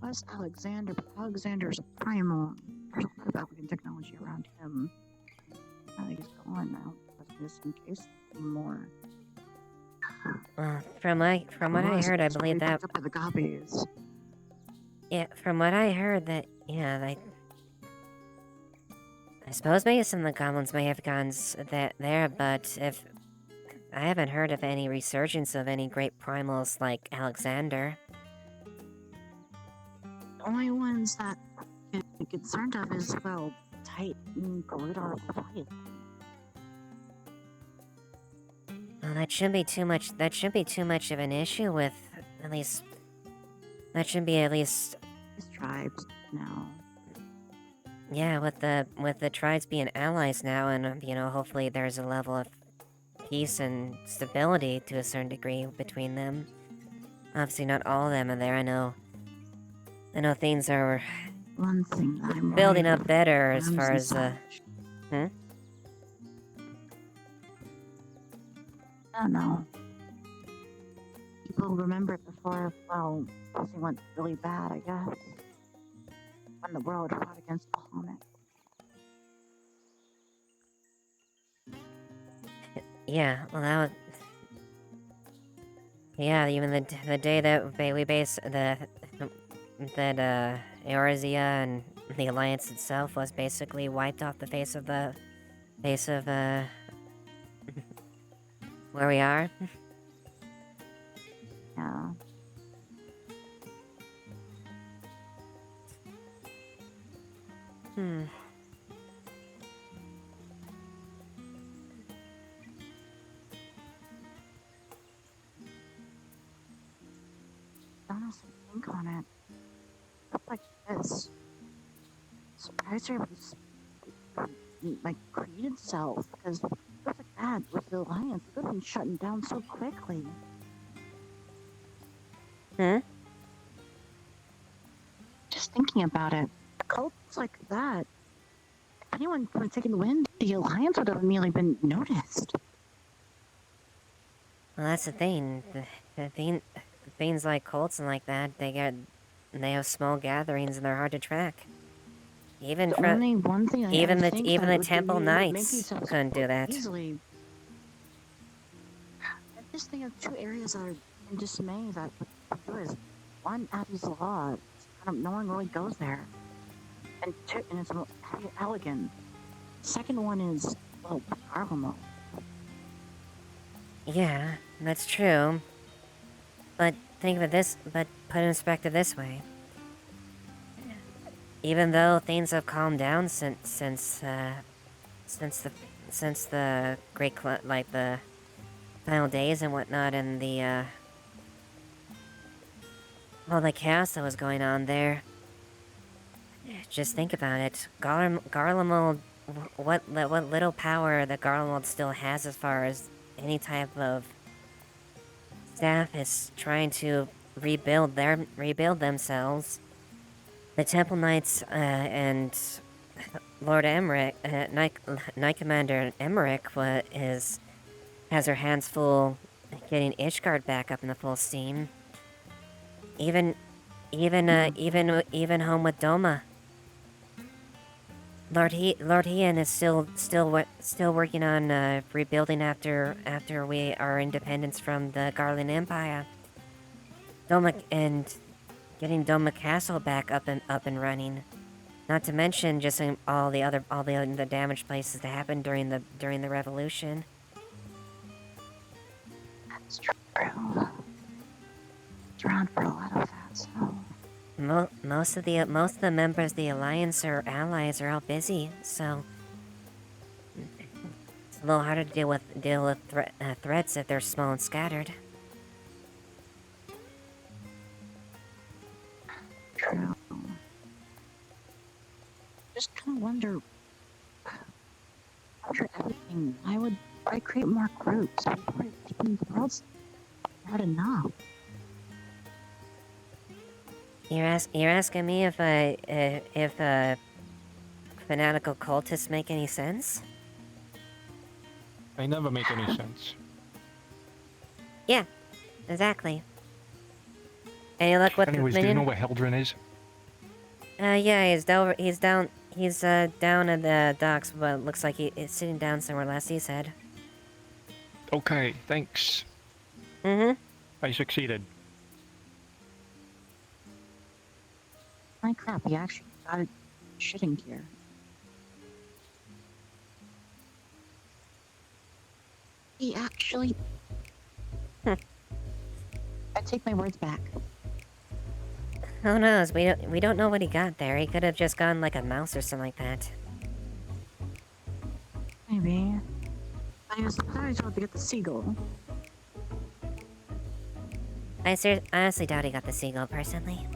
was Alexander, but Alexander's primal. There's a lot of elegant technology around him. I think he's gone now, but just in case anymore. From what I heard, I believe that. Up by the copies. Yeah, from what I heard, that I suppose maybe some of the goblins may have gone there, but if I haven't heard of any resurgence of any great primals like Alexander. The only ones that I'm concerned of is, well, Titan, Garuda, Leviathan. Well, that shouldn't be too much. That shouldn't be too much of an issue with, at least. That shouldn't be at least. These tribes now. Yeah, with the tribes being allies now, and hopefully there's a level of peace and stability to a certain degree between them. Obviously, not all of them are there. I know things are one thing that I'm building up better as far as I don't know. People remember it before, well, something went really bad, I guess. When the world fought against Bahamut. Yeah, well, that was... Yeah, even the day that we that Eorzea and the Alliance itself was basically wiped off the face of where we are. Yeah. Honestly, think on it. Stuff like this. Surprised her was like created itself because stuff like that with the Alliance could have been shutting down so quickly. Just thinking about it, cults like that. If anyone would have taken the wind, the Alliance would have immediately been noticed. Well, that's the thing. Things like cults and like that, they have small gatherings and they're hard to track. Even the Temple Knights couldn't do that. Easily. I just think of two areas that are in dismay that would do is one, Abby's Law. No one really goes there. And two, and it's elegant. Second one is, well, Argamo. Yeah, that's true. But think of it but put it in perspective this way. Even though things have calmed down since the great like the final days and whatnot, and the all the chaos that was going on there. Just think about it. Garlemald what little power the Garlemald still has as far as any type of staff is trying to rebuild themselves. The Temple Knights and Lord Emmerich, Knight Commander Emmerich, has her hands full getting Ishgard back up in the full steam. Even home with Doma. Lord Ian is still working on rebuilding after our independence from the Garland Empire. And getting Doma Castle back up and running. Not to mention just all the damaged places that happened during the revolution. That's true. It's around for a lot of that, so. Most of the members of the Alliance or allies are all busy, so it's a little harder to deal with threats if they're small and scattered. True. Just kind of wonder, after everything, why create more groups? The world's not enough. You're asking me if fanatical cultists make any sense? They never make any sense. Yeah, exactly. Any luck with Anyways, do you know what Heldren is? Yeah, he's down at the docks, but looks like he's sitting down somewhere last he said. Okay, thanks. Mm-hmm. I succeeded. My crap, he actually got shitting gear. He actually... I take my words back. Who knows? We don't know what he got there. He could have just gone like a mouse or something like that. Maybe. I was told to get the seagull. I honestly doubt he got the seagull, personally.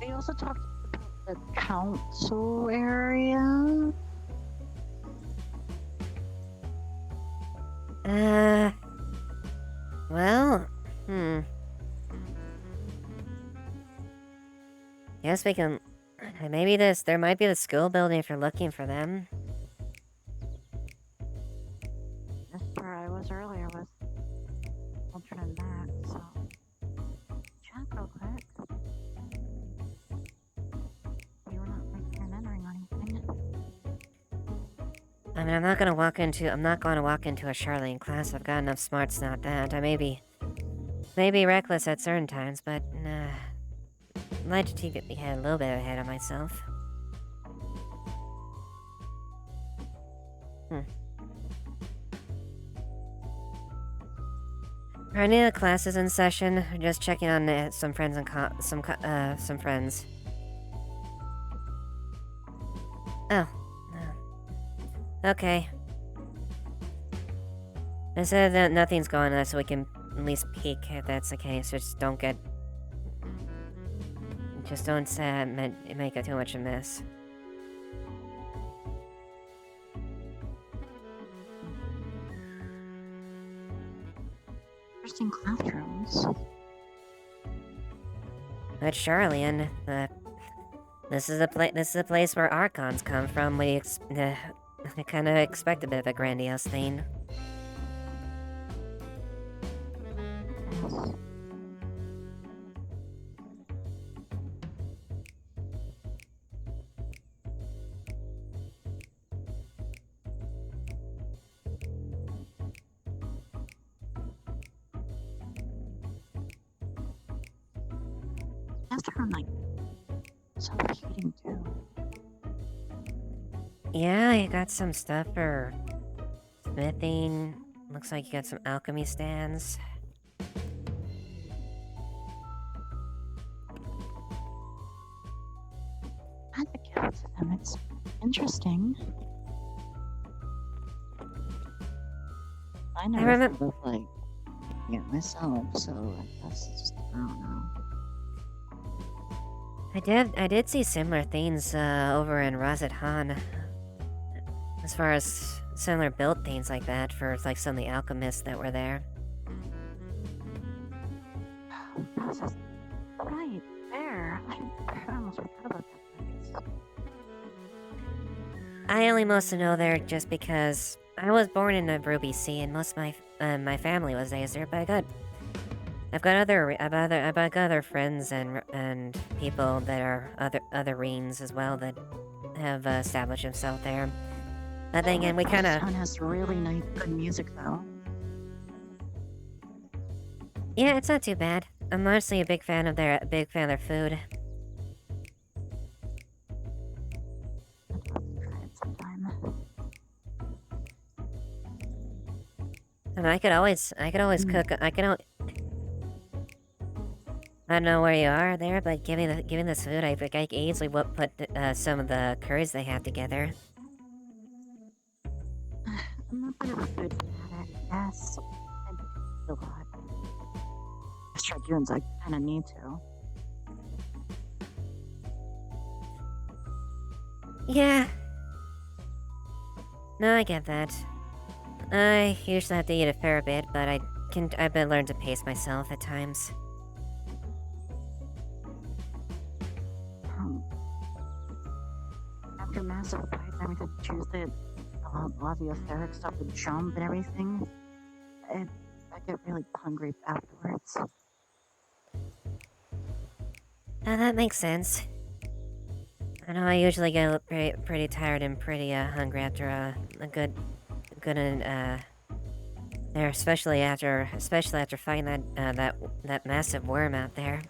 They also talked about the council area. Well, Guess we can... Maybe there might be the school building if you're looking for them. That's where I was earlier with children and back, so... Check real quick. You were not entering or anything. I mean, I'm not going to walk into a Charlene class. I've got enough smarts, not that. I may be reckless at certain times, but I'd like to keep a little bit ahead of myself. Are any of the classes in session? Just checking on some friends and some friends. Oh. Okay. I said that nothing's going on, so we can at least peek if that's the case. Just don't make it too much a mess. Interesting classrooms. But Charlian, this is a place where Archons come from. I kind of expect a bit of a grandiose thing. That's from like self-heating too. Yeah, you got some stuff for smithing. Looks like you got some alchemy stands. interesting. I I never remember. thought of, like, it myself, so I guess it's just, I don't know. I did see similar things over in Razat Han, as far as similar build things like that for like some of the alchemists that were there. Right, there. I almost forgot about that place. I only mostly know there just because I was born in the Ruby Sea, and most of my family was raised there. But I've got other friends and people that are other Reens as well that have established themselves there. But then again, we kind This of town has really nice, good music, though. yeah, it's not too bad. I'm honestly a big fan of their food. Try it sometime. And I could always cook. I don't know where you are there, but given this food, I think I could easily put some of the curries they have together. I'm not good at food at it, yes. I do a lot. As Dragoons, I kind of need to. Yeah. No, I get that. I usually have to eat a fair bit, but I've been learning to pace myself at times. After massive fight and everything, Tuesday, a lot of the etheric stuff would jump and everything. I get really hungry afterwards. That makes sense. I know I usually get pretty tired and pretty hungry after a good there, especially after fighting that massive worm out there.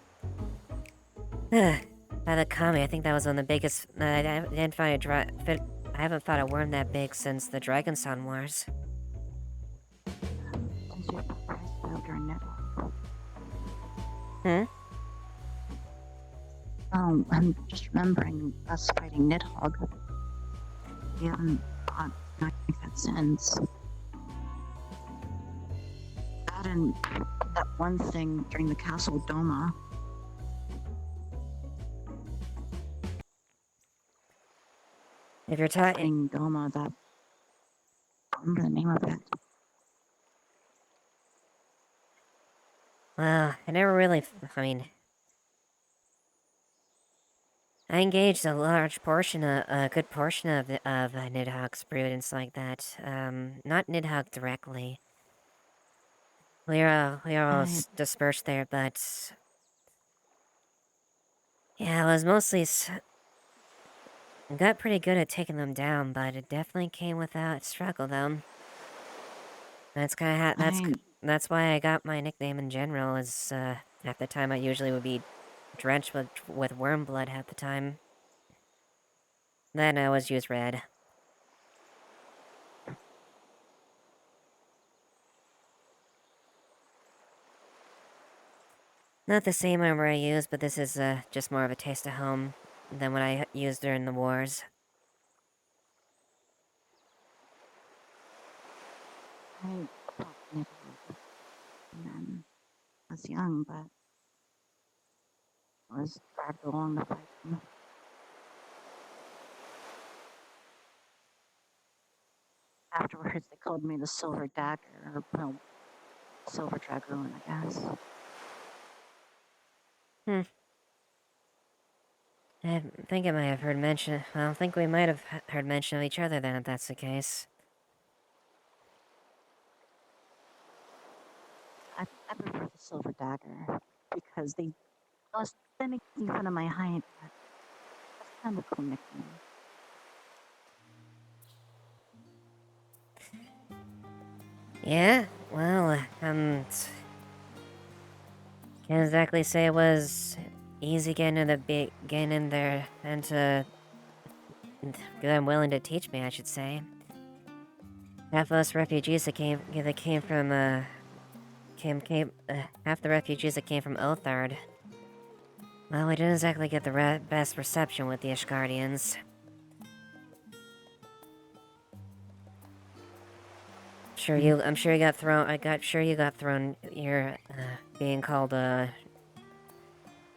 By the Kami, I think that was one of the biggest. I didn't find I haven't fought a worm that big since the Dragon Sun Wars. Since you have during Nidhogg. Hmm? I'm just remembering us fighting Nidhogg. We haven't fought like that since. That and that one thing during the Castle Doma. If you're talking Doma, that I remember the name of it. well, I never really. I mean, I engaged a good portion of Nidhogg's brood and stuff like that. Not Nidhogg directly. We are all dispersed there, but yeah, I was mostly got pretty good at taking them down, but it definitely came without struggle, though. That's kind of that's why I got my nickname in general. Is half the time I usually would be drenched with worm blood half the time. Then I always use red. Not the same armor I use, but this is just more of a taste of home than what I used during the wars. I fought Nidhogg. And then I was young, but I was dragged along to fight him. Afterwards, they called me the Silver Dagger, or, well, Silver Dragoon, I guess. I think I might have heard mention. Well, I think we might have heard mention of each other then, if that's the case. I prefer the Silver Dagger because they making fun of my height, but that's kind of a cool nickname. Yeah, well, can't exactly say it was easy getting in there and to them willing to teach me, I should say. Half of us refugees that came from half the refugees that came from Othard. Well, we didn't exactly get the best reception with the Ishgardians. I'm sure you got thrown. Sure you got thrown. You're being called a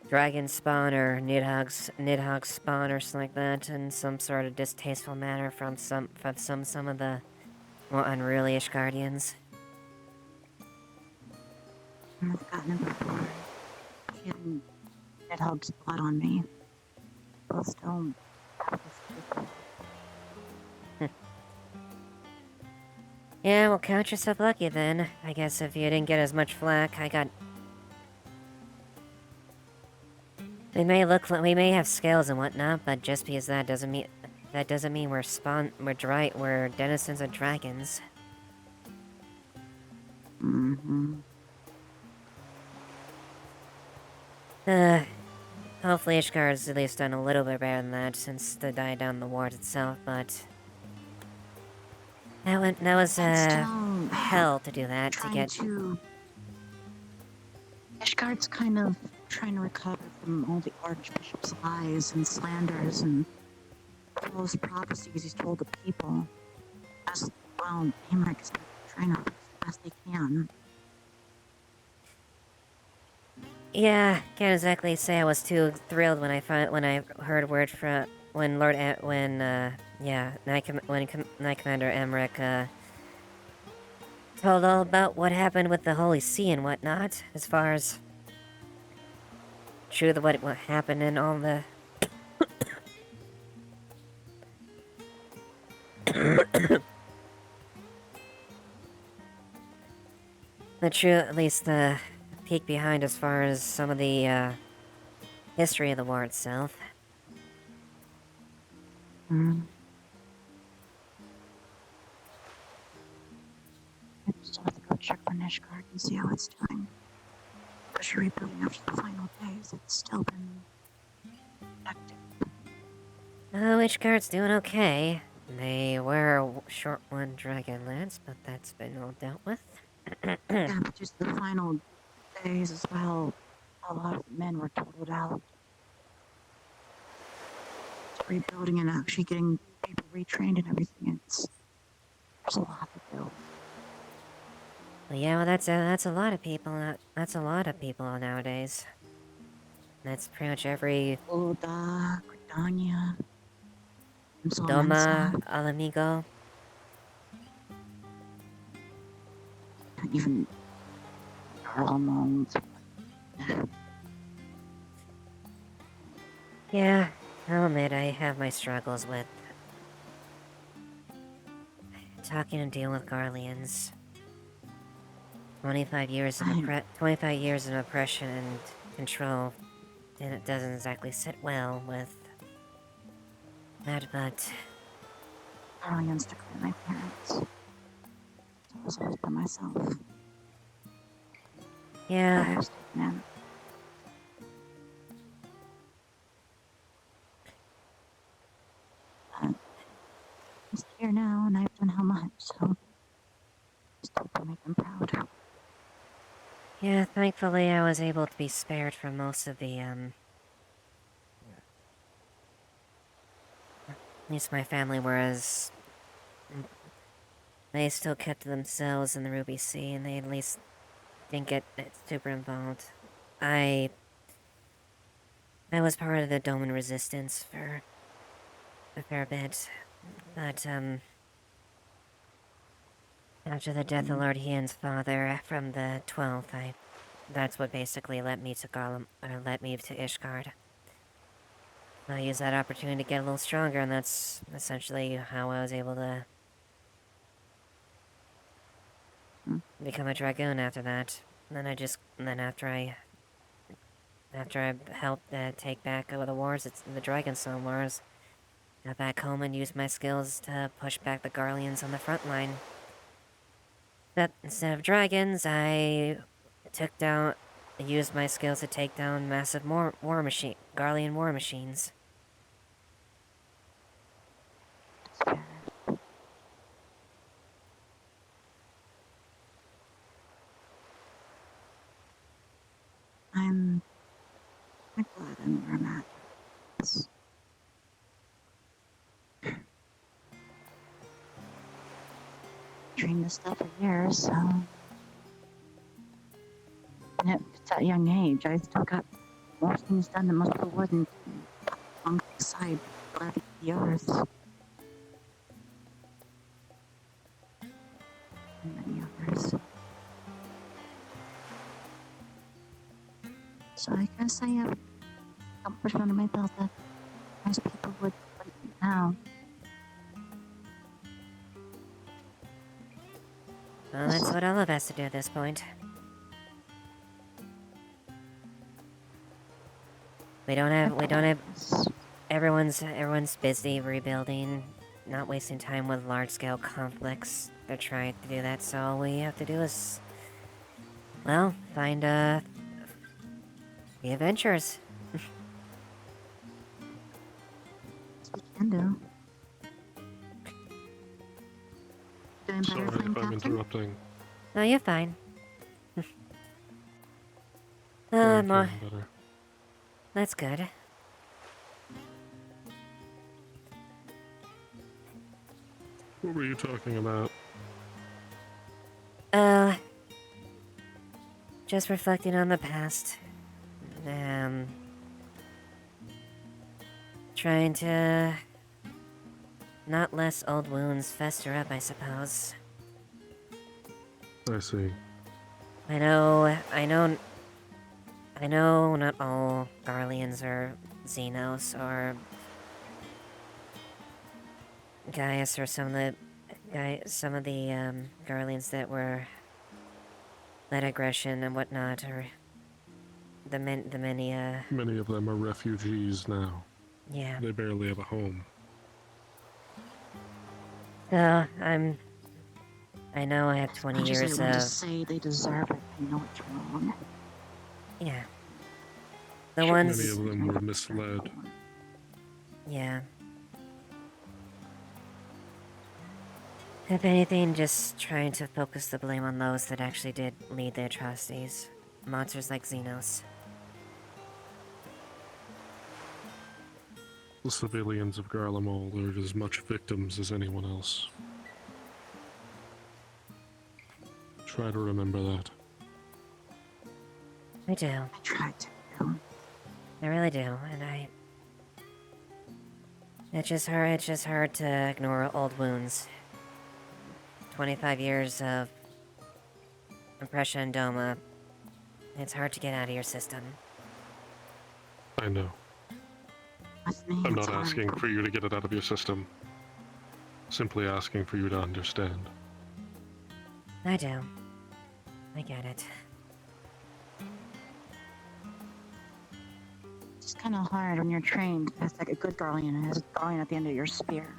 dragon spawn or Nidhogg spawn or something like that in some sort of distasteful manner from some of the more unruly-ish guardians. I've gotten it before. Feeling Nidhogg's blood on me. But still. Yeah, well, count yourself lucky then. I guess if you didn't get as much flack, we may have scales and whatnot, but just because that doesn't mean we're denizens of dragons. Mm-hmm. Hopefully Ishgar's at least done a little bit better than that since the die down the ward itself, but that was hell to do that, to get... Ishgard's kind of trying to recover from all the Archbishop's lies and slanders and false prophecies he's told the people. As well, Amric's been trying to fix the best they can. Yeah, can't exactly say I was too thrilled when I heard word from when Knight Commander Emmerich told all about what happened with the Holy See and whatnot, as far as what happened in all the at least the peek behind as far as some of the history of the war itself. I still have to go check on Ishgard and see how it's doing. Because rebuilding after the final days, it's still been hectic. Oh, Ishgard's doing okay. They were short one dragon lance, but that's been all dealt with. Yeah, but just the final days as well, a lot of men were totaled out. Rebuilding and actually getting people retrained and everything, there's a lot to do. Well, yeah, well, that's a lot of people. That's a lot of people nowadays. That's pretty much every... Ulda, Gridania, Doma, Alamigo. Even hormones. Yeah, I'll admit I have my struggles with talking and dealing with Garleans. 25 years of oppression and control, and it doesn't exactly sit well with that, but... Garleans took away my parents. So I was always by myself. Yeah. I'm here now, and I've done how much, so just hope I make them proud. Yeah, thankfully I was able to be spared from most of the, at least my family, whereas they still kept to themselves in the Ruby Sea, and they at least didn't get super involved. I was part of the Doman Resistance for a fair bit, but, after the death of Lord Hien's father from the 12th, that's what basically led me to Ishgard. I used that opportunity to get a little stronger, and that's essentially how I was able to become a dragoon after that. And then after I helped take back over the wars, the Dragonstone Wars, got back home and used my skills to push back the Garleans on the front line. But instead of dragons, I used my skills to take down massive Garlean war machines. I'm glad I'm where I'm at. trained this stuff for years, so. And it's at a young age, I still got more things done than most people would in on the side left yours. And many others. So I guess I have accomplished under my belt that most people would now. Well, that's what all of us to do at this point. We don't have, everyone's busy rebuilding, not wasting time with large-scale conflicts. They're trying to do that, so all we have to do is, well, find, the adventures. We can do. Doing better, Sorry Flame if I'm Captain? interrupting. No, you're fine. I'm More. feeling better. That's good. What were you talking about? Just reflecting on the past. Trying to not let old wounds fester up, I suppose. I see. I know not all Garleans are Xenos or Gaius or some of the Garleans that were led aggression and whatnot, or the many Many of them are refugees now. Yeah. They barely have a home. I know I have 20 Much as years I want to of say they deserve it, I know it's wrong. yeah. The ones Many of them were misled. Yeah. If anything, just trying to focus the blame on those that actually did lead the atrocities. Monsters like Xenos. The civilians of Garlemald are as much victims as anyone else. Try to remember that. I do. I tried to. I really do, and it's just hard to ignore old wounds. 25 years of oppression and Doma. It's hard to get out of your system. I know. I'm not asking for you to get it out of your system. Simply asking for you to understand. I do. I get it. It's kind of hard when you're trained as like a good Garlean and has a Garlean at the end of your spear.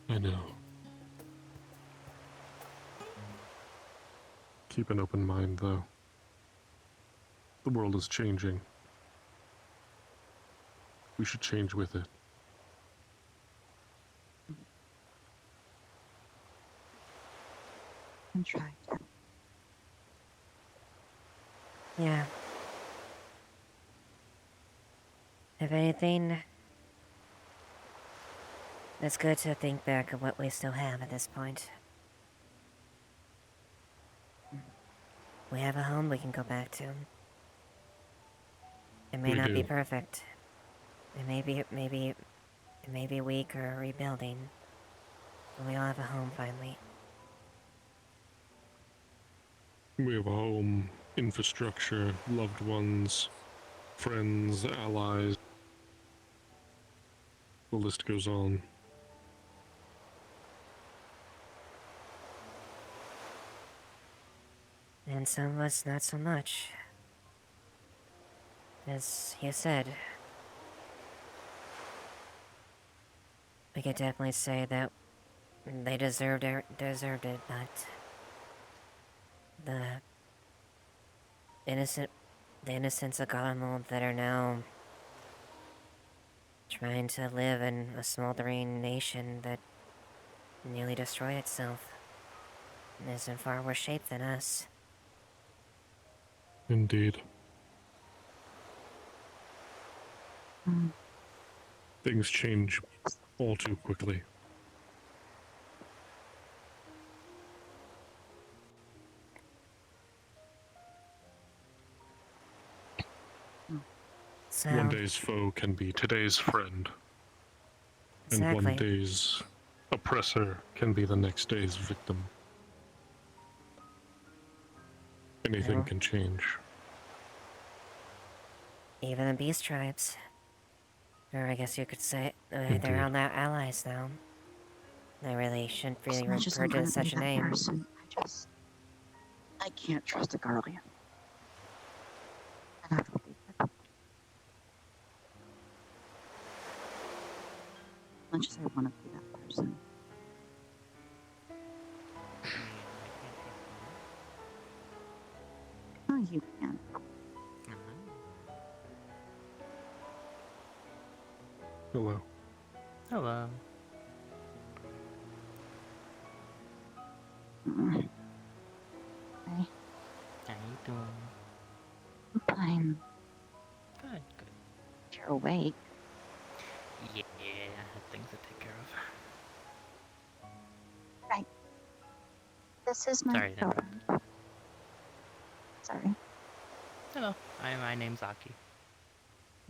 I know. Keep an open mind, though. The world is changing. We should change with it. And try to. Yeah. If anything, it's good to think back of what we still have at this point. We have a home we can go back to. It may We not be do. perfect. It may be weak or rebuilding. But we all have a home finally. We have a home, infrastructure, loved ones, friends, allies. The list goes on. And some of us not so much. As you said, we could definitely say that they deserved it, but the innocents of Godmold that are now trying to live in a smoldering nation that nearly destroyed itself and is in far worse shape than us. Indeed. Things change all too quickly. So, One day's foe can be today's friend. And one exactly. day's oppressor can be the next day's victim. Anything Well, can change. even the beast tribes. Or I guess you could say they're Indeed. on their allies now. They really shouldn't As really much as I'm refer to gonna as such be a that name. person, I can't trust a guardian. And I will be that. As much as I want to be that person. Oh, you can. Hello. Hello. Hi. How you doing? I'm fine. Good, good. You're awake. Yeah, I had things to take care of. Right. This is my Sorry, girlfriend. Sorry. Hello. My name's Aki.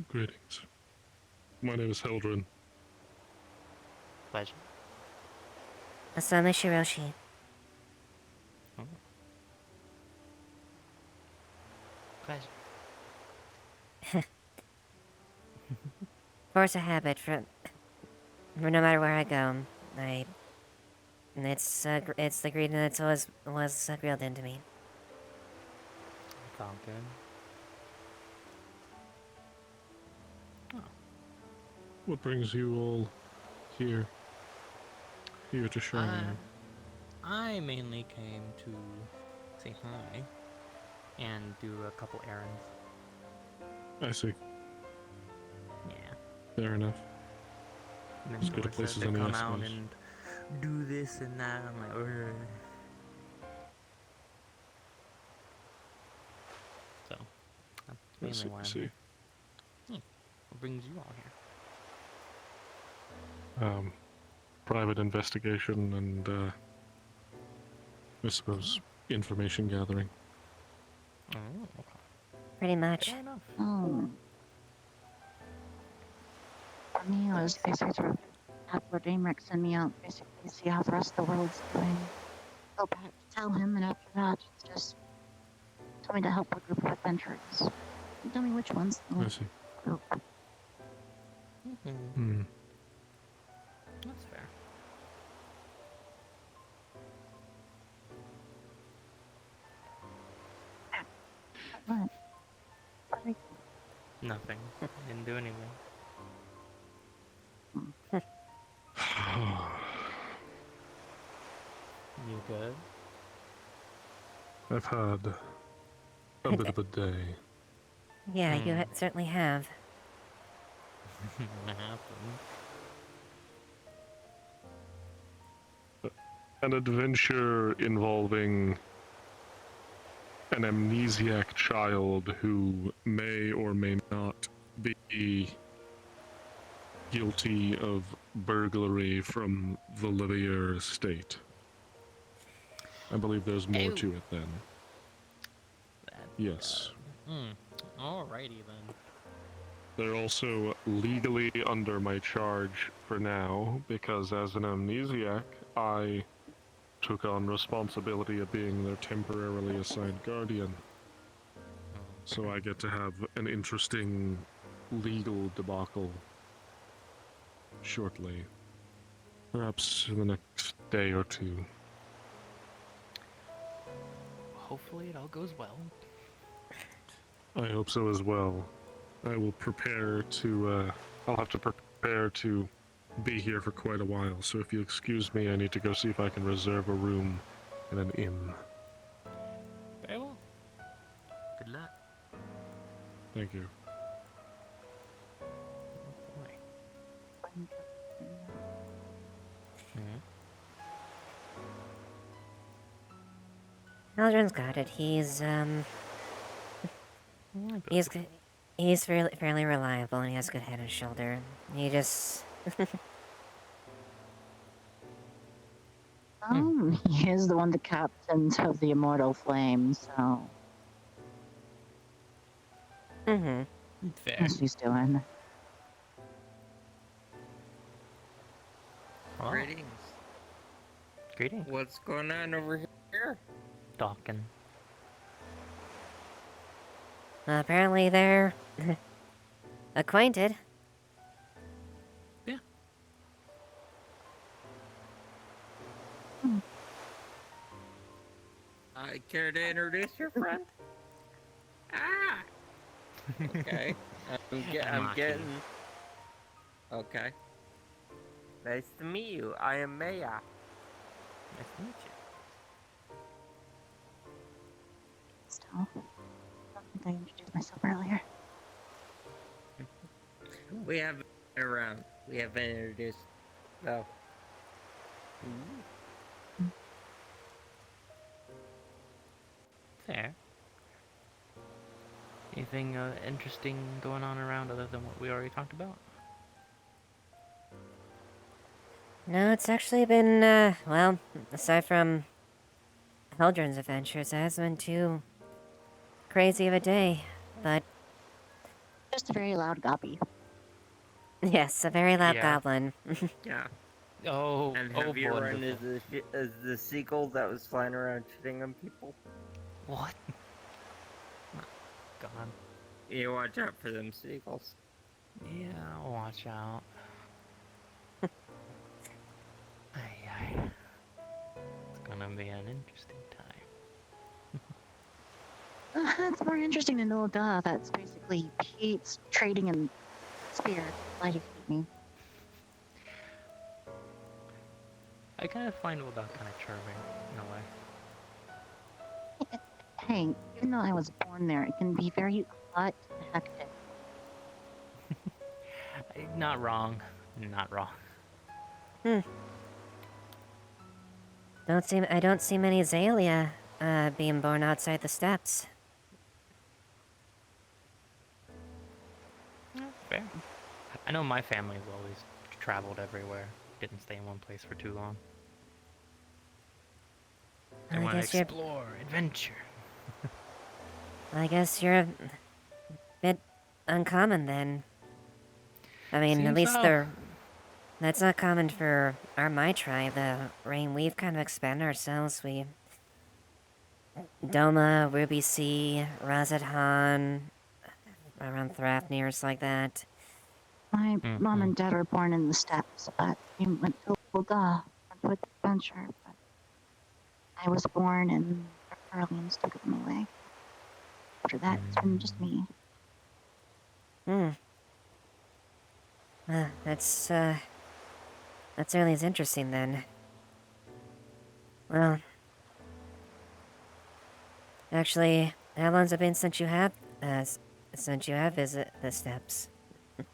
Greetings. My name is Heldren. Pleasure. Asami Shiroshi. Oh. Pleasure. Force a habit for no matter where I go. It's the greed that's always was grilled into me. It's all good. What brings you all here? Here to Charlene? I mainly came to say hi and do a couple errands. I see. Yeah. Fair enough. And then As good a George place said as to any, I come out suppose. and do this and that. I'm like, ugh. So, that's mainly why I'm here. What brings you all here? Private investigation and, I suppose, information gathering. Oh, okay. Pretty much. Fair enough. Oh. For me, it was basically sort of have Lord Amric send me out, basically see how the rest of the world's doing. Go back to tell him, and after that, just tell me to help a group of adventurers. Tell me which ones. I see. Group. Hmm. That's fair. What? Nothing. Didn't do anything. You good? I've had a bit of a day. Yeah, you certainly have. What happened? An adventure involving an amnesiac child who may or may not be guilty of burglary from the Levier estate. I believe there's more to it then. Yes. Alrighty then. They're also legally under my charge for now, because as an amnesiac, I took on responsibility of being their temporarily assigned guardian. So I get to have an interesting legal debacle shortly. Perhaps in the next day or two. Hopefully it all goes well. I hope so as well. I will prepare to, I'll have to prepare to be here for quite a while, so if you excuse me, I need to go see if I can reserve a room in an inn. Very well. Good luck. Thank you. Aldrin's got it. He's He's fairly reliable and he has good head and shoulder. He just... He is the one the captains of the Immortal Flame, so... Mm-hmm. Fair. That's what he's doing. Oh. Greetings. Greetings. What's going on over here? Talking. Apparently they're... acquainted. Yeah. I care to introduce your friend? Ah! Okay. I'm getting... Okay. Nice to meet you. I am Maya. Nice to meet you. Still, I don't think I introduced myself earlier. We haven't been around. We haven't introduced... No. Fair. Anything interesting going on around other than what we already talked about? No, it's actually been, well, aside from Heldren's adventures, it hasn't been too crazy of a day, but... Just a very loud gobby. Yes, a very loud Yeah. goblin. Yeah. Oh, And have you run wonderful. as the seagull that was flying around shitting on people? What? God. You watch out for them seagulls. Yeah, watch out. Ay. It's gonna be an interesting time. It's more interesting to know, that's basically Pete's trading in spear. Why do you hate me? I kind of find all that kind of charming, in a way. Hey, even though I was born there, it can be very hot and hectic. Not wrong. Not wrong. I don't see many Azalea, being born outside the steppes. Fair. I know my family's always traveled everywhere. Didn't stay in one place for too long. They I want to guess you're- explore, adventure. I guess you're a bit uncommon then. I mean, at Seems least so. that's not common for my tribe, the Rain. We've kind of expanded ourselves. Doma, Ruby Sea, Razadhan, around Thrafnirs like that. My mom and dad were born in the steppes, but we went to Ulda for adventure. But I was born in Orleans, took them away. After that, it's been just me. That certainly is interesting then. Well, actually, how long's it been since you have visited the steppes? A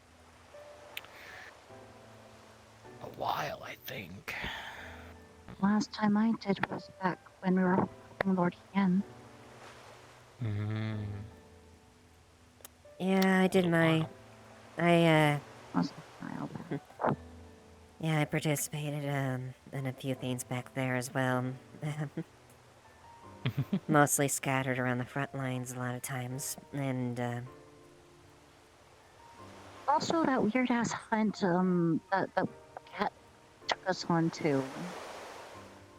while, I think. Last time I did was back when we were helping Lord Hien. Yeah, I did I Was a while back. yeah, I participated in a few things back there as well. Mostly scattered around the front lines a lot of times, and Also, that weird ass hunt that the cat took us on to.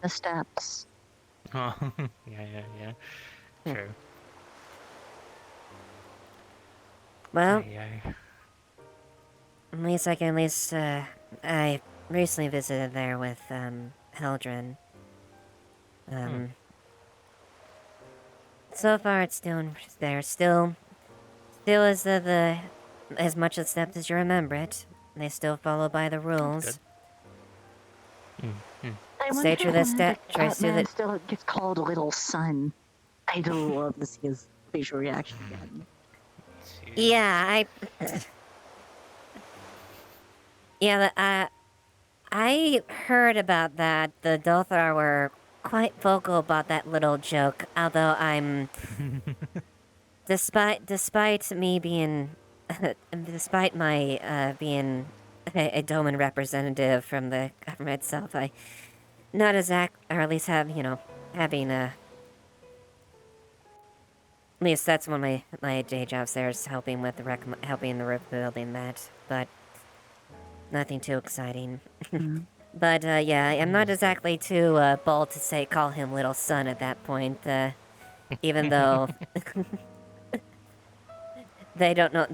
The steps. Oh, yeah. True. well, Ay. at least I recently visited there with Heldren. So far it's doing there. Still as as much of the steps as you remember it. They still follow by the rules. Stay true to the step. Try to do man the. still gets called a little son. I do love to see his facial reaction again. Yeah, I heard about that. The Dothar were quite vocal about that little joke, although I'm despite me being, despite my being a Doman representative from the government itself, I not exact, or at least have having at least that's one of my day jobs there is helping with the helping the rebuilding that, but nothing too exciting. But yeah, I'm not exactly too bold to call him little son at that point, even though they don't know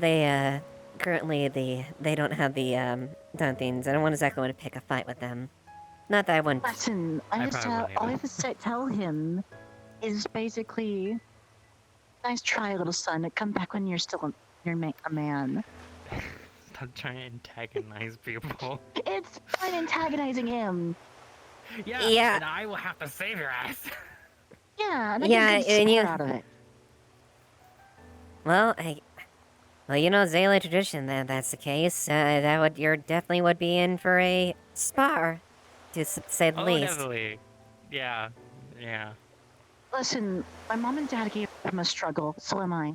currently they don't have the done things. I don't exactly want to pick a fight with them. Not that I wouldn't. Listen, all I have to tell him is basically, nice try, little son. Come back when you're still a man. Stop trying to antagonize people. It's fine antagonizing him. Yeah. And I will have to save your ass. Yeah, and I Yeah, get and good you. out of it. Well, Zayla tradition. That's the case. You definitely would be in for a spar, to say the least. Definitely. Yeah. Listen, my mom and dad gave him a struggle. So am I.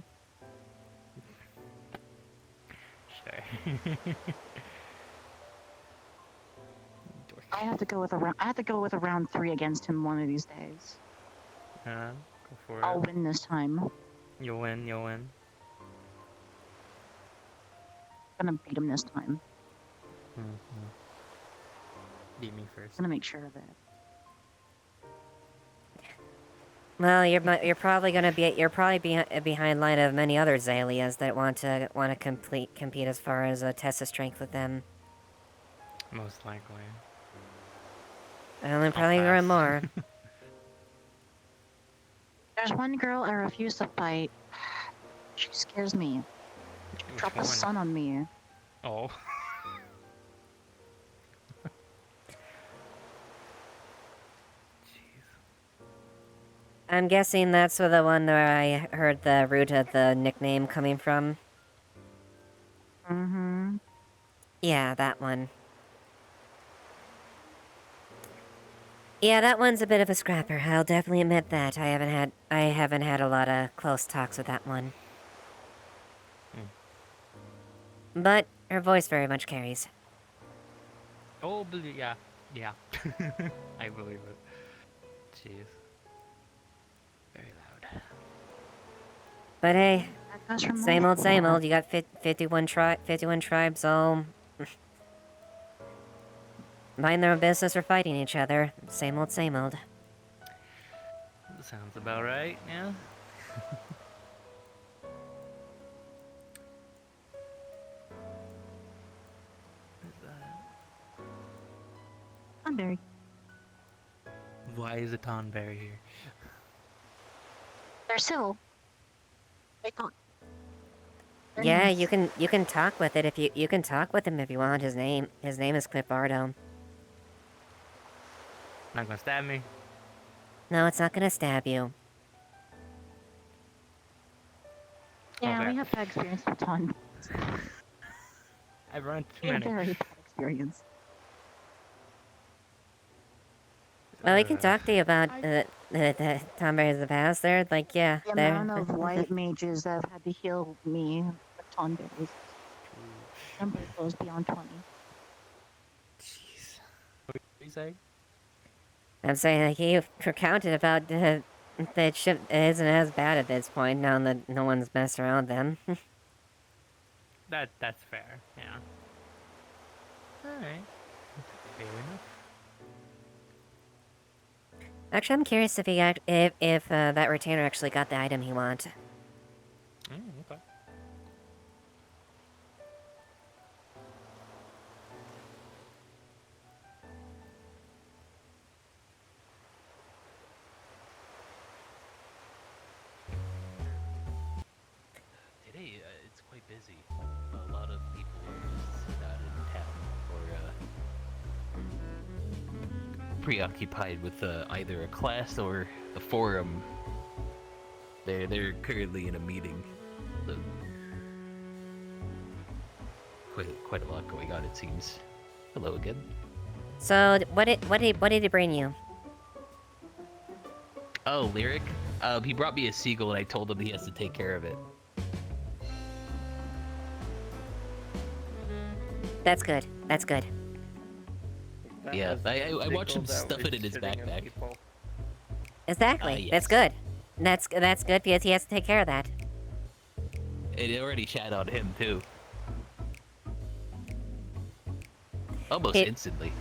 Sure. I have to go with a round 3 against him one of these days. Go for it. I'll win this time. You'll win. I'm gonna beat him this time. Beat me first. I'm gonna make sure of it. Well, you're probably behind line of many other Zalias that want to compete as far as test of strength with them. Most likely. Well, then probably grow more. There's one girl I refuse to fight. She scares me. Drop a son on me. Oh. I'm guessing that's the one where I heard the root of the nickname coming from. Mm-hmm. Yeah, that one. Yeah, that one's a bit of a scrapper. I'll definitely admit that. I haven't had a lot of close talks with that one. But her voice very much carries. Oh, yeah. I believe it. Jeez. Very loud. But hey, from same old. You got 51 tribes all mind their own business or fighting each other. Same old. Sounds about right, yeah. Tonberry. Why is a Tonberry here? They're still. They talk. Yeah, you can talk with it if you can talk with him if you want. His name is Clipardo. Not gonna stab me. No, it's not gonna stab you. Yeah, Okay. we have bad experience with Ton. I've run too We have many. very bad experience. Well, we can talk to you about the Tonberries of the past. There, yeah, The they're. amount of white mages that have had to heal me with Tonberries. Number goes beyond 20. Jeez. What are you saying? I'm saying you've recounted about that ship isn't as bad at this point now that no one's messed around them. That's fair, yeah. Alright. Fair enough. Actually, I'm curious if if that retainer actually got the item he wants. Okay. Today, it's quite busy. A lot of people are just not in town or preoccupied with either a class or a forum. They're currently in a meeting. So quite a lot going on, it seems. Hello again. So what did he bring you? Oh, Lyric? He brought me a seagull, and I told him he has to take care of it. That's good. That's good. Yeah, I watched him stuff it in his backpack. Exactly. Yes. That's good. That's good because he has to take care of that. It already shat on him too. Almost He- instantly.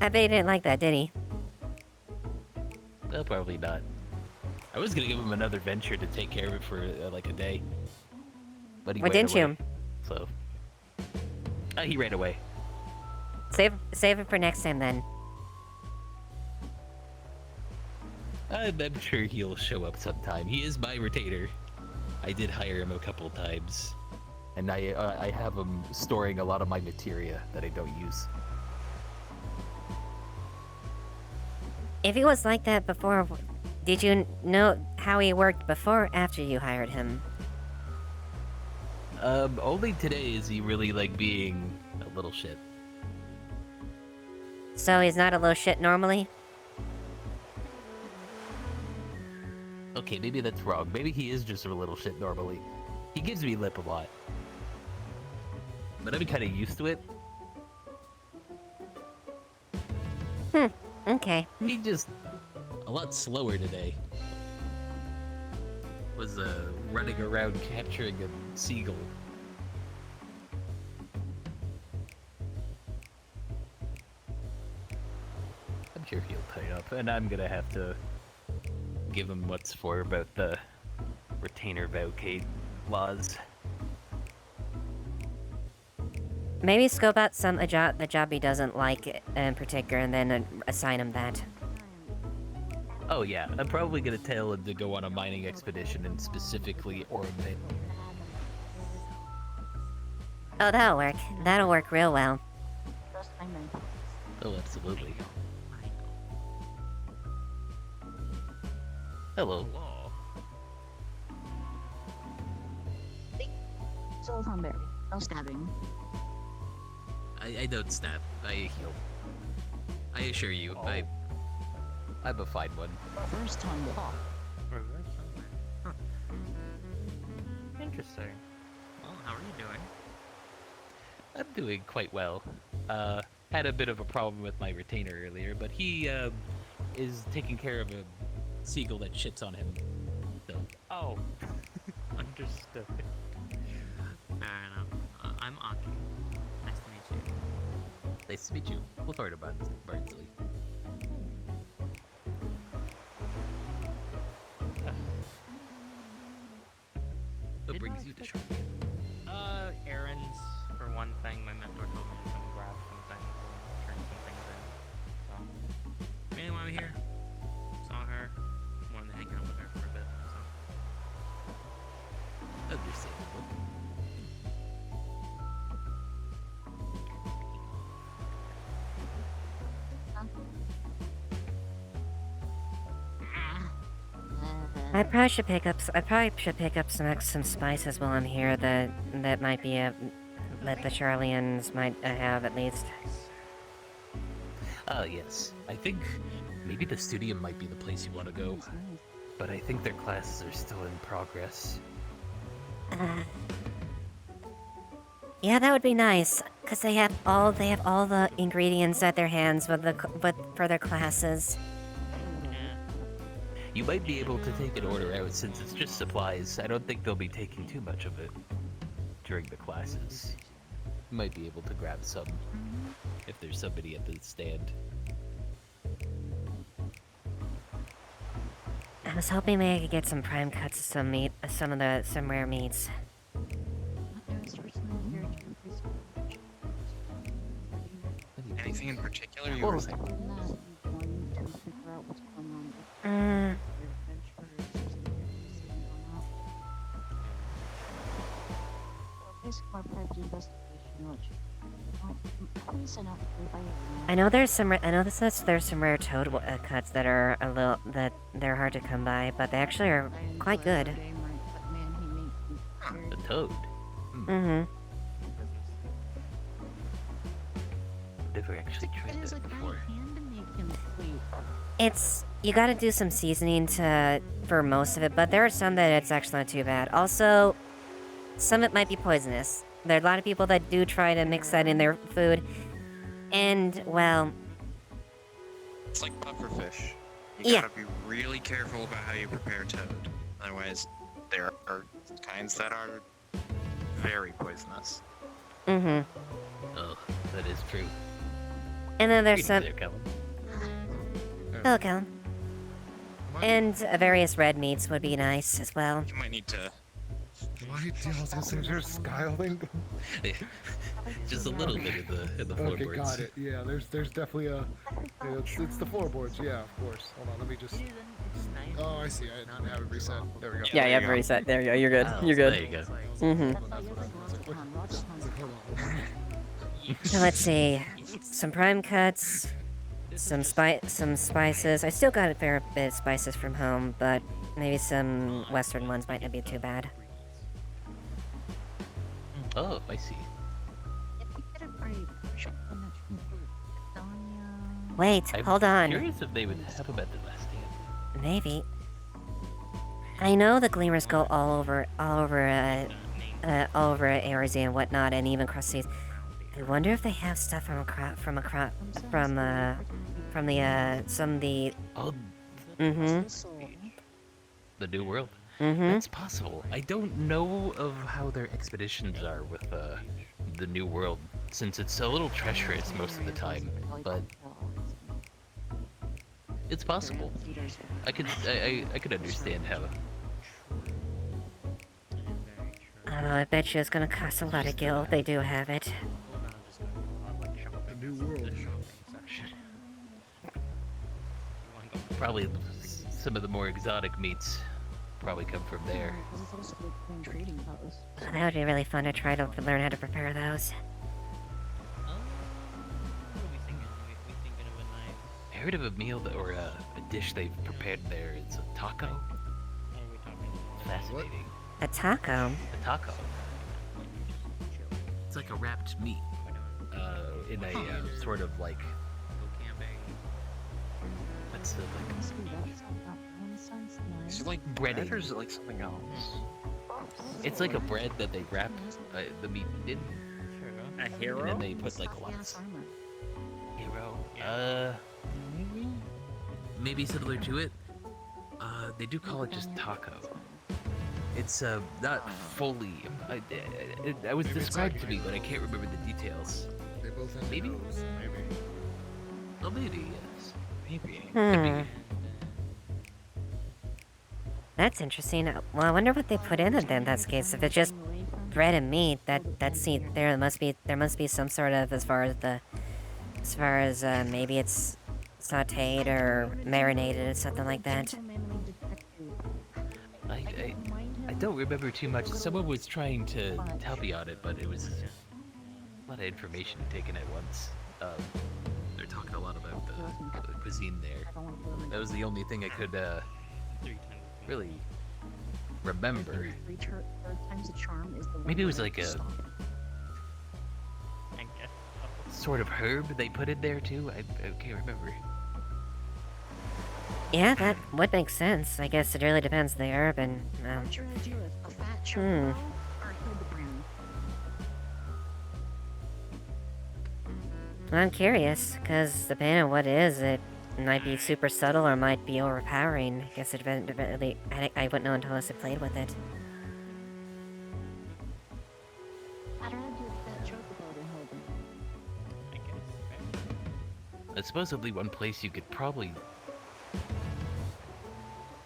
I bet he didn't like that, did he? No, probably not. I was gonna give him another venture to take care of it for like a day, but he Why ran didn't away. you? So he ran away. Save it for next time then. I'm sure he'll show up sometime. He is my retainer. I did hire him a couple of times, and I have him storing a lot of my materia that I don't use. If he was like that before, did you know how he worked before or after you hired him? Only today is he really like being a little shit. So he's not a little shit normally? Okay, maybe that's wrong. Maybe he is just a little shit normally. He gives me lip a lot. But I'm kind of used to it. Okay. He just a lot slower today. Was running around capturing a seagull. I'm sure he'll tighten up, and I'm gonna have to give him what's for about the retainer vacate laws. Maybe scope out the job he doesn't like in particular, and then assign him that. Oh yeah, I'm probably gonna tell him to go on a mining expedition and specifically orbit. Oh, that'll work. That'll work real well. Oh, absolutely. Hello. Soul Thunberry. No stabbing. I don't stab. I heal. I assure you, I'm a fine one. First time talk. Interesting. Well, how are you doing? I'm doing quite well. Had a bit of a problem with my retainer earlier, but he is taking care of a seagull that shits on him. So. Oh, understood. Fair enough. I'm Aki. Nice to meet you. Nice to meet you. Florida Barnsley. What brings you to Shark? Errands for one thing. My mentor told me to come grab some things and turn some things in. So, mainly while I'm here, saw her, wanted to hang out with her for a bit. So. Understandable. I probably should pick up some spices while I'm here that might be that the Charlians might have at least. Yes. I think maybe the studio might be the place you want to go. But I think their classes are still in progress. Yeah, that would be nice, cause they have all the ingredients at their hands for their classes. You might be able to take an order out since it's just supplies. I don't think they'll be taking too much of it during the classes. You might be able to grab some if there's somebody at the stand. I was hoping maybe I could get some prime cuts of some meat, some rare meats. Anything in particular you were thinking? I know there's some rare toad cuts that are that they're hard to come by, but they actually are quite good. The toad? Mm-hmm. Never actually tried that before. It's you got to do some seasoning for most of it, but there are some that it's actually not too bad. Also, some of it might be poisonous. There are a lot of people that do try to mix that in their food, and well, It's like pufferfish. You Yeah. gotta be really careful about how you prepare toad. Otherwise, there are kinds that are very poisonous. mm-hmm. Oh, that is true. And then there's Greetings some. there, Callum. Hello, Callum. And various red meats would be nice as well. You might need to. Why do you also say there's skyling? Just a little bit in the floorboards. Okay, got it. Yeah, there's definitely a. Yeah, it's the floorboards. Yeah, of course. Hold on, let me just. Oh, I see. I have it reset. There we go. Yeah, you have it reset. There you go. You're good. You're good. There you go. Mm-hmm. Now let's see. Some prime cuts. Some spices. I still got a fair bit of spices from home, but maybe some Western ones might not be too bad. Oh, I see. Wait, I'm hold on. Curious if they would have them at the last stand. Maybe. I know the Gleamers go all over Arizona and whatnot, and even across seas. I wonder if they have stuff from the Oh. Mm-hmm. The New World. Mm-hmm. That's possible. I don't know of how their expeditions are with the New World, since it's a little treacherous most of the time. But it's possible. I could understand how. I bet you it's gonna cost a lot of gil if they do have it. The New World. Probably some of the more exotic meats probably come from there. That would be really fun to try to learn how to prepare those. I heard of a meal or a dish they've prepared there. It's a taco. Fascinating. A taco? A taco. It's like a wrapped meat. In a sort of like. What's it like? Is it like bread bread or is it like something else? It's like a bread that they wrap the meat in. A hero? And then they put like lots. Hero. Maybe similar to it. They do call it just taco. It's not fully. I was described to me, but I can't remember the details. They both end Maybe. in O's, maybe. Oh, maybe yes. Maybe. That's interesting. Well, I wonder what they put in it then. That's the case. If it's just bread and meat, there must be some sort of as far as maybe it's sautéed or marinated or something like that. I don't remember too much. Someone was trying to tell me on it, but it was a lot of information taken at once. They're talking a lot about the cuisine there. That was the only thing I could really remember. Maybe it was like a sort of herb they put in there too. I can't remember. Yeah, that would make sense. I guess it really depends on the herb and. I'm curious, because depending on what it is, it might be super subtle or might be overpowering. I guess it really, I wouldn't know until I played with it. Supposedly one place you could probably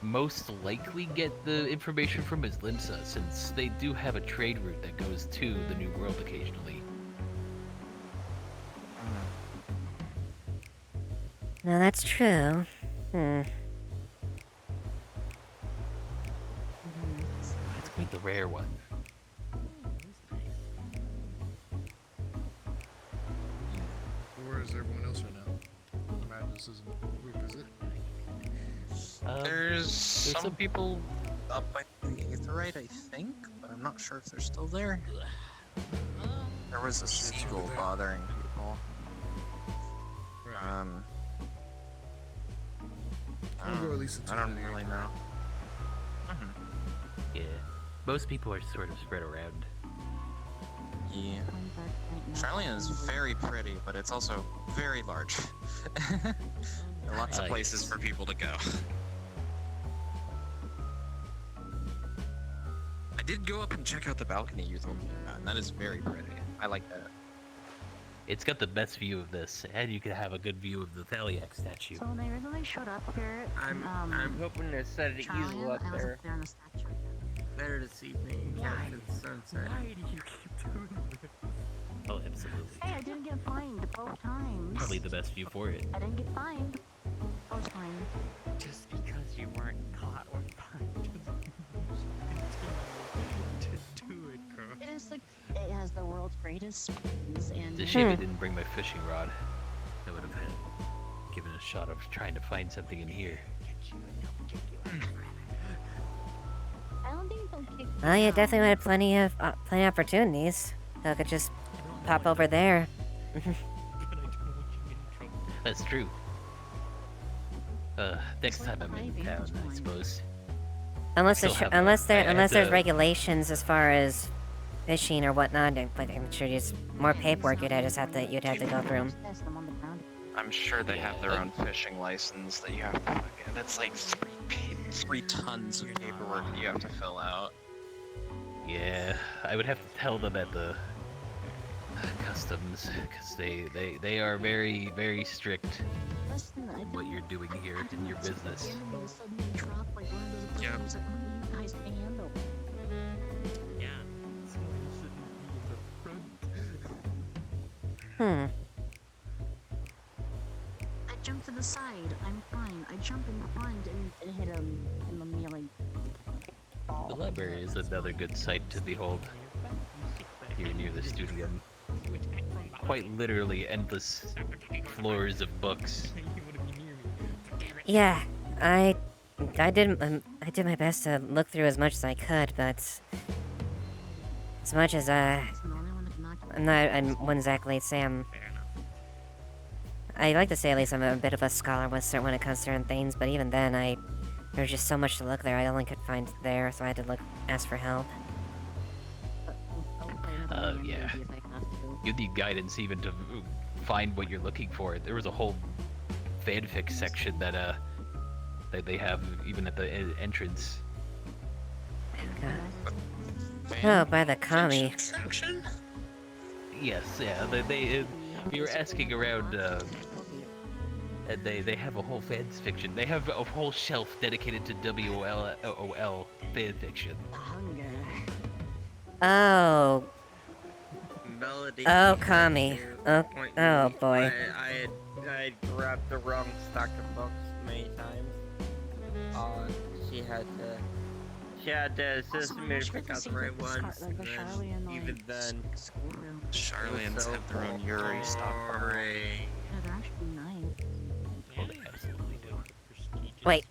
most likely get the information from is Limsa, since they do have a trade route that goes to the New World occasionally. No, that's true. It's quite the rare one. Where is everyone else right now? I imagine this isn't a group, is it? There's some people up by the Aetherite, I think, but I'm not sure if they're still there. There was a seagull bothering people. least the two. I don't really know. Yeah. Most people are sort of spread around. Yeah. Charlene is very pretty, but it's also very large. There are lots of places for people to go. I did go up and check out the balcony you told me about, and that is very pretty. I like that. It's got the best view of this, and you can have a good view of the Thaliac statue. So when I originally showed up here, I'm hoping to set an easel up there. Better this evening. After the sunset. Why do you keep doing this? Oh, absolutely. Hey, I didn't get fined both times. Probably the best view for it. I didn't get fined both times. Just because you weren't caught or fined. To do it, girl. It is like, it has the world's greatest springs and... It's a shame I didn't bring my fishing rod. I would have given a shot of trying to find something in here. I don't think they'll kick Well, you definitely had plenty of opportunities. I could just pop over there. That's true. Next time I'm in town, I suppose. Unless there's to... regulations as far as fishing or whatnot, but I'm sure there's more paperwork you'd have to go through. I'm sure they have their own fishing license that you have to plug in. That's like 3 tons of paperwork that you have to fill out. Yeah, I would have to tell them at the customs, because they are very, very strict in what you're doing here in your business. Yep. Hmm. I jumped to the side. I'm fine. I jumped in front and hit him in the melee. The library is another good sight to behold here near the studio. Quite literally endless floors of books. Yeah, I did my best to look through as much as I could, but as much as I wouldn't exactly say I like to say at least I'm a bit of a scholar when it comes to certain things, but even then there's just so much to look there. I only could find there, so I had to ask for help. Yeah. You need guidance even to find what you're looking for. There was a whole fanfic section that they have even at the entrance. Oh, by the commie. Yes, yeah. We were asking around, and they have a whole fanfiction. They have a whole shelf dedicated to WOL fanfiction. Oh. Melody. Oh, commie. Oh boy. I had grabbed the wrong stack of books many times. She had to assist me to pick out the right ones, and then, even then... Charlians have their own Yuri stock. Yeah, they're actually nice. Well, they absolutely do. Wait.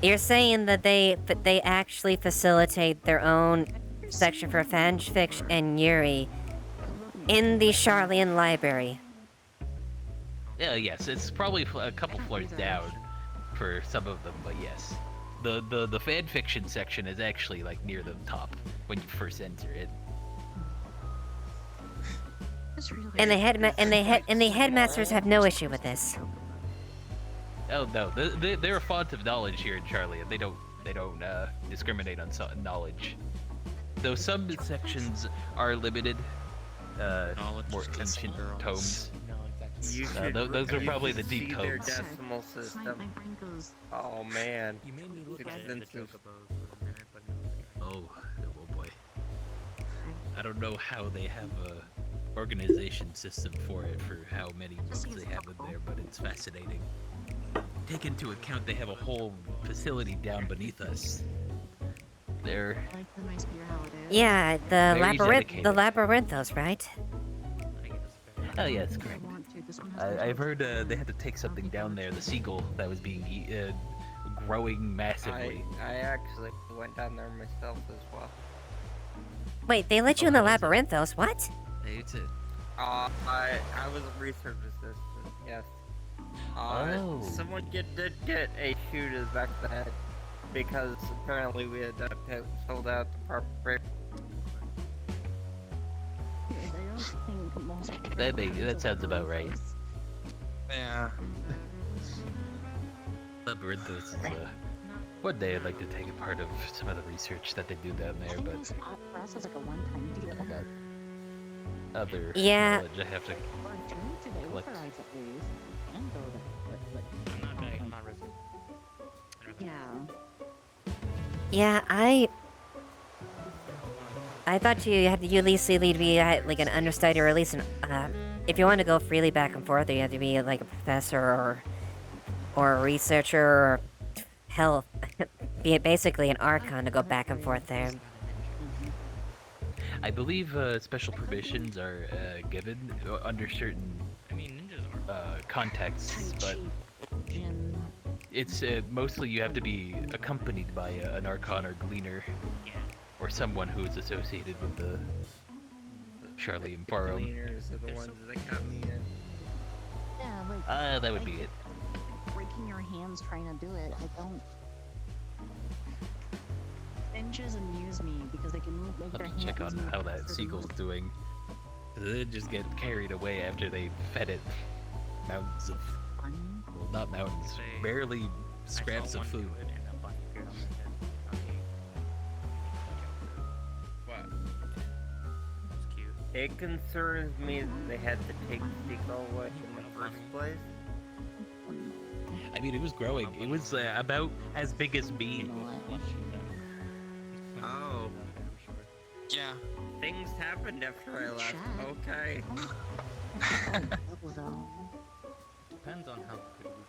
You're saying that they actually facilitate their own section for fanfic and Yuri in the Charlian library? Yeah, yes, it's probably a couple floors down for some of them, but yes. The fan fiction section is actually like near the top when you first enter it. And the headmasters have no issue with this. Oh no, they're a font of knowledge here in Charlie, and they don't discriminate on knowledge. Though some sections are limited, more ancient tomes. Those are probably the deep see their tomes. decimal system. Oh man. Oh boy. I don't know how they have a organization system for it, for how many books they have in there, but it's fascinating. Take into account they have a whole facility down beneath us. They're Yeah, the very dedicated. labyrinthos, right? Oh yeah, that's correct. I've heard they had to take something down there, the seagull that was being growing massively. I actually went down there myself as well. Wait, they let you in the labyrinthos? What? They did. I was a research assistant. Yes. Oh. Someone did get a shoe to the back of the head because apparently we had filled out the proper. That sounds about right. Yeah. Labyrinthos is one day I'd like to take a part of some of the research that they do down there, but I got other Yeah. knowledge I have to collect. Yeah, I thought you had to at least be like an understudy or at least an if you want to go freely back and forth, you have to be like a professor or a researcher or hell, be basically an archon to go back and forth there. I believe special permissions are given under certain contexts, but it's mostly you have to be accompanied by an archon or gleaner, or someone who is associated with the Charlian Forum. Cleaners are the ones that got me in. Yeah, like. That would be it. Breaking your hands trying to do it. I don't. Ninjas amuse me because they can move, make I'll their have to check hands on move how that faster than seagull's most. doing. They just get carried away after they fed it mountains of, well, not mountains, barely scraps of food. What? It concerns me that they had to take the seagull away in the first place. I mean, it was growing. It was about as big as me. Oh. Yeah. Things happened after I left. Okay. Depends on how good we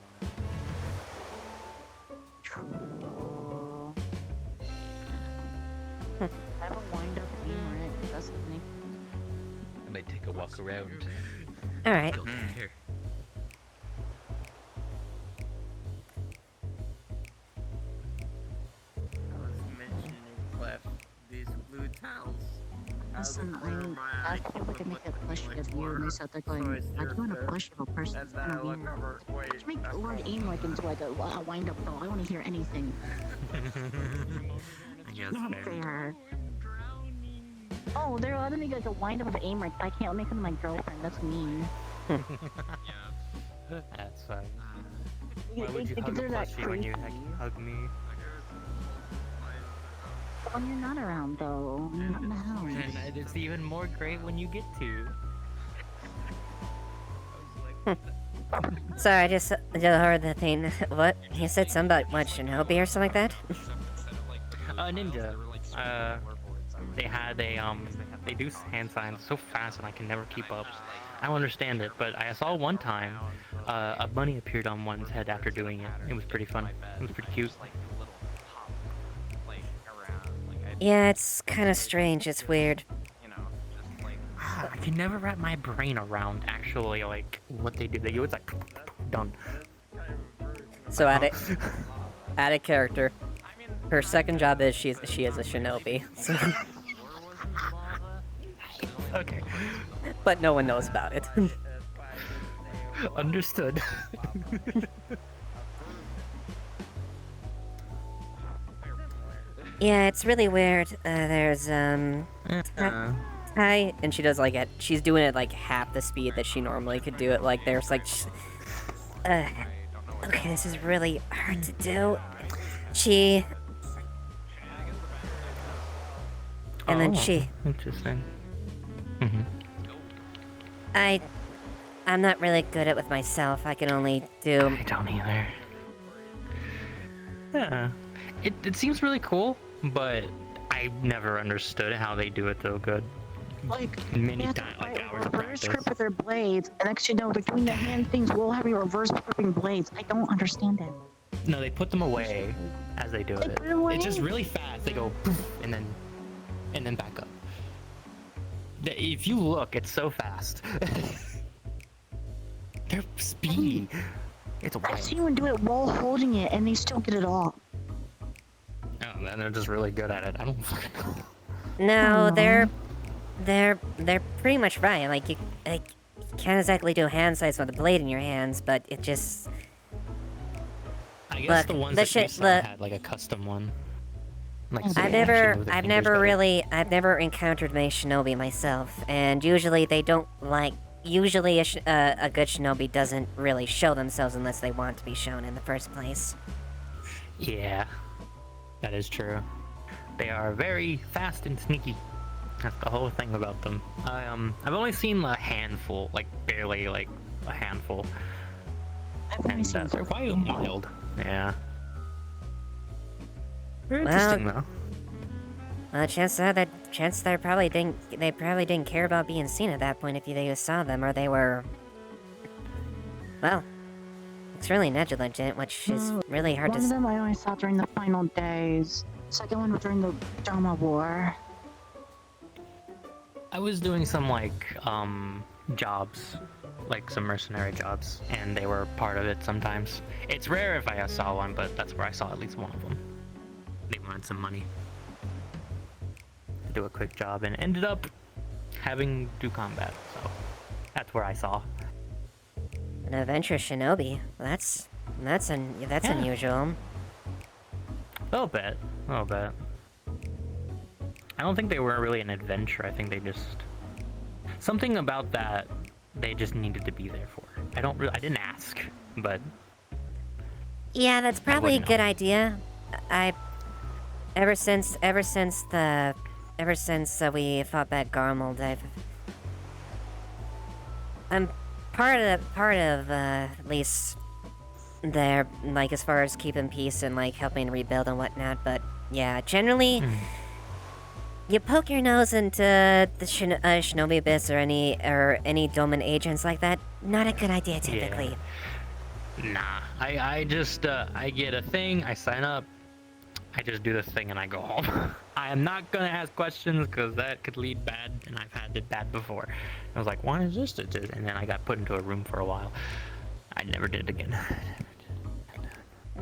I have a wind up aim right. That's what makes I might take a walk around. Alright. Go here. I was mentioning Clef, these blue tiles. Listen, I feel like I make a push of you, and they sat there going, I do want to push of a person that's gonna be here. Let's make the word aim like into like a wind up though. I want to hear anything. Not fair. Oh, they're allowed to make like a wind up of aim right, but I can't make them my girlfriend. That's mean. That's fine. Why would you hug a plushie when you hug me? When you're not around though, not in the house. And it's even more great when you get to. Sorry, I just heard the thing. What? You said something about what, Shinobi or something like that? Ninja. They had a they do hand signs so fast and I can never keep up. I don't understand it, but I saw one time a bunny appeared on one's head after doing it. It was pretty fun. It was pretty cute. Yeah, it's kind of strange. It's weird. I can never wrap my brain around actually like what they do. They do it's like done. So out of character. Her second job is she is a shinobi. So. Okay. But no one knows about it. Understood. Yeah, it's really weird. There's Hi, and she does like it. She's doing it like half the speed that she normally could do it. Like there's like, okay, this is really hard to do. And then she. Interesting. I'm not really good at it with myself. I can only do. I don't either. Yeah, it seems really cool, but I never understood how they do it so good. Like many they have times, to like hours of reverse practice. grip with their blades, and next you know they're doing the hand things while having reverse gripping blades. I don't understand it. No, they put them away as they do it. put 'em away? It's just really fast. They go poof, and then back up. If you look, it's so fast. They're speedy. It's I've wild. seen one do it while holding it, and they still get it off. Oh man, they're just really good at it. I don't fucking know. No, they're pretty much right. Like can't exactly do hand sights with a blade in your hands, but it just... I guess Look, the ones the that you shit- saw the- had like a custom one. Like I've so you never, actually move the I've fingers never better. really, I've never encountered my shinobi myself, and usually they don't like. Usually, a good shinobi doesn't really show themselves unless they want to be shown in the first place. Yeah, that is true. They are very fast and sneaky. That's the whole thing about them. I've only seen a handful, like barely like a handful. And they're quite wild. Yeah. Very interesting though. Well, chances are they probably didn't care about being seen at that point if they just saw them, or they were, well, extremely negligent, which is really hard One to. of them I only saw during the final days. Second one was during the Dharma War. I was doing some like jobs, like some mercenary jobs, and they were part of it sometimes. It's rare if I saw one, but that's where I saw at least one of them. They wanted some money to do a quick job and ended up having to do combat, so that's where I saw. An adventurous shinobi. That's unusual. A little bit. I don't think they were really an adventure. I think they just something about that they just needed to be there for. I didn't ask, but Yeah, that's probably a wouldn't good idea. Ever since we fought back Garmold, I'm part of at least there, like as far as keeping peace and like helping rebuild and whatnot. But yeah, generally, you poke your nose into the Shinobi Abyss or any Doman agents like that. Not a good idea typically. yeah. Nah. I just I get a thing, I sign up, I just do this thing and I go home. I am not gonna ask questions because that could lead bad, and I've had it bad before. I was like, why is this? And then I got put into a room for a while. I never did it again.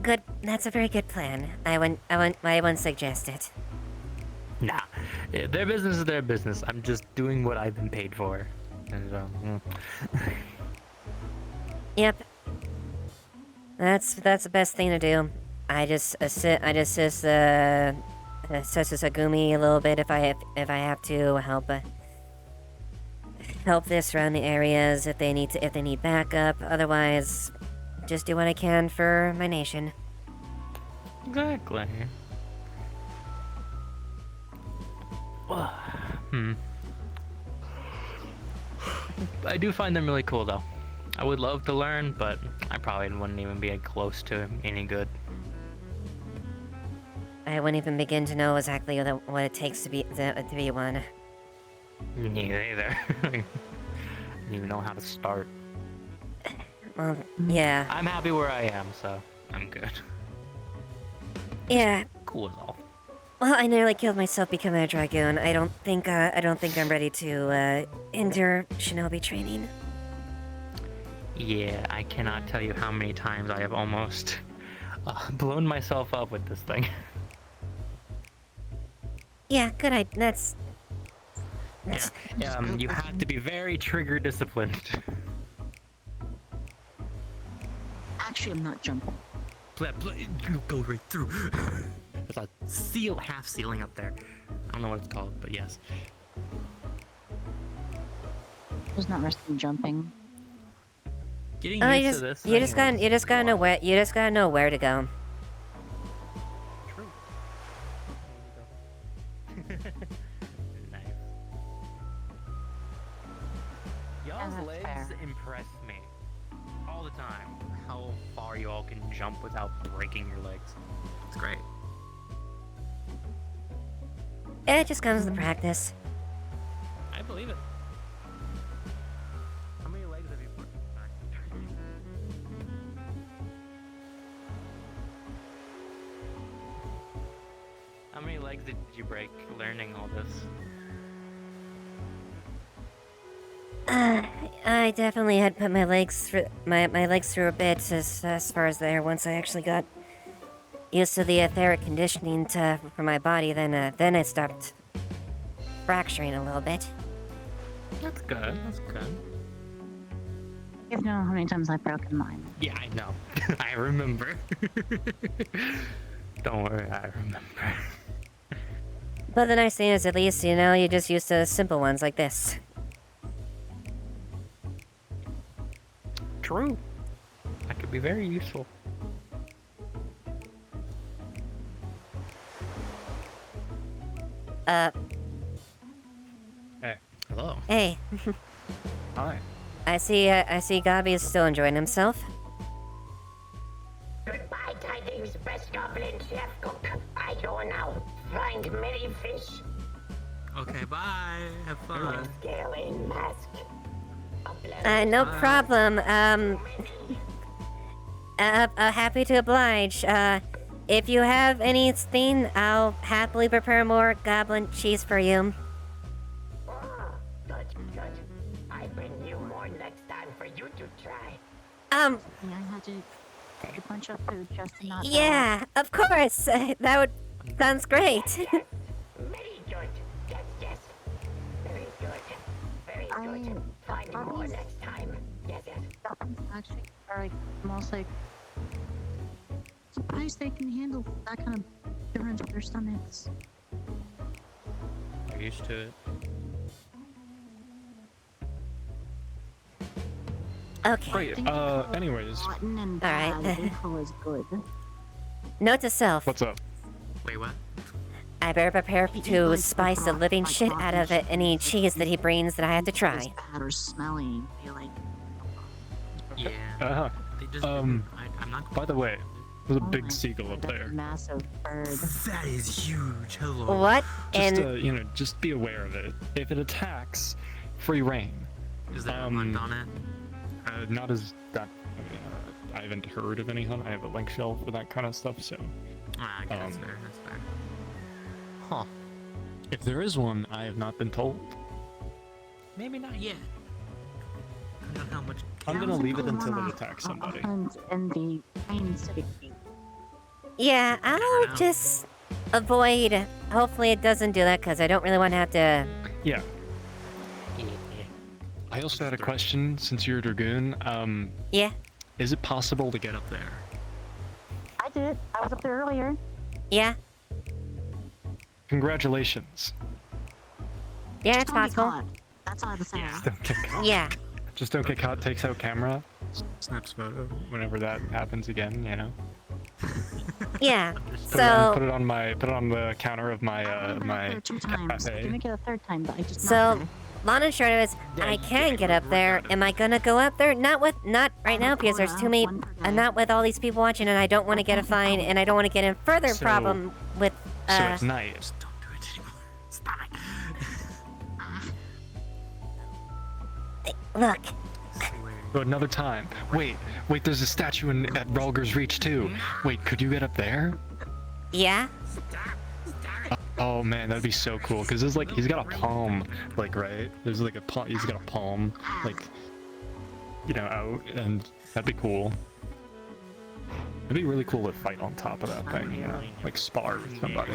Good. That's a very good plan. I wouldn't suggest it. Nah. Yeah, their business is their business. I'm just doing what I've been paid for. And Yep. That's the best thing to do. I just assist Sagumi a little bit if I have to help this around the areas if they need backup. Otherwise, just do what I can for my nation. Exactly. I do find them really cool though. I would love to learn, but I probably wouldn't even be close to any good. I wouldn't even begin to know exactly what it takes to be one. Neither either. I don't even know how to start. Well, yeah. I'm happy where I am, so I'm good. Yeah. Cool as all. Well, I nearly killed myself becoming a dragoon. I don't think I'm ready to endure shinobi training. Yeah, I cannot tell you how many times I have almost blown myself up with this thing. Yeah, good. Yeah, you have to be very trigger disciplined. Actually, I'm not jumping. You go right through. There's a half ceiling up there. I don't know what it's called, but yes. There's not resting jumping. Getting used to this. You just gotta know where to go. True. Nice. Y'all's legs impress me all the time. How far you all can jump without breaking your legs. It's great. It just comes with practice. I believe it. How many legs have you broken? How many legs did you break learning all this? I definitely had put my legs through a bit as far as there. Once I actually got used to the etheric conditioning for my body, then it stopped fracturing a little bit. That's good. That's good. guys know how many times I've broken mine. Yeah, I know. I remember. Don't worry, I remember. But the nice thing is, at least, you know, you're just used to simple ones like this. True. That could be very useful. Uh. Hey. Hello. Hey. Hi. I see Gabi is still enjoying himself. Goodbye tidings, best goblin chef cook. I go now. Find many fish. Okay, bye. Have fun. Scaling mask. No problem. Happy to oblige. If you have anything, I'll happily prepare more goblin cheese for you. Good. I bring you more next time for you to try. Yeah, I had to take a bunch of food just to not. Yeah, of course. Sounds great. Very good. Yes. Very good. Find more next time. Yes. Goblins actually are like almost like surprised they can handle that kind of difference with their stomachs. I'm used to it. Okay. Great. Anyways. Rotten and All right. bad. Info is good. Note to self. What's up? Wait, what? I better prepare to spice the living shit out of any cheese that he brings that I have to try. Bad or smelly. Feel like Yeah. Uh-huh. They just, I'm not. By the way, there's a big seagull up that's a there. massive bird. That is huge. Hello. What? Just, And you know, just be aware of it. If it attacks, free reign. Is there a hunt on it? Not as that. I haven't heard of any hunt. I have a link shell for that kind of stuff, so. Okay, that's fair. That's fair. Huh. If there is one, I have not been told. Maybe not yet. I don't know how much. I'm gonna leave it until it attacks somebody. Hunt in the main city. yeah, I'll just avoid. Hopefully it doesn't do that because I don't really want to have to. Yeah. I also had a question since you're a dragoon. Yeah. Is it possible to get up there? I did. I was up there earlier. Yeah. Congratulations. Yeah, it's Don't be possible. caught. That's all I have to say. Just don't get caught. Yeah. Just don't get caught. Takes out camera. Snaps photo. Whenever that happens again, you know. Yeah. Put So. it on the counter of my my Two times. I cafe. can make it a third time, but I just. So, long and short of it is, I can get up there. Am I gonna go up there? Not right now because there's too many. Not with all these people watching, and I don't want to get a fine, and I don't want to get in further So- problem with. So it's night. Don't do it anymore. Stop it. Look. So another time. Wait. There's a statue at Ralger's Reach too. Wait, could you get up there? Yeah. Oh man, that'd be so cool. Cause there's like he's got a palm, like right. There's like a palm. He's got a palm, like you know, out, and that'd be cool. It'd be really cool to fight on top of that thing, you know, like spar with somebody.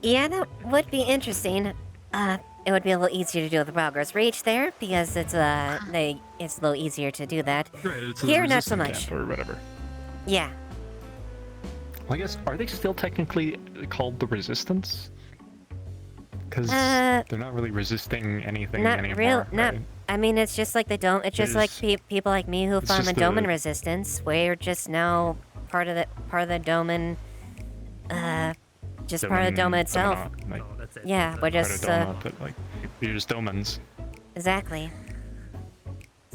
Yeah, that would be interesting. It would be a little easier to do with the Progress Reach there because it's it's a little easier to do that. Right, it's a Here, not so resistance much. camp or whatever. Yeah. Well, I guess are they still technically called the Resistance? Because they're not really resisting anything Not anymore. real. Not. right? I mean, it's just like the dome. It's just like people like me who it's farm a just Doman the- resistance. We're just now part of the Doman. Just part of the Doman itself. Like, Yeah, we're part of just Doma, but like you're just Domans. exactly.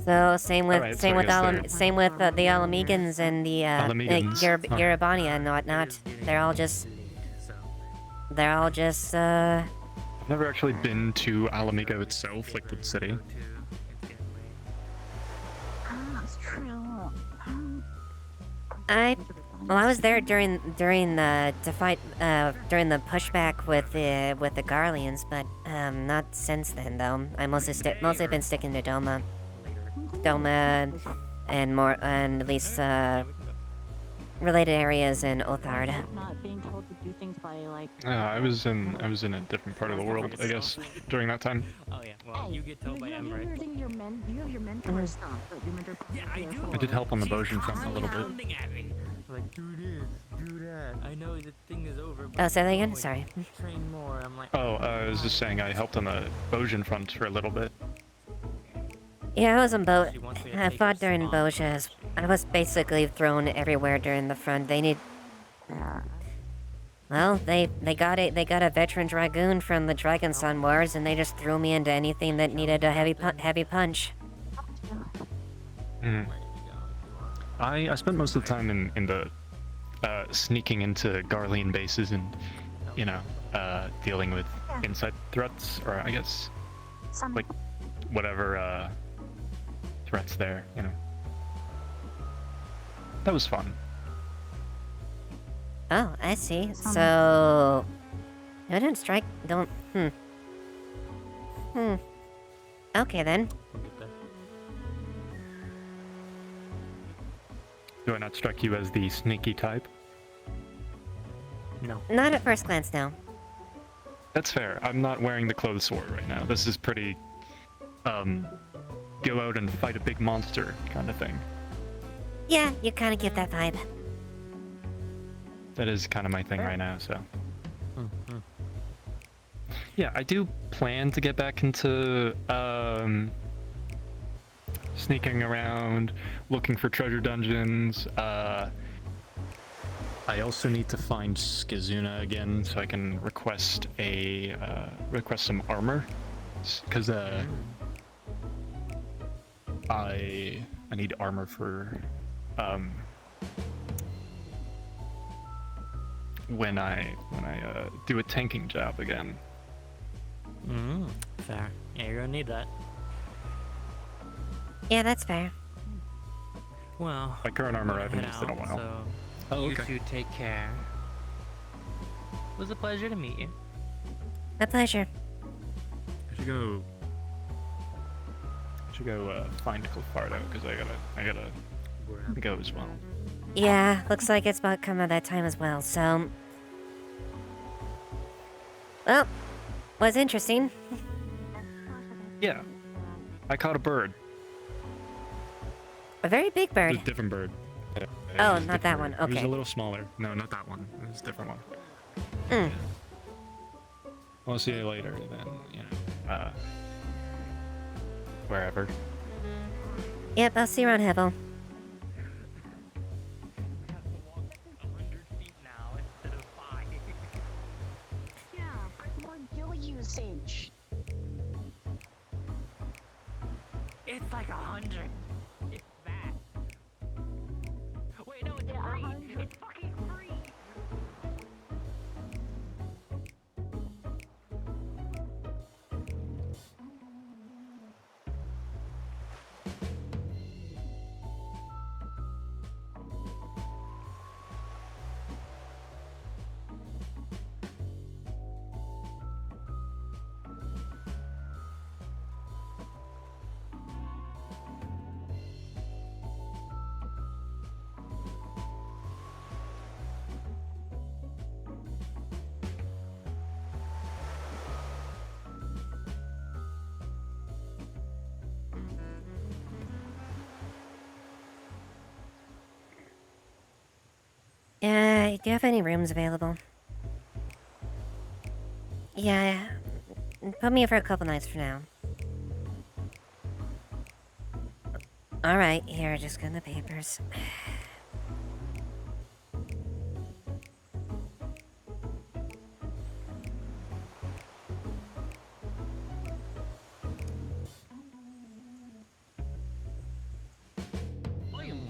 So same with Alright, so I guess they're- same with the Alamegans and the Alamegans, huh. Yerubania and whatnot. They're all just. I've never actually been to Alamego itself, like the city. That's true. I was there during the pushback with the Garleans, but not since then though. I mostly been sticking to Doma, and more and at least related areas in Othard. Not being told to do things by like. I was in a different part of the world, I guess, during that time. Oh yeah, well, you get told by him, right? You have your mentors not, but your mentor. Yeah, I do. I did help on the Bosian front a little bit. Pounding at me. Like, do this, do that. I know the thing is over. Oh, say that again? Sorry. Train more. I'm like. Oh, I was just saying I helped on the Bosian front for a little bit. Yeah, I was on I fought during Bojas. I was basically thrown everywhere during the front. They need. Well, they got it. They got a veteran dragoon from the Dragon Sun Wars, and they just threw me into anything that needed a heavy punch. Mm. I spent most of the time in the sneaking into Garlean bases and, you know, dealing with inside threats, or I guess like whatever threats there, you know. That was fun. Oh, I see. So, I don't strike. Don't. Okay then. Do I not strike you as the sneaky type? No. Not at first glance, no. That's fair. I'm not wearing the clothes sword right now. This is pretty, go out and fight a big monster kind of thing. Yeah, you kind of get that vibe. That is kind of my thing right now, so. Yeah, I do plan to get back into, sneaking around, looking for treasure dungeons. I also need to find Skizuna again so I can request some armor, because I need armor for when I do a tanking job again. Fair. Yeah, you're gonna need that. Yeah, that's fair. Well, My current armor I haven't head used in a out, while. So Oh, you okay. two take care. It was a pleasure to meet you. A pleasure. I should go find Clefardo because I gotta go as well. Yeah, looks like it's about coming that time as well, so... Well, was interesting. Yeah, I caught a bird. A very big It bird. was a different bird. Yeah, it Oh, was a not that different one, bird. It was okay. a little smaller. No, not that one. It was a different one. Mm. I'll see you later then, you know, wherever. Yep, I'll see you around Hevel. Yeah, but more gill usage. It's like 100. It's that. Wait, no, it's free. It's fucking free. Do you have any rooms available? Yeah, put me in for a couple nights for now. Alright, here, just get the papers.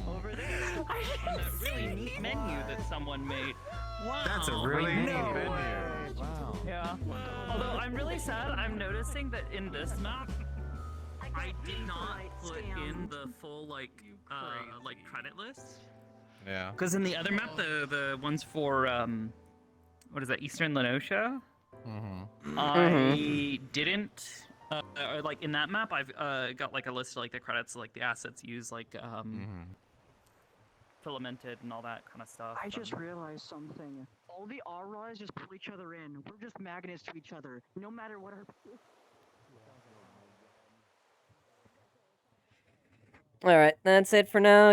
Over there. On that really neat menu that someone made. Wow. That's a really neat No menu. way. Wow. Yeah. Although I'm really sad, I'm noticing that in this map, I did not put in the full like credit list. Yeah. Because in the other map, the ones for what is that, Eastern Lenosha? Mm-hmm. I didn't. Like in that map, I've got like a list of like the credits, like the assets used, like filamented and all that kind of stuff. I just realized something. All the auras just pull each other in. We're just magnets to each other, no matter what our. Alright, that's it for now.